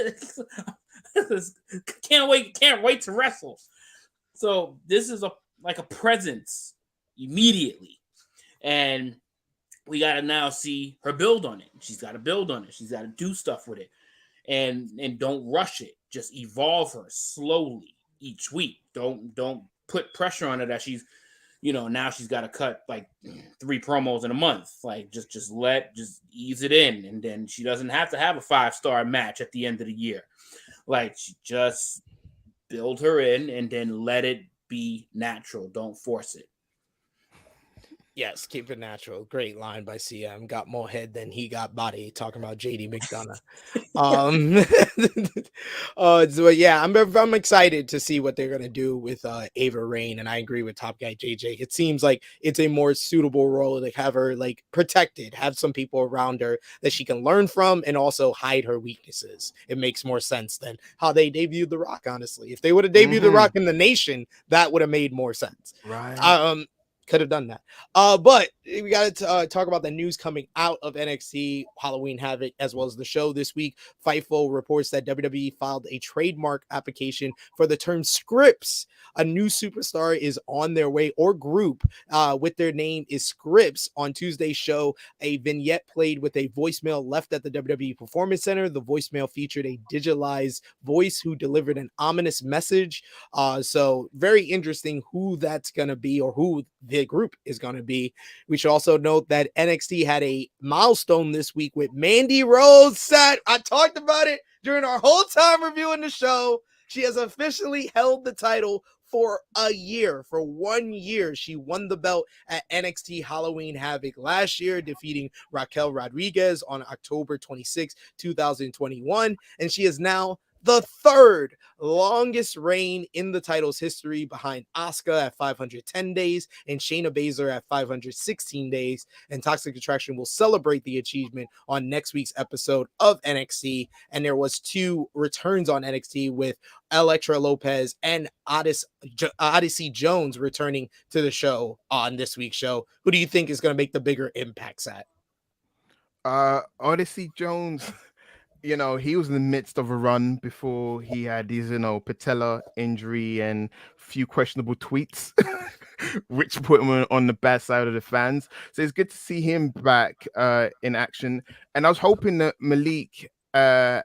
can't wait to wrestle. So this is a presence immediately, and we got to now see her build on it. She's got to build on it. She's got to do stuff with it, and don't rush it. Just evolve her slowly each week. Don't put pressure on her that she's, now she's got to cut like 3 promos in a month. Like, just ease it in, and then she doesn't have to have a 5-star match at the end of the year. Like, she just build her in and then let it be natural. Don't force it. Yes, keep it natural. Great line by CM. Got more head than he got body. Talking about JD McDonough. So yeah, I'm excited to see what they're gonna do with Ava Rainn, and I agree with Top Guy JJ. It seems like it's a more suitable role to have her protected, have some people around her that she can learn from, and also hide her weaknesses. It makes more sense than how they debuted The Rock. Honestly, if they would have debuted The Rock in the Nation, that would have made more sense. Right. Could have done that. But we got to talk about the news coming out of NXT Halloween Havoc, as well as the show this week. Fightful reports that WWE filed a trademark application for the term scripts. A new superstar is on their way, or group with their name is Scripts. On Tuesday's show, a vignette played with a voicemail left at the WWE Performance Center. The voicemail featured a digitalized voice who delivered an ominous message. So very interesting who that's going to be, or who the group is going to be. We should also note that NXT had a milestone this week with Mandy Rose set. I talked about it during our whole time reviewing the show. She has officially held the title for a year. For 1 year, she won the belt at NXT Halloween Havoc last year, defeating Raquel Rodriguez on October 26, 2021. And she is now the third longest reign in the title's history, behind Asuka at 510 days and Shayna Baszler at 516 days. And Toxic Attraction will celebrate the achievement on next week's episode of NXT. And there was 2 returns on NXT, with Elektra Lopez and Odyssey Jones returning to the show on this week's show. Who do you think is going to make the bigger impacts at? Odyssey Jones. You know, he was in the midst of a run before he had these, patella injury and few questionable tweets, which put him on the bad side of the fans. So it's good to see him back in action. And I was hoping that Malik I'm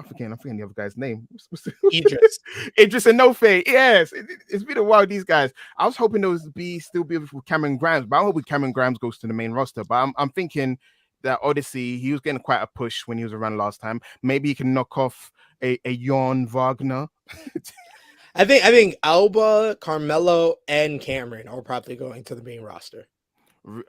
forgetting the other guy's name. Idris and Nofe. Yes, it's been a while. These guys. I was hoping there was still be with Cameron Grimes, but I'm hoping Cameron Grimes goes to the main roster. But I'm thinking that Odyssey, he was getting quite a push when he was around last time. Maybe he can knock off a Jon Wagner. I think Alba, Carmelo, and Cameron are probably going to the main roster.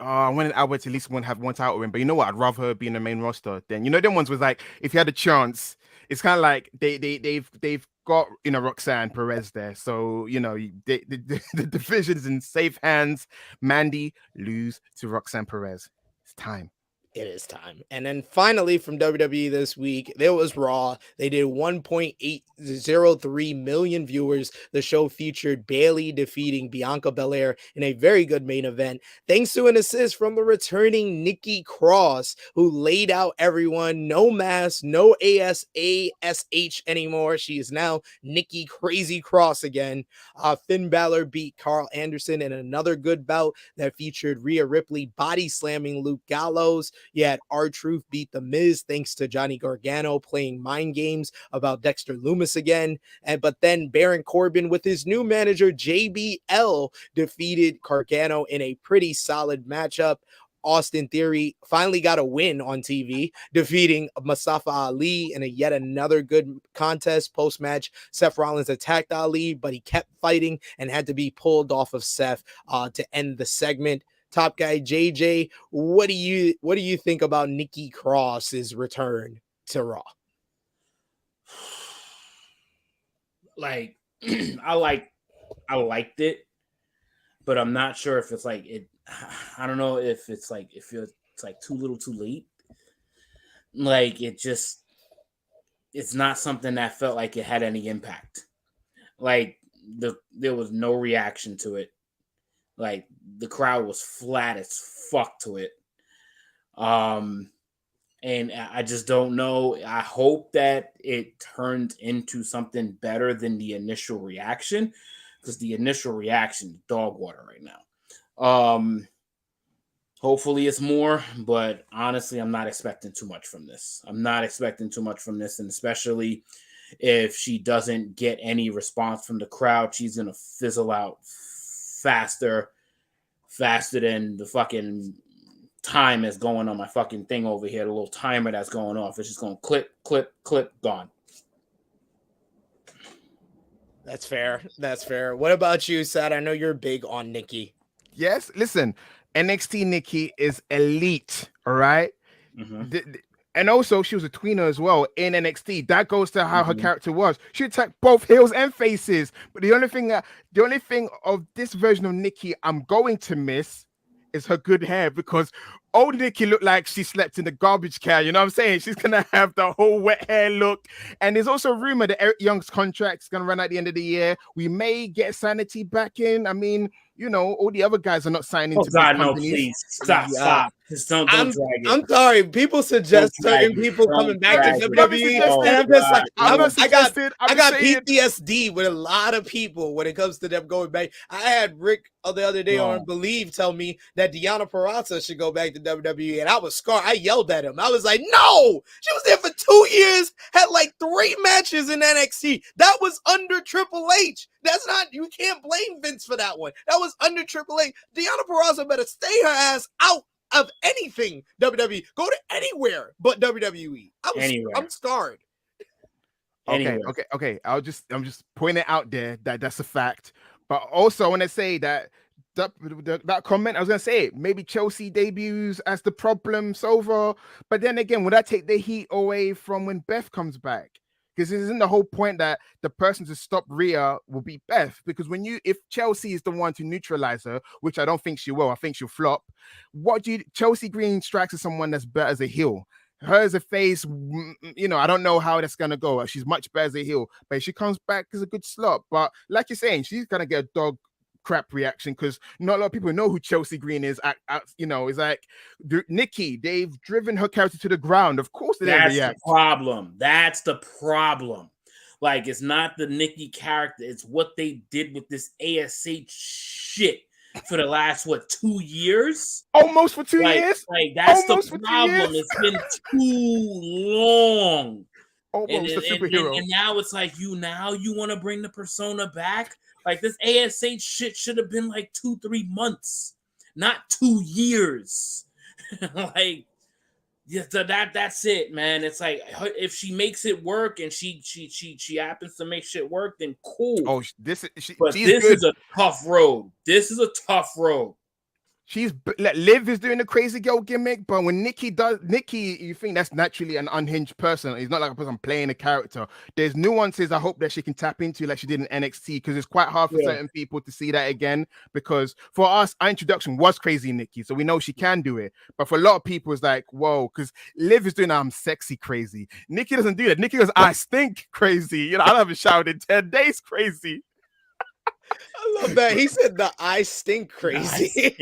I wanted Alba to at least have one title win, but you know what? I'd rather her be in the main roster. Then them ones was like, if you had a chance, it's kind of like they've got Roxanne Perez there, so the division's in safe hands. Mandy lose to Roxanne Perez. It's time. It is time. And then finally from WWE this week, there was Raw. They did 1.803 million viewers. The show featured Bayley defeating Bianca Belair in a very good main event, thanks to an assist from the returning Nikki Cross, who laid out everyone. No mask, no ASASH anymore. She is now Nikki Crazy Cross again. Finn Balor beat Karl Anderson in another good bout that featured Rhea Ripley body slamming Luke Gallows. Yet R-Truth beat The Miz thanks to Johnny Gargano playing mind games about Dexter Lumis again. But then Baron Corbin with his new manager JBL defeated Gargano in a pretty solid matchup. Austin Theory finally got a win on TV, defeating Mustafa Ali in yet another good contest. Post-match, Seth Rollins attacked Ali, but he kept fighting and had to be pulled off of Seth to end the segment. Top Guy JJ, what do you think about Nikki Cross's return to Raw? Like, I liked it, but I'm not sure if it's like it. I don't know if it's like it feels like too little, too late. Like it's not something that felt like it had any impact. Like there was no reaction to it. Like the crowd was flat as fuck to it. And I just don't know. I hope that it turned into something better than the initial reaction, because the initial reaction is dog water right now. Hopefully it's more, but honestly, I'm not expecting too much from this. And especially if she doesn't get any response from the crowd, she's gonna fizzle out faster than the fucking time is going on my fucking thing over here. The little timer that's going off. It's just going click, click, click, gone. That's fair. What about you, Sad? I know you're big on Nikki. Yes, listen, NXT Nikki is elite, all right? Mm-hmm. And also, she was a tweener as well in NXT. That goes to how her character was. She attacked both heels and faces. But the only thing of this version of Nikki I'm going to miss is her good hair, because old Nikki looked like she slept in the garbage can. You know what I'm saying? She's gonna have the whole wet hair look. And there's also a rumor that Eric Young's contract is gonna run at the end of the year. We may get Sanity back in. I mean, you know, all the other guys are not signing to God, big no, companies. please stop. Just don't drag it. I'm sorry. People suggest certain people coming back to WWE, and I'm just like, I got PTSD with a lot of people when it comes to them going back. I had Rick the other day on Believe tell me that Deonna Purrazzo should go back to WWE, and I was scarred. I yelled at him. I was like, no! She was there for 2 years, had like 3 matches in NXT. That was under Triple H. That's not, you can't blame Vince for that one. That was under Triple H. Deonna Purrazzo better stay her ass out of anything WWE. Go to anywhere but WWE. I'm scarred. Okay. I'm just pointing it out there that that's a fact. But also I want to say that comment, I was gonna say maybe Chelsea debuts as the problem solver. But then again, would that take the heat away from when Beth comes back? Because isn't the whole point that the person to stop Rhea will be Beth? Because if Chelsea is the one to neutralize her, which I don't think she will, I think she'll flop. Chelsea Green strikes as someone that's better as a heel. Her as a face, you know, I don't know how that's gonna go. She's much better as a heel, but if she comes back as a good slot. But like you're saying, she's gonna get a dog crap reaction because not a lot of people know who Chelsea Green is. You know, it's like Nikki. They've driven her character to the ground. Of course, that's the problem. That's the problem. Like, it's not the Nikki character. It's what they did with this ASH shit for the last 2 years. Almost for 2 years. Like that's almost the problem. It's been too long. Almost a superhero. And now it's like you want to bring the persona back. Like, this ASH shit should have been like 2-3 months, not 2 years. Like, yeah, that's it, man. It's like, if she makes it work and she happens to make shit work, then cool. Oh, this is a tough road. This is a tough road. Liv is doing a crazy girl gimmick, but when Nikki, you think that's naturally an unhinged person. It's not like a person playing a character. There's nuances I hope that she can tap into like she did in NXT, because it's quite hard for certain people to see that again, because for us, our introduction was crazy Nikki, so we know she can do it. But for a lot of people, it's like, whoa, because Liv is doing I'm sexy crazy. Nikki doesn't do that. Nikki goes, I stink crazy. You know, I haven't showered in 10 days crazy. I love that. He said the I stink crazy.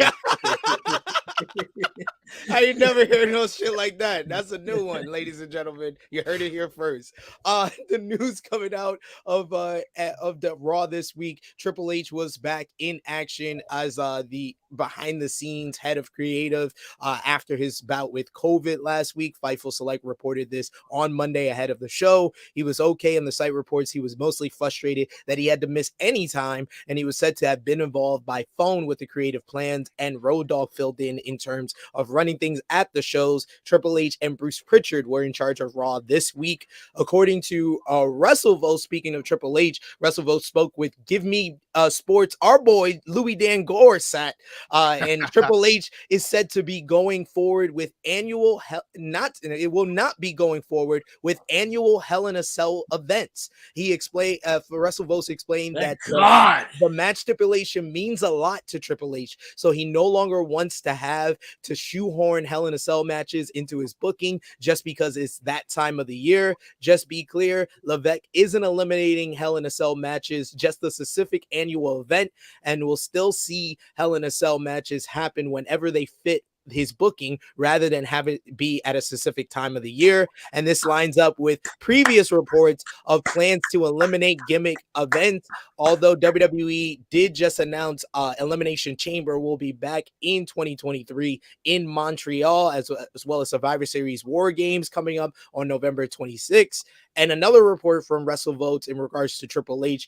I ain't never heard no shit like that. That's a new one, ladies and gentlemen. You heard it here first. The news coming out of the Raw this week, Triple H was back in action as the behind the scenes head of creative after his bout with COVID last week. Fightful Select reported this on Monday ahead of the show. He was okay, and the site reports he was mostly frustrated that he had to miss any time, and he was said to have been involved by phone with the creative plans, and Road Dogg filled in terms of running things at the shows. Triple H and Bruce Pritchard were in charge of Raw this week. According to WrestleVote, speaking of Triple H, WrestleVote spoke with Give Me Sports, our boy Louis Dan Gore sat, and Triple H is said to be going forward with annual it will not be going forward with annual Hell in a Cell events. He explained for WrestleVote explained that the match stipulation means a lot to Triple H, so he no longer wants to have to shoehorn Hell in a Cell matches into his booking just because it's that time of the year. Just be clear, Levesque isn't eliminating Hell in a Cell matches, just the specific annual event, and we'll still see Hell in a Cell matches happen whenever they fit his booking rather than have it be at a specific time of the year. And this lines up with previous reports of plans to eliminate gimmick events. Although WWE did just announce Elimination Chamber will be back in 2023 in Montreal, as well as Survivor Series War Games coming up on November 26th. And another report from WrestleVote in regards to Triple H,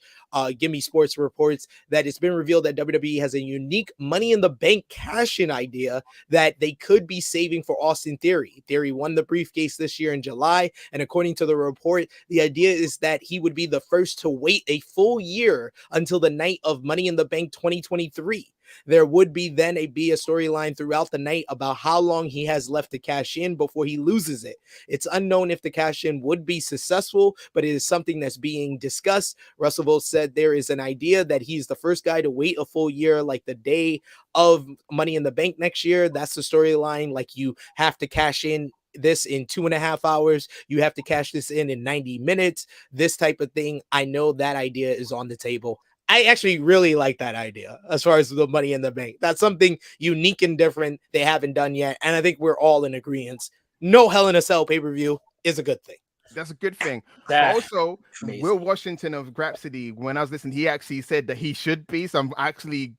Gimme Sports reports that it's been revealed that WWE has a unique Money in the Bank cash-in idea that they could be saving for Austin Theory. Theory won the briefcase this year in July, and according to the report, the idea is that he would be the first to wait a full year until the night of Money in the Bank 2023. There would be then be a storyline throughout the night about how long he has left to cash in before he loses it. It's unknown if the cash in would be successful, but it is something that's being discussed. Russell said there is an idea that he's the first guy to wait a full year, like the day of Money in the Bank next year. That's the storyline. Like, you have to cash in this in 2.5 hours. You have to cash this in 90 minutes. This type of thing. I know that idea is on the table. I actually really like that idea as far as the Money in the Bank. That's something unique and different they haven't done yet. And I think we're all in agreement. No Hell in a Cell pay-per-view is a good thing. That's a good thing. That's also, amazing. Will Washington of Grapsody, when I was listening, he actually said that he should be. So I'm actually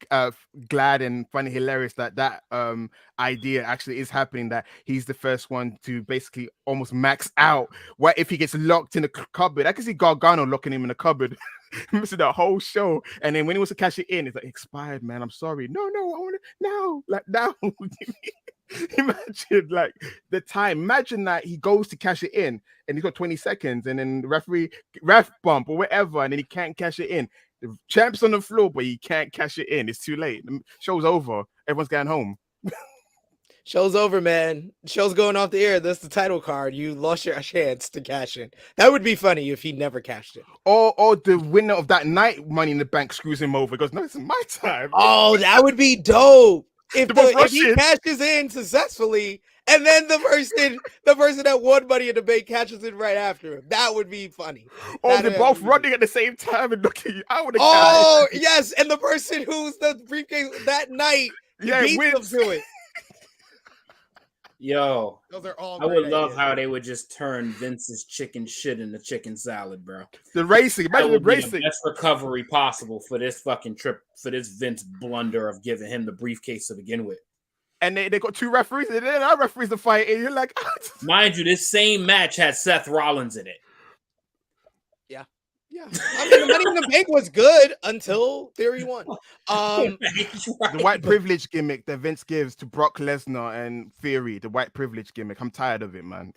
glad and funny, hilarious that idea actually is happening, that he's the first one to basically almost max out. What if he gets locked in a cupboard? I can see Gargano locking him in a cupboard. Missing the whole show, and then when he wants to cash it in, it's like, expired, man. I'm sorry. No, I want it now. Like, now. Imagine like the time. Imagine that he goes to cash it in, and he's got 20 seconds, and then the ref bump or whatever, and then he can't cash it in. The champ's on the floor, but he can't cash it in. It's too late. The show's over. Everyone's going home. Show's over, man. Show's going off the air. That's the title card. You lost your chance to cash in. That would be funny if he never cashed it. Or the winner of that night, Money in the Bank, screws him over. He goes, no, it's my time. Oh, that would be dope. If he Russian. cashes in successfully, and then the person that won Money in the Bank cashes in right after him. That would be funny. Or they're both running at the same time and looking you out of the Oh, yes. And the person who's the briefcase that night, beats wins. them to it. Yo, Those are all I would great love ideas. how they would just turn Vince's chicken shit into chicken salad, bro. The racing. That Imagine would the be racing. the best recovery possible for this fucking trip, for this Vince blunder of giving him the briefcase to begin with. And they got two referees, and then our referees to fight, and you're like, Mind you, this same match had Seth Rollins in it. Yeah. I mean, the Money in the Bank was good until Theory won. the white privilege gimmick that Vince gives to Brock Lesnar and Theory, the white privilege gimmick. I'm tired of it, man.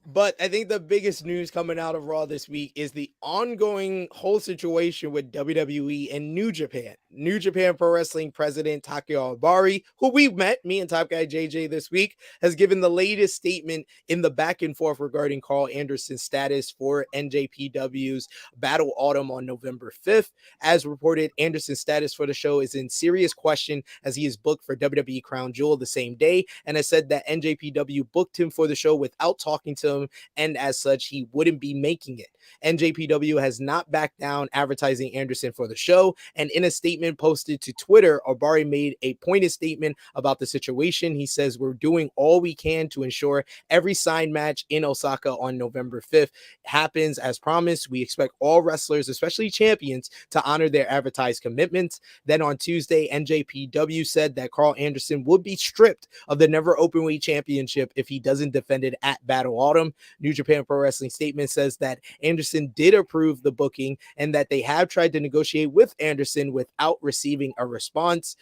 But I think the biggest news coming out of Raw this week is the ongoing whole situation with WWE and New Japan. New Japan Pro Wrestling president Takeya Obari, who we met, me and Top Guy JJ this week, has given the latest statement in the back and forth regarding Karl Anderson's status for NJPW's Battle Autumn on November 5th. As reported, Anderson's status for the show is in serious question as he is booked for WWE Crown Jewel the same day, and has said that NJPW booked him for the show without talking to him, and as such, he wouldn't be making it. NJPW has not backed down advertising Anderson for the show, and in a statement posted to Twitter, Obari made a pointed statement about the situation. He says, "We're doing all we can to ensure every sign match in Osaka on November 5th happens as promised. We expect all wrestlers, especially champions, to honor their advertised commitments." Then on Tuesday, NJPW said that Karl Anderson would be stripped of the Never Openweight Championship if he doesn't defend it at Battle Autumn. New Japan Pro Wrestling statement says that Anderson did approve the booking and that they have tried to negotiate with Anderson without receiving a response.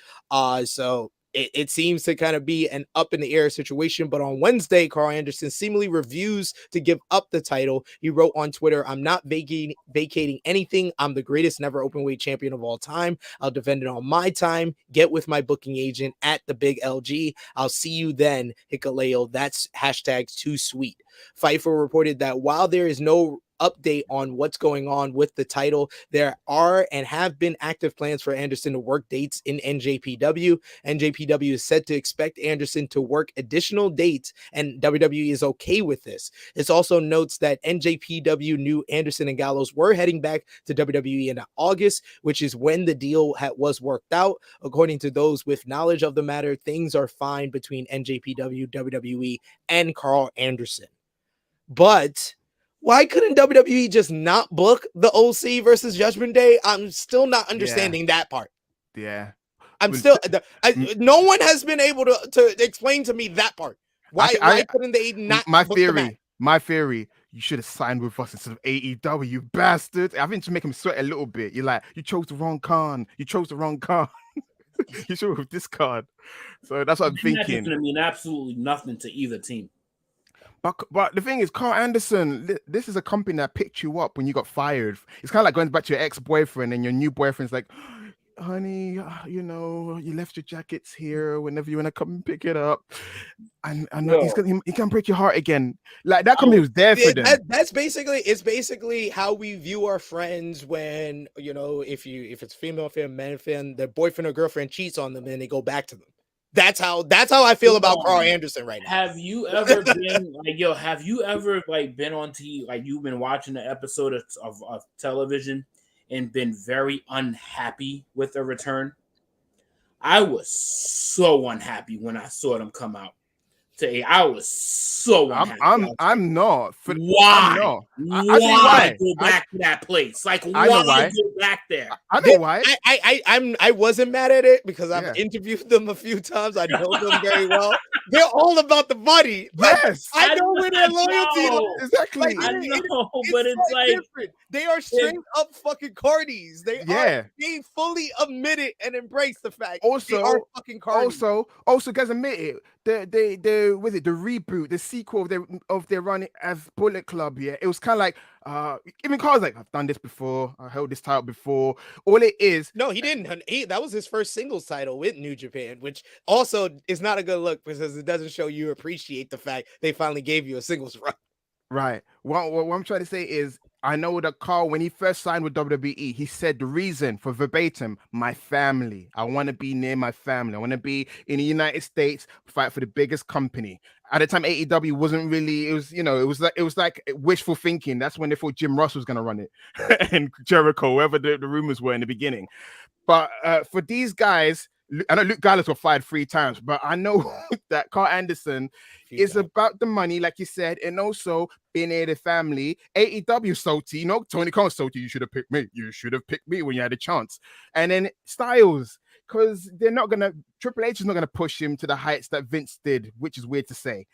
So it seems to kind of be an up in the air situation. But on Wednesday, Karl Anderson seemingly refused to give up the title. He wrote on Twitter, "I'm not vacating anything. I'm the greatest never openweight champion of all time. I'll defend it on my time. Get with my booking agent at the Big LG. I'll see you then, Hikaleo. That's #2sweet. Pfeiffer reported that while there is no update on what's going on with the title, there are and have been active plans for Anderson to work dates in NJPW. NJPW is said to expect Anderson to work additional dates, and WWE is okay with this. This also notes that NJPW knew Anderson and Gallows were heading back to WWE in August, which is when the deal was worked out. According to those with knowledge of the matter, things are fine between NJPW, WWE, and Karl Anderson. But why couldn't WWE just not book the OC versus Judgment Day? I'm still not understanding that part. Yeah. I'm still, no one has been able to explain to me that part. Why couldn't they not my book the match? theory, you should have signed with us instead of AEW, you bastard. I think to make him sweat a little bit. You're like, you chose the wrong card. You chose the wrong card. You should have this card. So that's what I'm thinking. It's going to mean absolutely nothing to either team. But the thing is, Karl Anderson, this is a company that picked you up when you got fired. It's kind of like going back to your ex-boyfriend and your new boyfriend's like, honey, you know, you left your jackets here. Whenever you want to come and pick it up, and I know he can break your heart again. Like that company was there for them. That's basically how we view our friends when, you know, if it's female fan, man fan, their boyfriend or girlfriend cheats on them and they go back to them. That's how I feel about Karl Anderson right now. Have you ever been like, have you ever like been on TV, like you've been watching an episode of television and been very unhappy with the return? I was so unhappy when I saw them come out. I was so unhappy. I'm not. Why? Why go back to that place? Like, why go back there? I know why. I wasn't mad at it because I've interviewed them a few times. I know them very well. They're all about the money. Yes, I know where their loyalty is. Exactly. Like, I know, but it's like different. They are straight up fucking Cardis. They fully admit it and embrace the fact. Also, they are fucking Cardis. Also, guys, admit it. The reboot, the sequel of their run as Bullet Club. Yeah, it was kind of like even Carl's like, I've done this before. I held this title before. All it is. No, he didn't. That was his first singles title with New Japan, which also is not a good look because it doesn't show you appreciate the fact they finally gave you a singles run. Right. What I'm trying to say is, I know that Karl, when he first signed with WWE, he said the reason for verbatim, my family. I want to be near my family. I want to be in the United States, fight for the biggest company. At the time, AEW wasn't really. It was like wishful thinking. That's when they thought Jim Ross was going to run it, and Jericho, whoever the rumors were in the beginning. But for these guys, I know Luke Gallows got fired 3 times, but I know that Karl Anderson is about the money, like you said, and also being near the family. AEW salty, you know, Tony Khan salty. You should have picked me. You should have picked me when you had a chance. And then Styles, because Triple H is not gonna push him to the heights that Vince did, which is weird to say.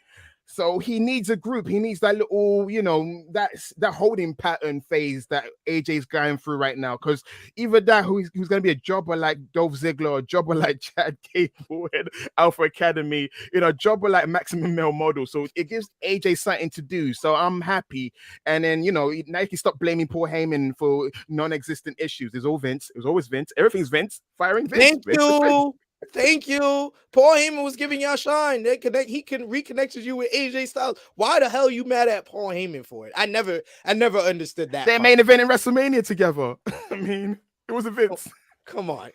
So he needs a group. He needs that little, you know, that holding pattern phase that AJ's going through right now. Because either that, who's going to be a jobber like Dolph Ziggler, or a jobber like Chad Gable and Alpha Academy, you know, a jobber like Maximum Male Model. So it gives AJ something to do. So I'm happy. And then, you know, now you can stop blaming Paul Heyman for non-existent issues. It's all Vince. It was always Vince. Everything's Vince. Firing Vince. Thank you. Paul Heyman was giving y'all shine. He reconnected you with AJ Styles. Why the hell are you mad at Paul Heyman for it? I never understood that. Their main event in WrestleMania together. I mean, it was a Vince. Come on.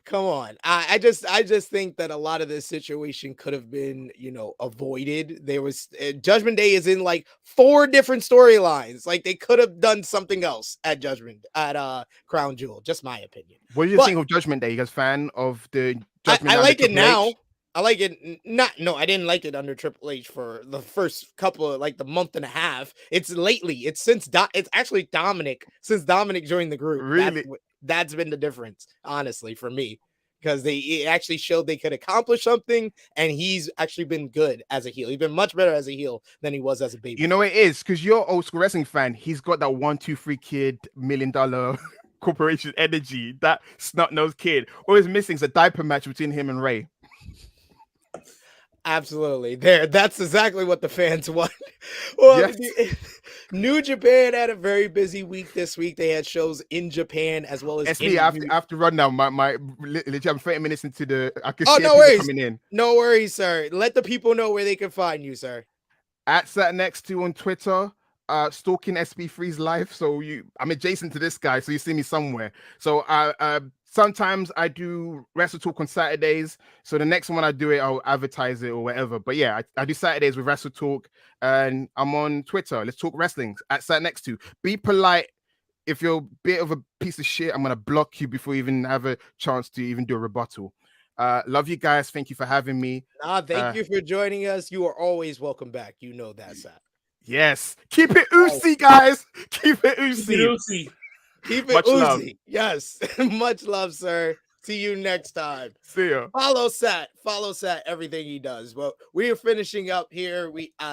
I just think that a lot of this situation could have been, you know, avoided. There was Judgment Day is in like 4 different storylines. Like they could have done something else at Crown Jewel. Just my opinion. What do you think of Judgment Day? You guys fan of the I like it now. I like it. I didn't like it under Triple H for the first couple of like the month and a half. It's lately. It's actually Dominic since Dominic joined the group. Really, that's been the difference, honestly, for me, because it actually showed they could accomplish something, and he's actually been good as a heel. He's been much better as a heel than he was as a baby. You know it is because you're an old school wrestling fan. He's got that 1, 2, 3 kid $1 million corporation energy. That snot-nosed kid. All he's missing is a diaper match between him and Ray. Absolutely. That's exactly what the fans want. Well, yes. New Japan had a very busy week this week. They had shows in Japan as well as I have to run now. I'm 30 minutes into the. I can see no worries. Coming in. No worries, sir. Let the people know where they can find you, sir. At Sat Next to on Twitter. Stalking SP3's life. So I'm adjacent to this guy, so you see me somewhere. So sometimes I do WrestleTalk on Saturdays. So the next one I do it, I'll advertise it or whatever. But yeah, I do Saturdays with WrestleTalk, and I'm on Twitter. Let's talk wrestling at Sat Next to. Be polite. If you're a bit of a piece of shit, I'm gonna block you before you even have a chance to even do a rebuttal. Love you guys. Thank you for having me. Thank you for joining us. You are always welcome back. You know that, Sat. Yes. Keep it oozy, guys. Keep it oozy. Keep it oozy. Yes. Much love, sir. See you next time. See ya. Follow Sat. Everything he does. Well, we are finishing up here.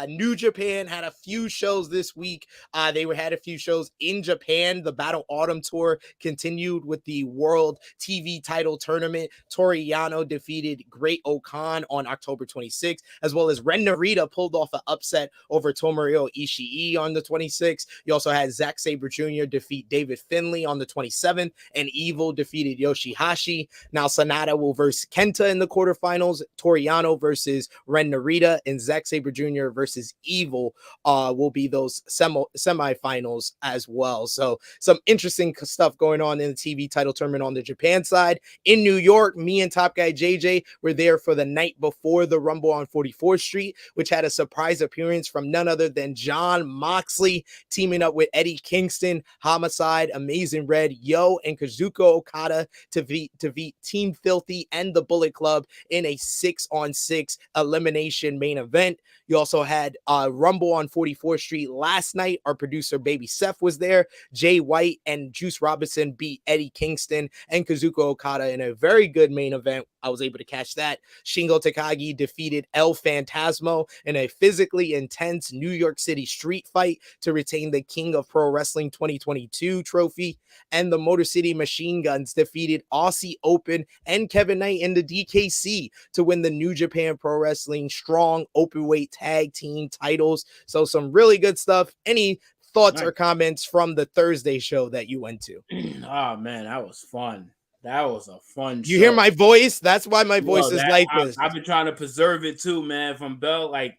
New Japan had a few shows this week. They had a few shows in Japan. The Battle Autumn tour continued with the World TV title tournament. Toru Yano defeated Great Okan on October 26th, as well as Ren Narita pulled off an upset over Tomohiro Ishii on the 26th. You also had Zack Sabre Jr. defeat David Finlay on the 27th, and Evil defeated Yoshihashi Ishii. Now Sonata will versus Kenta in the quarterfinals. Toriano versus Ren Narita, and Zack Sabre Jr. versus Evil will be those semifinals as well. So some interesting stuff going on in the TV title tournament on the Japan side. In New York, me and Top Guy JJ were there for the night before the Rumble on 44th Street, which had a surprise appearance from none other than Jon Moxley teaming up with Eddie Kingston, Homicide, Amazing Red, Yo, and Kazuko Okada to beat Team Filthy and the Bullet Club in a 6-on-6 elimination main event. You also had Rumble on 44th Street last night. Our producer Baby Seth was there. Jay White and Juice Robinson beat Eddie Kingston and Kazuko Okada in a very good main event. I was able to catch that. Shingo Takagi defeated El Phantasmo in a physically intense New York City street fight to retain the King of Pro Wrestling 2022 trophy. And the Motor City Machine Guns defeated Aussie Open and Kevin Knight in the DKC to win the New Japan Pro Wrestling Strong Openweight Tag Team titles. So some really good stuff. Any thoughts or comments from the Thursday show that you went to? Oh man, that was fun. That was a fun show. You hear my voice? That's why my voice is like this. I've been trying to preserve it too, man. From Bell, like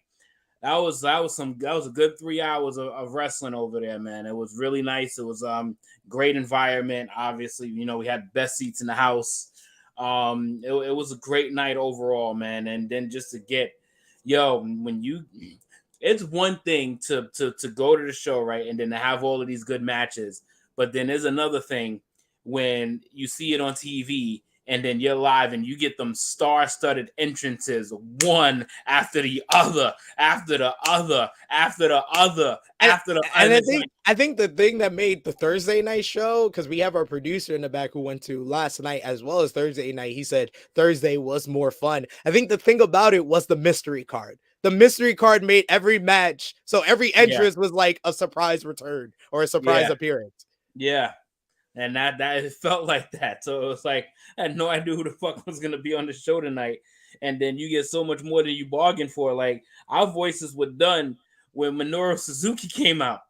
that was a good 3 hours of wrestling over there, man. It was really nice. It was great environment. Obviously, you know, we had best seats in the house. It was a great night overall, man. And then just to get, it's one thing to go to the show, right, and then to have all of these good matches, but then there's another thing when you see it on TV and then you're live and you get them star-studded entrances, one after the other, after the other, after the other, after the other. And I think the thing that made the Thursday night show, because we have our producer in the back who went to last night as well as Thursday night, he said Thursday was more fun. I think the thing about it was the mystery card. The mystery card made every match, so every entrance was like a surprise return or a surprise appearance. Yeah. And that it felt like that. So it was like, I had no idea who the fuck was going to be on the show tonight. And then you get so much more than you bargained for. Like, our voices were done when Minoru Suzuki came out.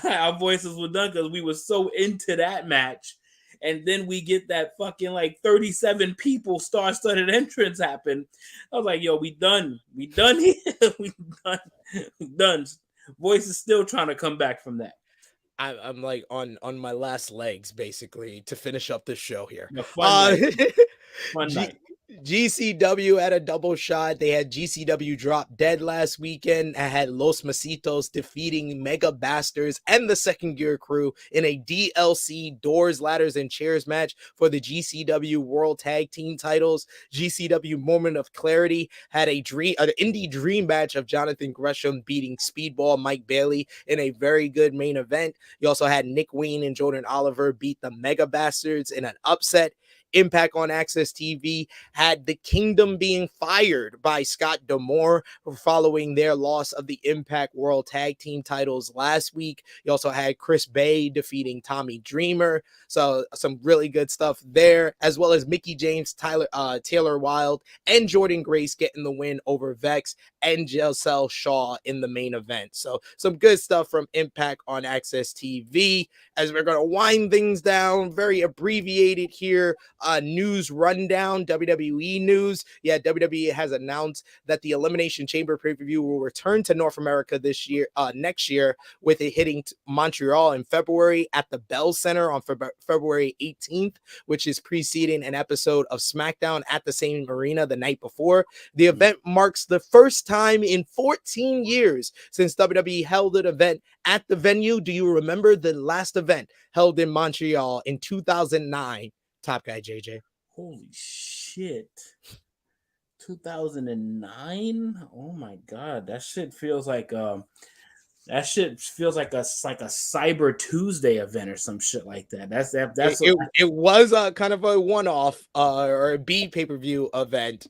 Our voices were done because we were so into that match. And then we get that fucking like 37 people star-studded entrance happen. I was like, yo, we done. We done here. we done. Voice is still trying to come back from that. I'm like on my last legs basically to finish up this show here. Fun night. GCW had a double shot. They had GCW drop dead last weekend. I had Los Masitos defeating Mega Bastards and the Second Gear Crew in a DLC doors, ladders, and chairs match for the GCW World Tag Team titles. GCW Moment of Clarity had an indie dream match of Jonathan Gresham beating Speedball Mike Bailey in a very good main event. You also had Nick Wayne and Jordan Oliver beat the Mega Bastards in an upset. Impact on Access TV had the Kingdom being fired by Scott D'Amore following their loss of the Impact World Tag Team titles last week. You also had Chris Bay defeating Tommy Dreamer. So some really good stuff there, as well as Mickey James, Taylor Wilde, and Jordan Grace getting the win over Vex and Giselle Shaw in the main event. So some good stuff from Impact on Access TV. As we're going to wind things down, very abbreviated here. News rundown, WWE news. Yeah, WWE has announced that the Elimination Chamber pay-per-view will return to North America next year, with it hitting Montreal in February at the Bell Center on February 18th, which is preceding an episode of SmackDown at the same arena the night before. The event marks the first time in 14 years since WWE held an event at the venue. Do you remember the last event held in Montreal in 2009? Top Guy JJ. Holy shit. 2009? Oh my god, that shit feels like a Cyber Tuesday event or some shit like that. It was a kind of a one-off or a B pay-per-view event.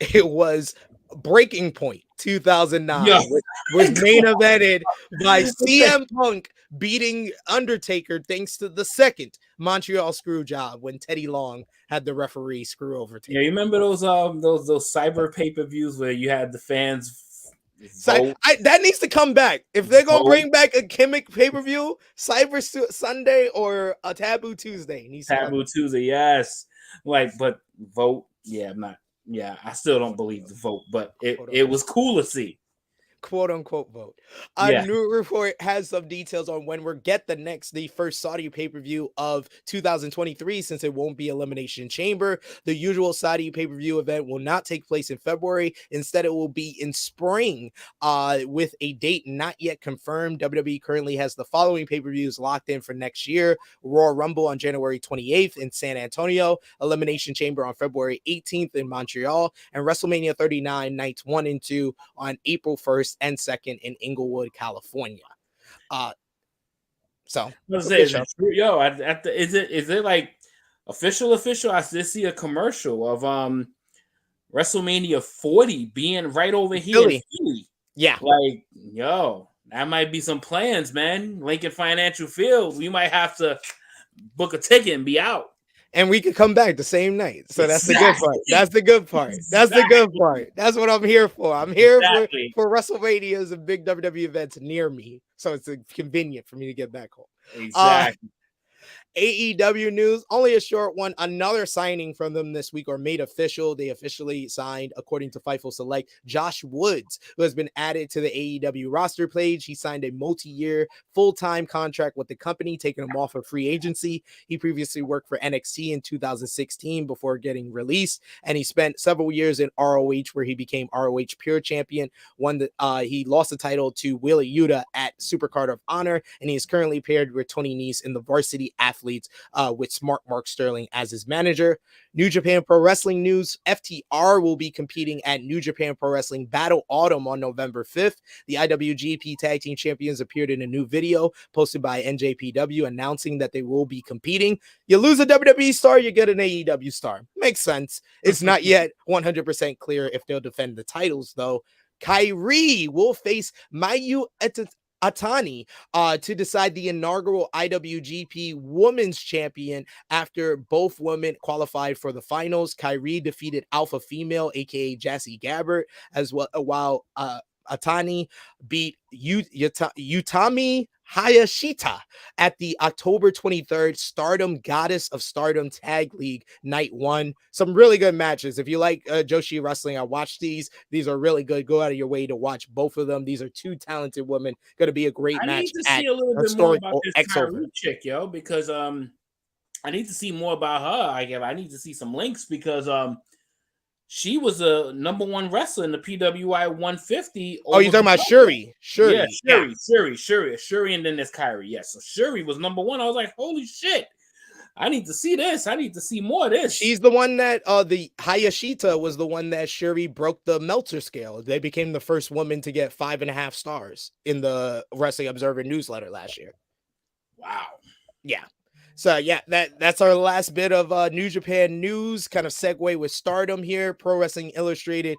It was Breaking Point 2009, which was main evented by CM Punk beating Undertaker thanks to the second Montreal screw job when Teddy Long had the referee screw over Taker. Yeah, you remember those cyber pay-per-views where you had the fans that needs to come back. If they're gonna bring back a gimmick pay-per-view, Cyber Sunday or a Taboo Tuesday. Taboo Tuesday, yes. Like, but vote, yeah, I'm not. Yeah, I still don't believe the vote, but it was cool to see. Quote unquote vote. A Yeah. new report has some details on when we'll get the first Saudi pay-per-view of 2023, since it won't be Elimination Chamber. The usual Saudi pay-per-view event will not take place in February. Instead, it will be in spring, with a date not yet confirmed. WWE currently has the following pay-per-views locked in for next year: Royal Rumble on January 28th in San Antonio, Elimination Chamber on February 18th in Montreal, and WrestleMania 39 nights 1 and 2 on April 1st and 2nd in Inglewood, California. So Is it like official? I just see a commercial of WrestleMania 40 being right over here in Philly. Yeah, like, yo, that might be some plans, man. Lincoln Financial Field, we might have to book a ticket and be out. And we could come back the same night. So that's the good part. That's the good part. That's the good part. That's what I'm here for. I'm here for WrestleManias and big WWE events near me. So it's convenient for me to get back home. Exactly. AEW news, only a short one. Another signing from them this week, or made official. They officially signed, according to Fightful Select, Josh Woods, who has been added to the AEW roster page. He signed a multi-year full-time contract with the company, taking him off of free agency. He previously worked for NXT in 2016 before getting released, and he spent several years in ROH, where he became ROH Pure Champion. He lost the title to Wheeler Yuta at Supercard of Honor, and he is currently paired with Tony Nese in the Varsity Athletes, with Smart Mark Sterling as his manager. New Japan Pro Wrestling news, FTR will be competing at New Japan Pro Wrestling Battle Autumn on November 5th. The IWGP Tag Team Champions appeared in a new video posted by NJPW announcing that they will be competing. You lose a WWE star, you get an AEW star. Makes sense. It's not yet 100% clear if they'll defend the titles, though. Kairi will face Mayu Atani to decide the inaugural IWGP Women's Champion after both women qualified for the finals. Kairi defeated Alpha Female, aka Jassy Gabbert, as well, while Atani beat Utami Hayashita at the October 23rd Stardom Goddess of Stardom Tag League Night 1. Some really good matches. If you like Joshi wrestling, I watched these. These are really good. Go out of your way to watch both of them. These are two talented women. Going to be a great match. I need to see a little bit more about this Kairi chick, yo, because I need to see more about her. I need to see some links because she was a number one wrestler in the PWI 150. Oh, you're talking about Shuri? Shuri, yeah, Shuri, and then there's Kairi. Yes, so Shuri was number one. I was like, holy shit! I need to see this. I need to see more of this. She's the one that the Hayashita was the one that Shuri broke the Meltzer scale. They became the first woman to get 5.5 stars in the Wrestling Observer newsletter last year. Wow. Yeah. So yeah, that's our last bit of New Japan news. Kind of segue with Stardom here. Pro Wrestling Illustrated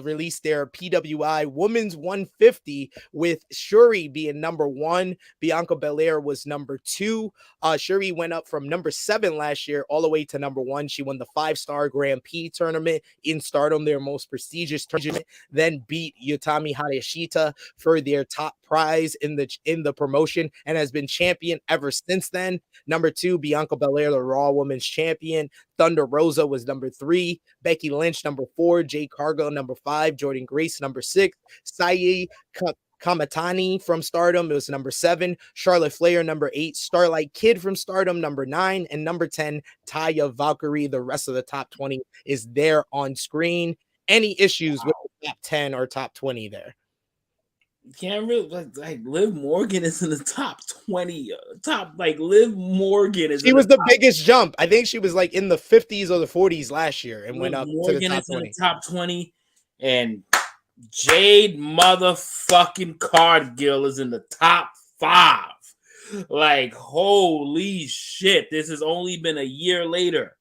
released their PWI Women's 150 with Shuri being number 1. Bianca Belair was number 2. Shuri went up from number 7 last year all the way to number 1. She won the 5-star Grand Prix tournament in Stardom, their most prestigious tournament. Then beat Utami Hayashita for their top prize in the promotion and has been champion ever since then. Number 2, Bianca Belair, the Raw Women's Champion. Thunder Rosa was number 3. Becky Lynch, number 4. Jade Cargill, number 5. Jordan Grace, number 6. Saye Kamatani from Stardom, it was number 7. Charlotte Flair, number 8. Starlight Kid from Stardom, number 9. And number 10, Taya Valkyrie. The rest of the top 20 is there on screen. Any issues with the top 10 or top 20 there? Can't really like Liv Morgan is in the top 20. Liv Morgan is. She was the biggest jump. I think she was like in the 50s or the 40s last year and went up to the top 20. Top 20, and Jade motherfucking Cargill is in the top 5. Like, holy shit! This has only been a year later.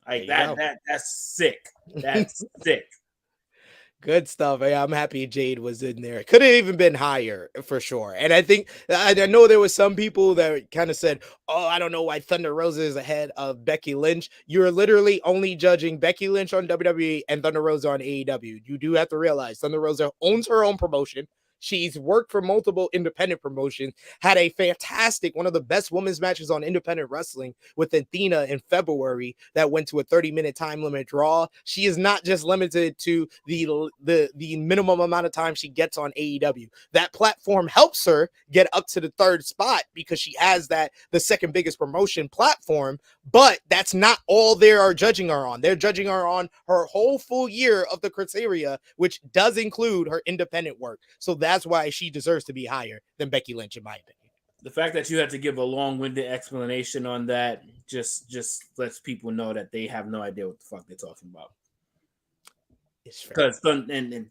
Like that's sick. That's sick. Good stuff. Yeah, I'm happy Jade was in there. Could have even been higher for sure. And I think I know there was some people that kind of said, "Oh, I don't know why Thunder Rosa is ahead of Becky Lynch." You're literally only judging Becky Lynch on WWE and Thunder Rosa on AEW. You do have to realize Thunder Rosa owns her own promotion. She's worked for multiple independent promotions, had a fantastic, one of the best women's matches on independent wrestling with Athena in February that went to a 30-minute time limit draw. She is not just limited to the minimum amount of time she gets on AEW. That platform helps her get up to the third spot because she has the second biggest promotion platform, but that's not all they are judging her on. They're judging her on her whole full year of the criteria, which does include her independent work. So that's why she deserves to be higher than Becky Lynch, in my opinion. The fact that you had to give a long-winded explanation on that just lets people know that they have no idea what the fuck they're talking about. Because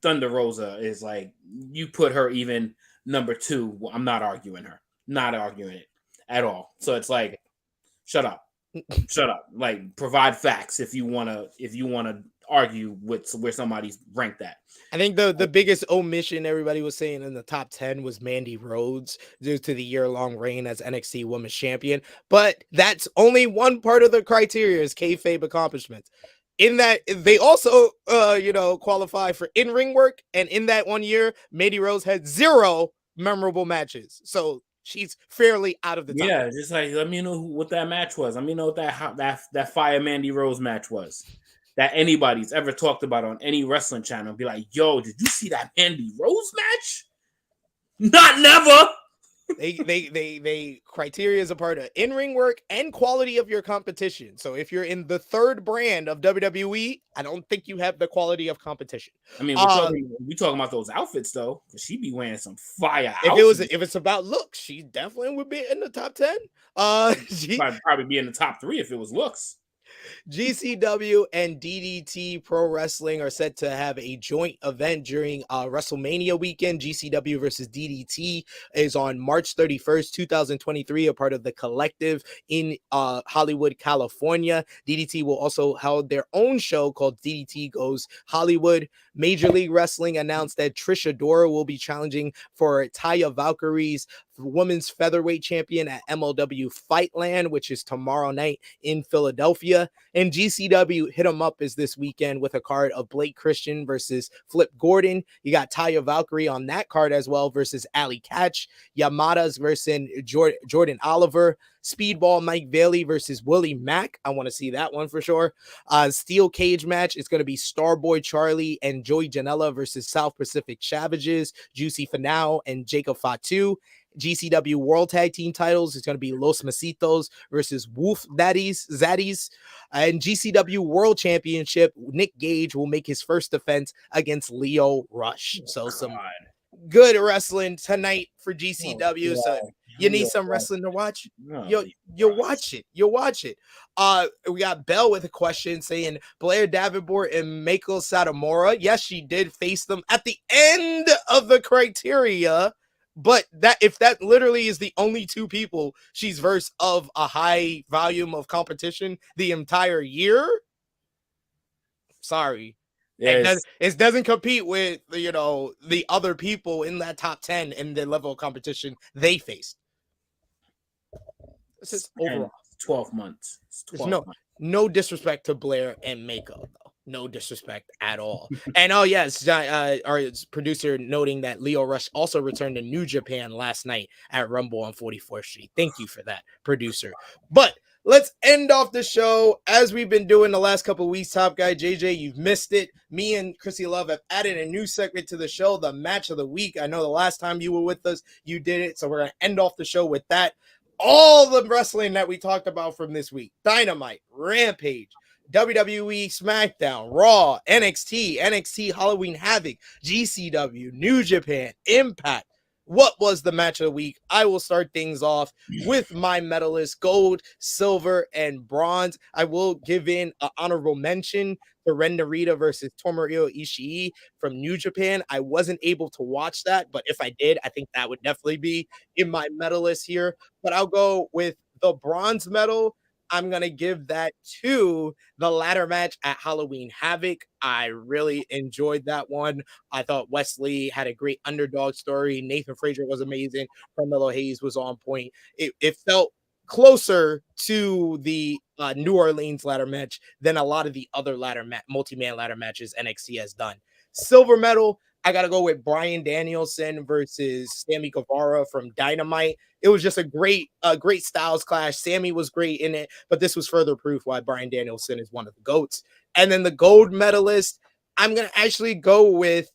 Thunder Rosa is like, you put her even number 2. I'm not arguing her. Not arguing it at all. So it's like, shut up. Shut up. Like, provide facts if you wanna argue with where somebody's ranked at. I think the biggest omission everybody was saying in the top 10 was Mandy Rhodes due to the year-long reign as NXT Women's Champion. But that's only one part of the criteria is kayfabe accomplishments. In that, they also, qualify for in-ring work. And in that 1 year, Mandy Rose had 0 memorable matches. So she's fairly out of the top. Yeah, just like, let me know what that match was. Let me know what that Fire Mandy Rose match was that anybody's ever talked about on any wrestling channel. Be like, yo, did you see that Mandy Rose match? Not never. They criteria is a part of in-ring work and quality of your competition. So if you're in the third brand of WWE, I don't think you have the quality of competition. I mean, we're talking about those outfits though. She be wearing some fire outfits. If it's about looks, she definitely would be in the top 10. She'd probably be in the top 3 if it was looks. GCW and DDT Pro Wrestling are set to have a joint event during WrestleMania weekend. GCW versus DDT is on March 31st, 2023, a part of the Collective in Hollywood, California. DDT will also hold their own show called DDT Goes Hollywood. Major League Wrestling announced that Trish Adora will be challenging for Taya Valkyrie's women's featherweight champion at MLW Fightland, which is tomorrow night in Philadelphia. And GCW Hit 'em Up is this weekend with a card of Blake Christian versus Flip Gordon. You got Taya Valkyrie on that card as well versus Ali Catch. Yamada's versus Jordan Oliver. Speedball Mike Bailey versus Willie Mack. I want to see that one for sure. Steel cage match. It's going to be Starboy Charlie and Joey Janela versus South Pacific Savages, Juicy Finau and Jacob Fatu. GCW World Tag Team titles. It's going to be Los Masitos versus Wolf Zaddies. And GCW World Championship, Nick Gage will make his first defense against Leo Rush. So some good wrestling tonight for GCW. So you need some wrestling to watch? You'll watch it. You'll watch it. We got Bell with a question saying Blair Davenport and Mako Satomura. Yes, she did face them at the end of the criteria. But if that literally is the only 2 people she's versed of a high volume of competition the entire year, sorry. Yes. It doesn't compete with, the other people in that top 10 and the level of competition they faced. This is overall 12 months. No disrespect to Blair and Mako, though. No disrespect at all. And our producer noting that Leo Rush also returned to New Japan last night at Rumble on 44th Street. Thank you for that, producer. But let's end off the show as we've been doing the last couple of weeks. Top Guy JJ, you've missed it. Me and Chrissy Love have added a new segment to the show, the Match of the Week. I know the last time you were with us, you did it. So we're going to end off the show with that. All the wrestling that we talked about from this week: Dynamite, Rampage, WWE Smackdown, Raw, NXT Halloween Havoc, GCW, New Japan, Impact. What was the match of the week? I will start things off with my medalists, gold, silver, and bronze. I will give in an honorable mention to Ren Narita versus Tomohiro Ishii from New Japan. I wasn't able to watch that, but if I did, I think that would definitely be in my medalist here. But I'll go with the bronze medal. I'm going to give that to the ladder match at Halloween Havoc. I really enjoyed that one. I thought Wes Lee had a great underdog story. Nathan Frazier was amazing. Carmelo Hayes was on point. It felt closer to the New Orleans ladder match than a lot of the other multi-man ladder matches NXT has done. Silver medal, I got to go with Bryan Danielson versus Sammy Guevara from Dynamite. It was just a great styles clash. Sammy was great in it, but this was further proof why Bryan Danielson is one of the GOATs. And then the gold medalist, I'm going to actually go with,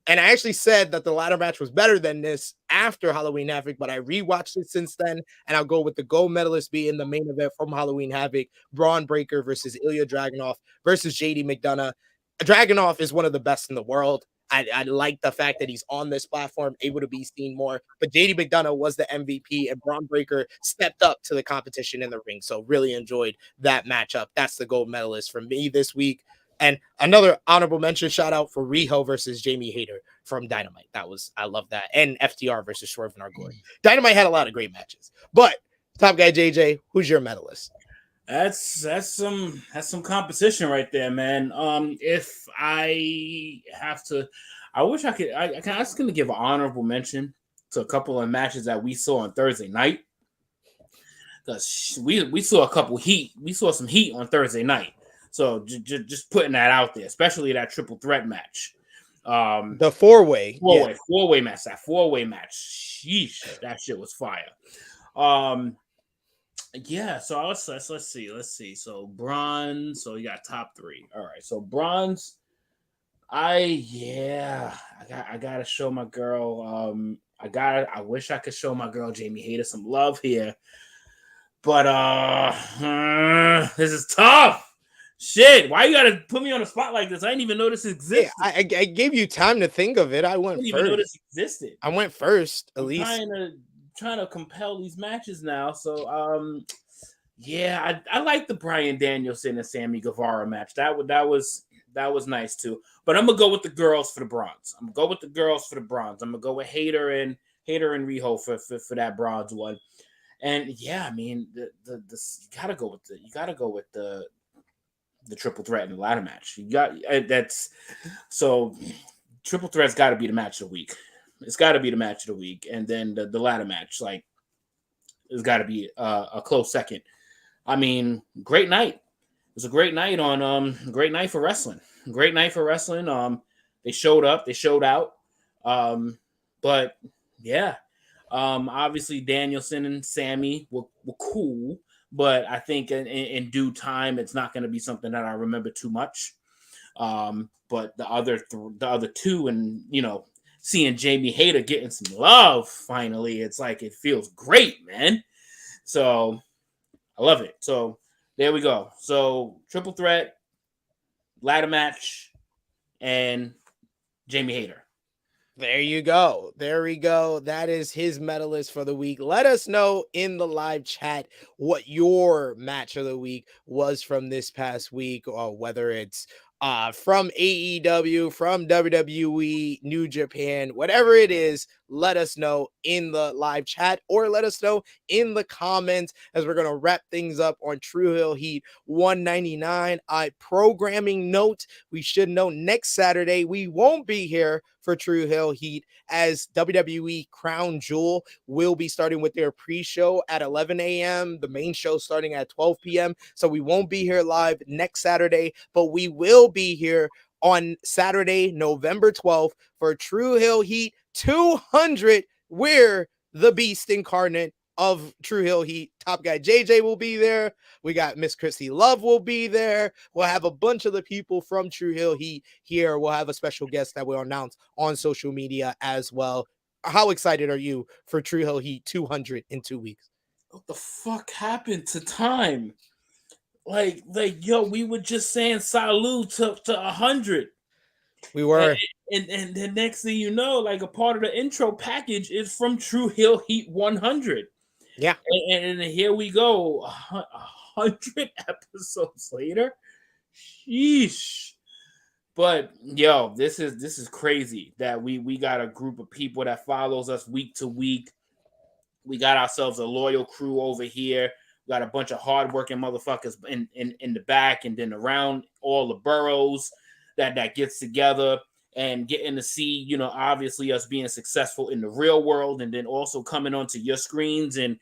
and I actually said that the ladder match was better than this after Halloween Havoc, but I rewatched it since then, and I'll go with the gold medalist being the main event from Halloween Havoc, Braun Breaker versus Ilya Dragunov versus JD McDonough. Dragunov is one of the best in the world. I like the fact that he's on this platform, able to be seen more. But JD McDonough was the MVP, and Braun Breaker stepped up to the competition in the ring. So really enjoyed that matchup. That's the gold medalist for me this week. And another honorable mention shout out for Riho versus Jamie Hayter from Dynamite. I love that. And FTR versus Swerve and Our Glory. Dynamite had a lot of great matches. But Top Guy JJ, who's your medalist? That's some competition right there, man. If I have to, I wish I could. I'm just gonna give an honorable mention to a couple of matches that we saw on Thursday night, because we saw a couple heat. We saw some heat on Thursday night. So just putting that out there, especially that triple threat match. The four-way match. That four-way match. Sheesh, that shit was fire. Yeah, so let's see. So bronze. So you got top three. All right. So bronze. I gotta show my girl. I wish I could show my girl Jamie Hayter some love here, but this is tough. Shit, why you gotta put me on the spot like this? I didn't even know this existed. Yeah, I gave you time to think of it. I went didn't first. Even know this existed. I went first, at least. Trying to compel these matches now. So yeah, I like the Bryan Danielson and Sammy Guevara match. That was nice too. But I'm gonna go with the girls for the bronze. I'm gonna go with Hayter and Riho for that bronze one. And yeah, I mean you gotta go with the triple threat in the ladder match. So triple threat's got to be the match of the week. It's got to be the match of the week, and then the ladder match, like, it's got to be a close second. I mean, great night. It was a great night great night for wrestling. Great night for wrestling. They showed up, they showed out. But yeah, obviously Danielson and Sammy were cool, but I think in due time it's not going to be something that I remember too much. But the other two, and seeing Jamie Hayter getting some love finally, it's like it feels great, man. So I love it. So there we go. So triple threat, ladder match, and Jamie Hayter. There you go. There we go. That is his medalist for the week. Let us know in the live chat what your match of the week was from this past week, or whether it's from AEW, from WWE, New Japan, whatever it is. Let us know in the live chat, or let us know in the comments, as we're going to wrap things up on Tru Heel Heat 199. Programming note, we should know next Saturday we won't be here for Tru Heel Heat, as WWE Crown Jewel will be starting with their pre-show at 11 a.m. The main show starting at 12 p.m. So we won't be here live next Saturday, but we will be here on Saturday, November 12th for Tru Heel Heat 200. We're the beast incarnate of Tru Heel Heat. Top Guy JJ will be there. We got Miss Chrissy Love will be there. We'll have a bunch of the people from Tru Heel Heat here. We'll have a special guest that we'll announce on social media as well. How excited are you for Tru Heel Heat 200 in 2 weeks? What the fuck happened to time? Like, yo, we were just saying salute to 100. We were. And the next thing you know, like, a part of the intro package is from Tru Heel Heat 100. Yeah. And here we go, 100 episodes later. Sheesh. But yo, this is crazy that we got a group of people that follows us week to week. We got ourselves a loyal crew over here. We got a bunch of hardworking motherfuckers in the back, and then around all the boroughs that gets together and getting to see, obviously us being successful in the real world, and then also coming onto your screens and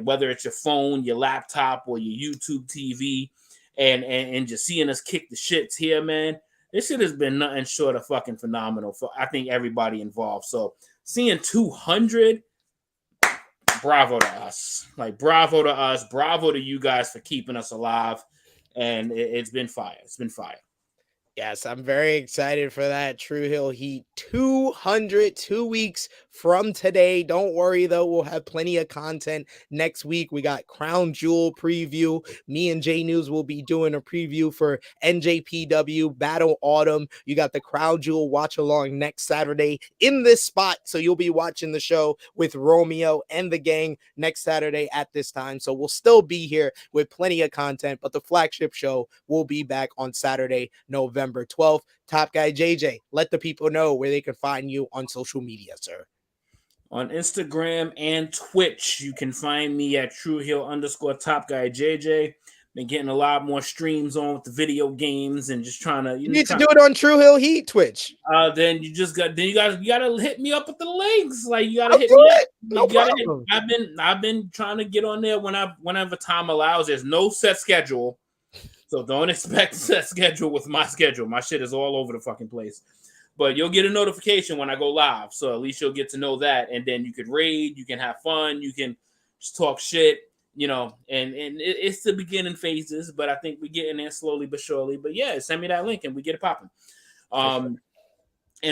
whether it's your phone, your laptop, or your YouTube TV, and just seeing us kick the shits here, man. This shit has been nothing short of fucking phenomenal for, I think, everybody involved. So seeing 200, bravo to us. Like, bravo to us. Bravo to you guys for keeping us alive. And it's been fire. It's been fire. Yes, I'm very excited for that. Tru Heel Heat 200, 2 weeks from today. Don't worry, though. We'll have plenty of content next week. We got Crown Jewel preview. Me and J News will be doing a preview for NJPW Battle Autumn. You got the Crown Jewel watch along next Saturday in this spot. So you'll be watching the show with Romeo and the gang next Saturday at this time. So we'll still be here with plenty of content, but the flagship show will be back on Saturday, November 12th. Top Guy JJ, let the people know where they can find you on social media, sir. On Instagram and Twitch, you can find me at Tru Heel _ Top Guy JJ. Been getting a lot more streams on with the video games and just trying to. You need to do it on Tru Heel Heat Twitch. Then you gotta hit me up with the links. Like, you gotta hit me up. No problem. I've been trying to get on there whenever time allows. There's no set schedule. So don't expect a set schedule with my schedule. My shit is all over the fucking place. But you'll get a notification when I go live. So at least you'll get to know that. And then you can raid, you can have fun, you can just talk shit, and it's the beginning phases, but I think we're getting there slowly but surely. But yeah, send me that link and we get it popping. And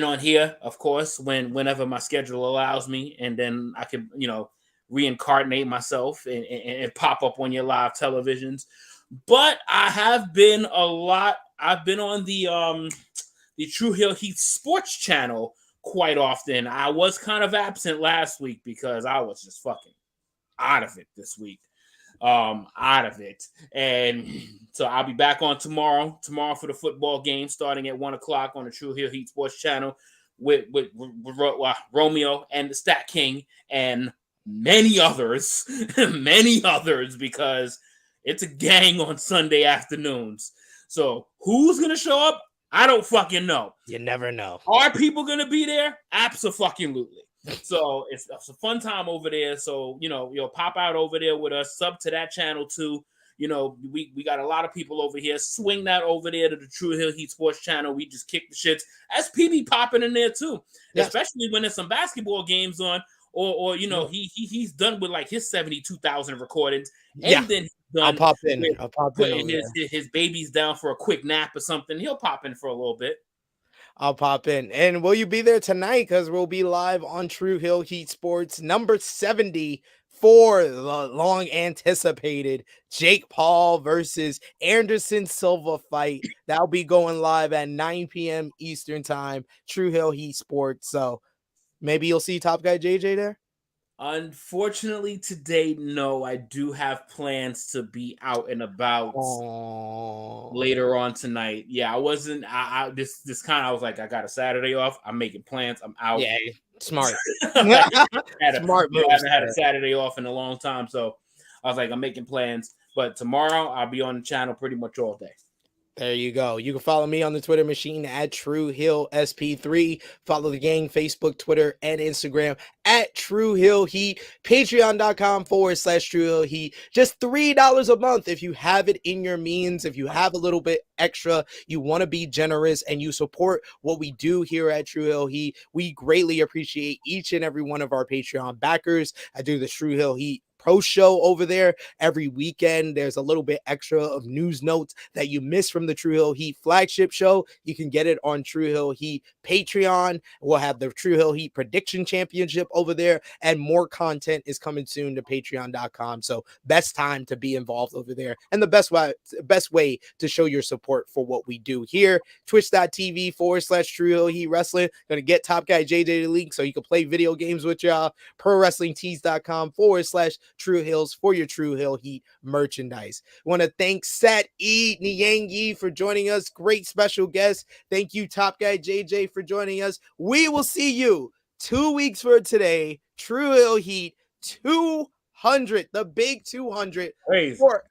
on here, of course, whenever my schedule allows me, and then I can, reincarnate myself and pop up on your live televisions. But I've been on the Tru Heel Heat sports channel quite often. I was kind of absent last week because I was just fucking out of it this week. And so I'll be back on tomorrow for the football game starting at 1:00 on the Tru Heel Heat sports channel with Romeo and the Stat King and many others because it's a gang on Sunday afternoons. So who's going to show up? I don't fucking know. You never know. Are people going to be there? Abso-fucking-lutely. So it's a fun time over there. So, you'll pop out over there with us. Sub to that channel too. We got a lot of people over here. Swing that over there to the Tru Heel Heat sports channel. We just kick the shits. SPB popping in there too. Yes. Especially when there's some basketball games on. Or he's done with like his 72,000 recordings. And then I'll pop in. His baby's down for a quick nap or something. He'll pop in for a little bit. I'll pop in. And will you be there tonight? Because we'll be live on Tru Heel Heat Sports number 70 for the long anticipated Jake Paul versus Anderson Silva fight. That'll be going live at 9 p.m. Eastern time. Tru Heel Heat Sports. So maybe you'll see Top Guy JJ there. Unfortunately, today, no. I do have plans to be out and about later on tonight. Yeah, I wasn't. I was like, I got a Saturday off. I'm making plans. I'm out. Yeah, smart. Smart move. I haven't had a Saturday off in a long time, so I was like, I'm making plans. But tomorrow, I'll be on the channel pretty much all day. There you go. You can follow me on the Twitter machine at Tru Heel SP3. Follow the gang, Facebook, Twitter, and Instagram at Tru Heel Heat. Patreon.com/Tru Heel Heat. Just $3 a month if you have it in your means. If you have a little bit extra, you want to be generous, and you support what we do here at Tru Heel Heat. We greatly appreciate each and every one of our Patreon backers. I do the Tru Heel Heat Pro show over there every weekend. There's a little bit extra of news notes that you miss from the Tru Heel Heat flagship show. You can get it on Tru Heel Heat Patreon. We'll have the Tru Heel Heat prediction championship over there, and more content is coming soon to patreon.com. So best time to be involved over there, and the best way to show your support for what we do here. Twitch.tv/Tru Heel Heat Wrestling. Gonna get Top Guy JJ the link so you can play video games with y'all. ProWrestlingTees.com/Tru Heels for your Tru Heel Heat merchandise. I want to thank Sat E Niangi for joining us. Great special guest. Thank you, Top Guy JJ, for joining us. We will see you 2 weeks for today. Tru Heel Heat 200, the big 200. Crazy. For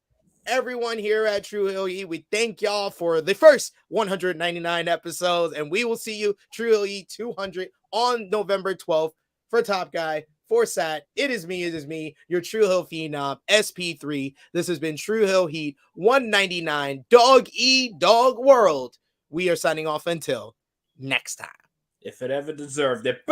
everyone here at Tru Heel Heat, we thank y'all for the first 199 episodes, and we will see you Tru Heel Heat 200 on November 12th. For Top Guy, for Sat, it is me, your Tru Heel Phenom, SP3. This has been Tru Heel Heat 199, Dog World. We are signing off until next time. If it ever deserved it.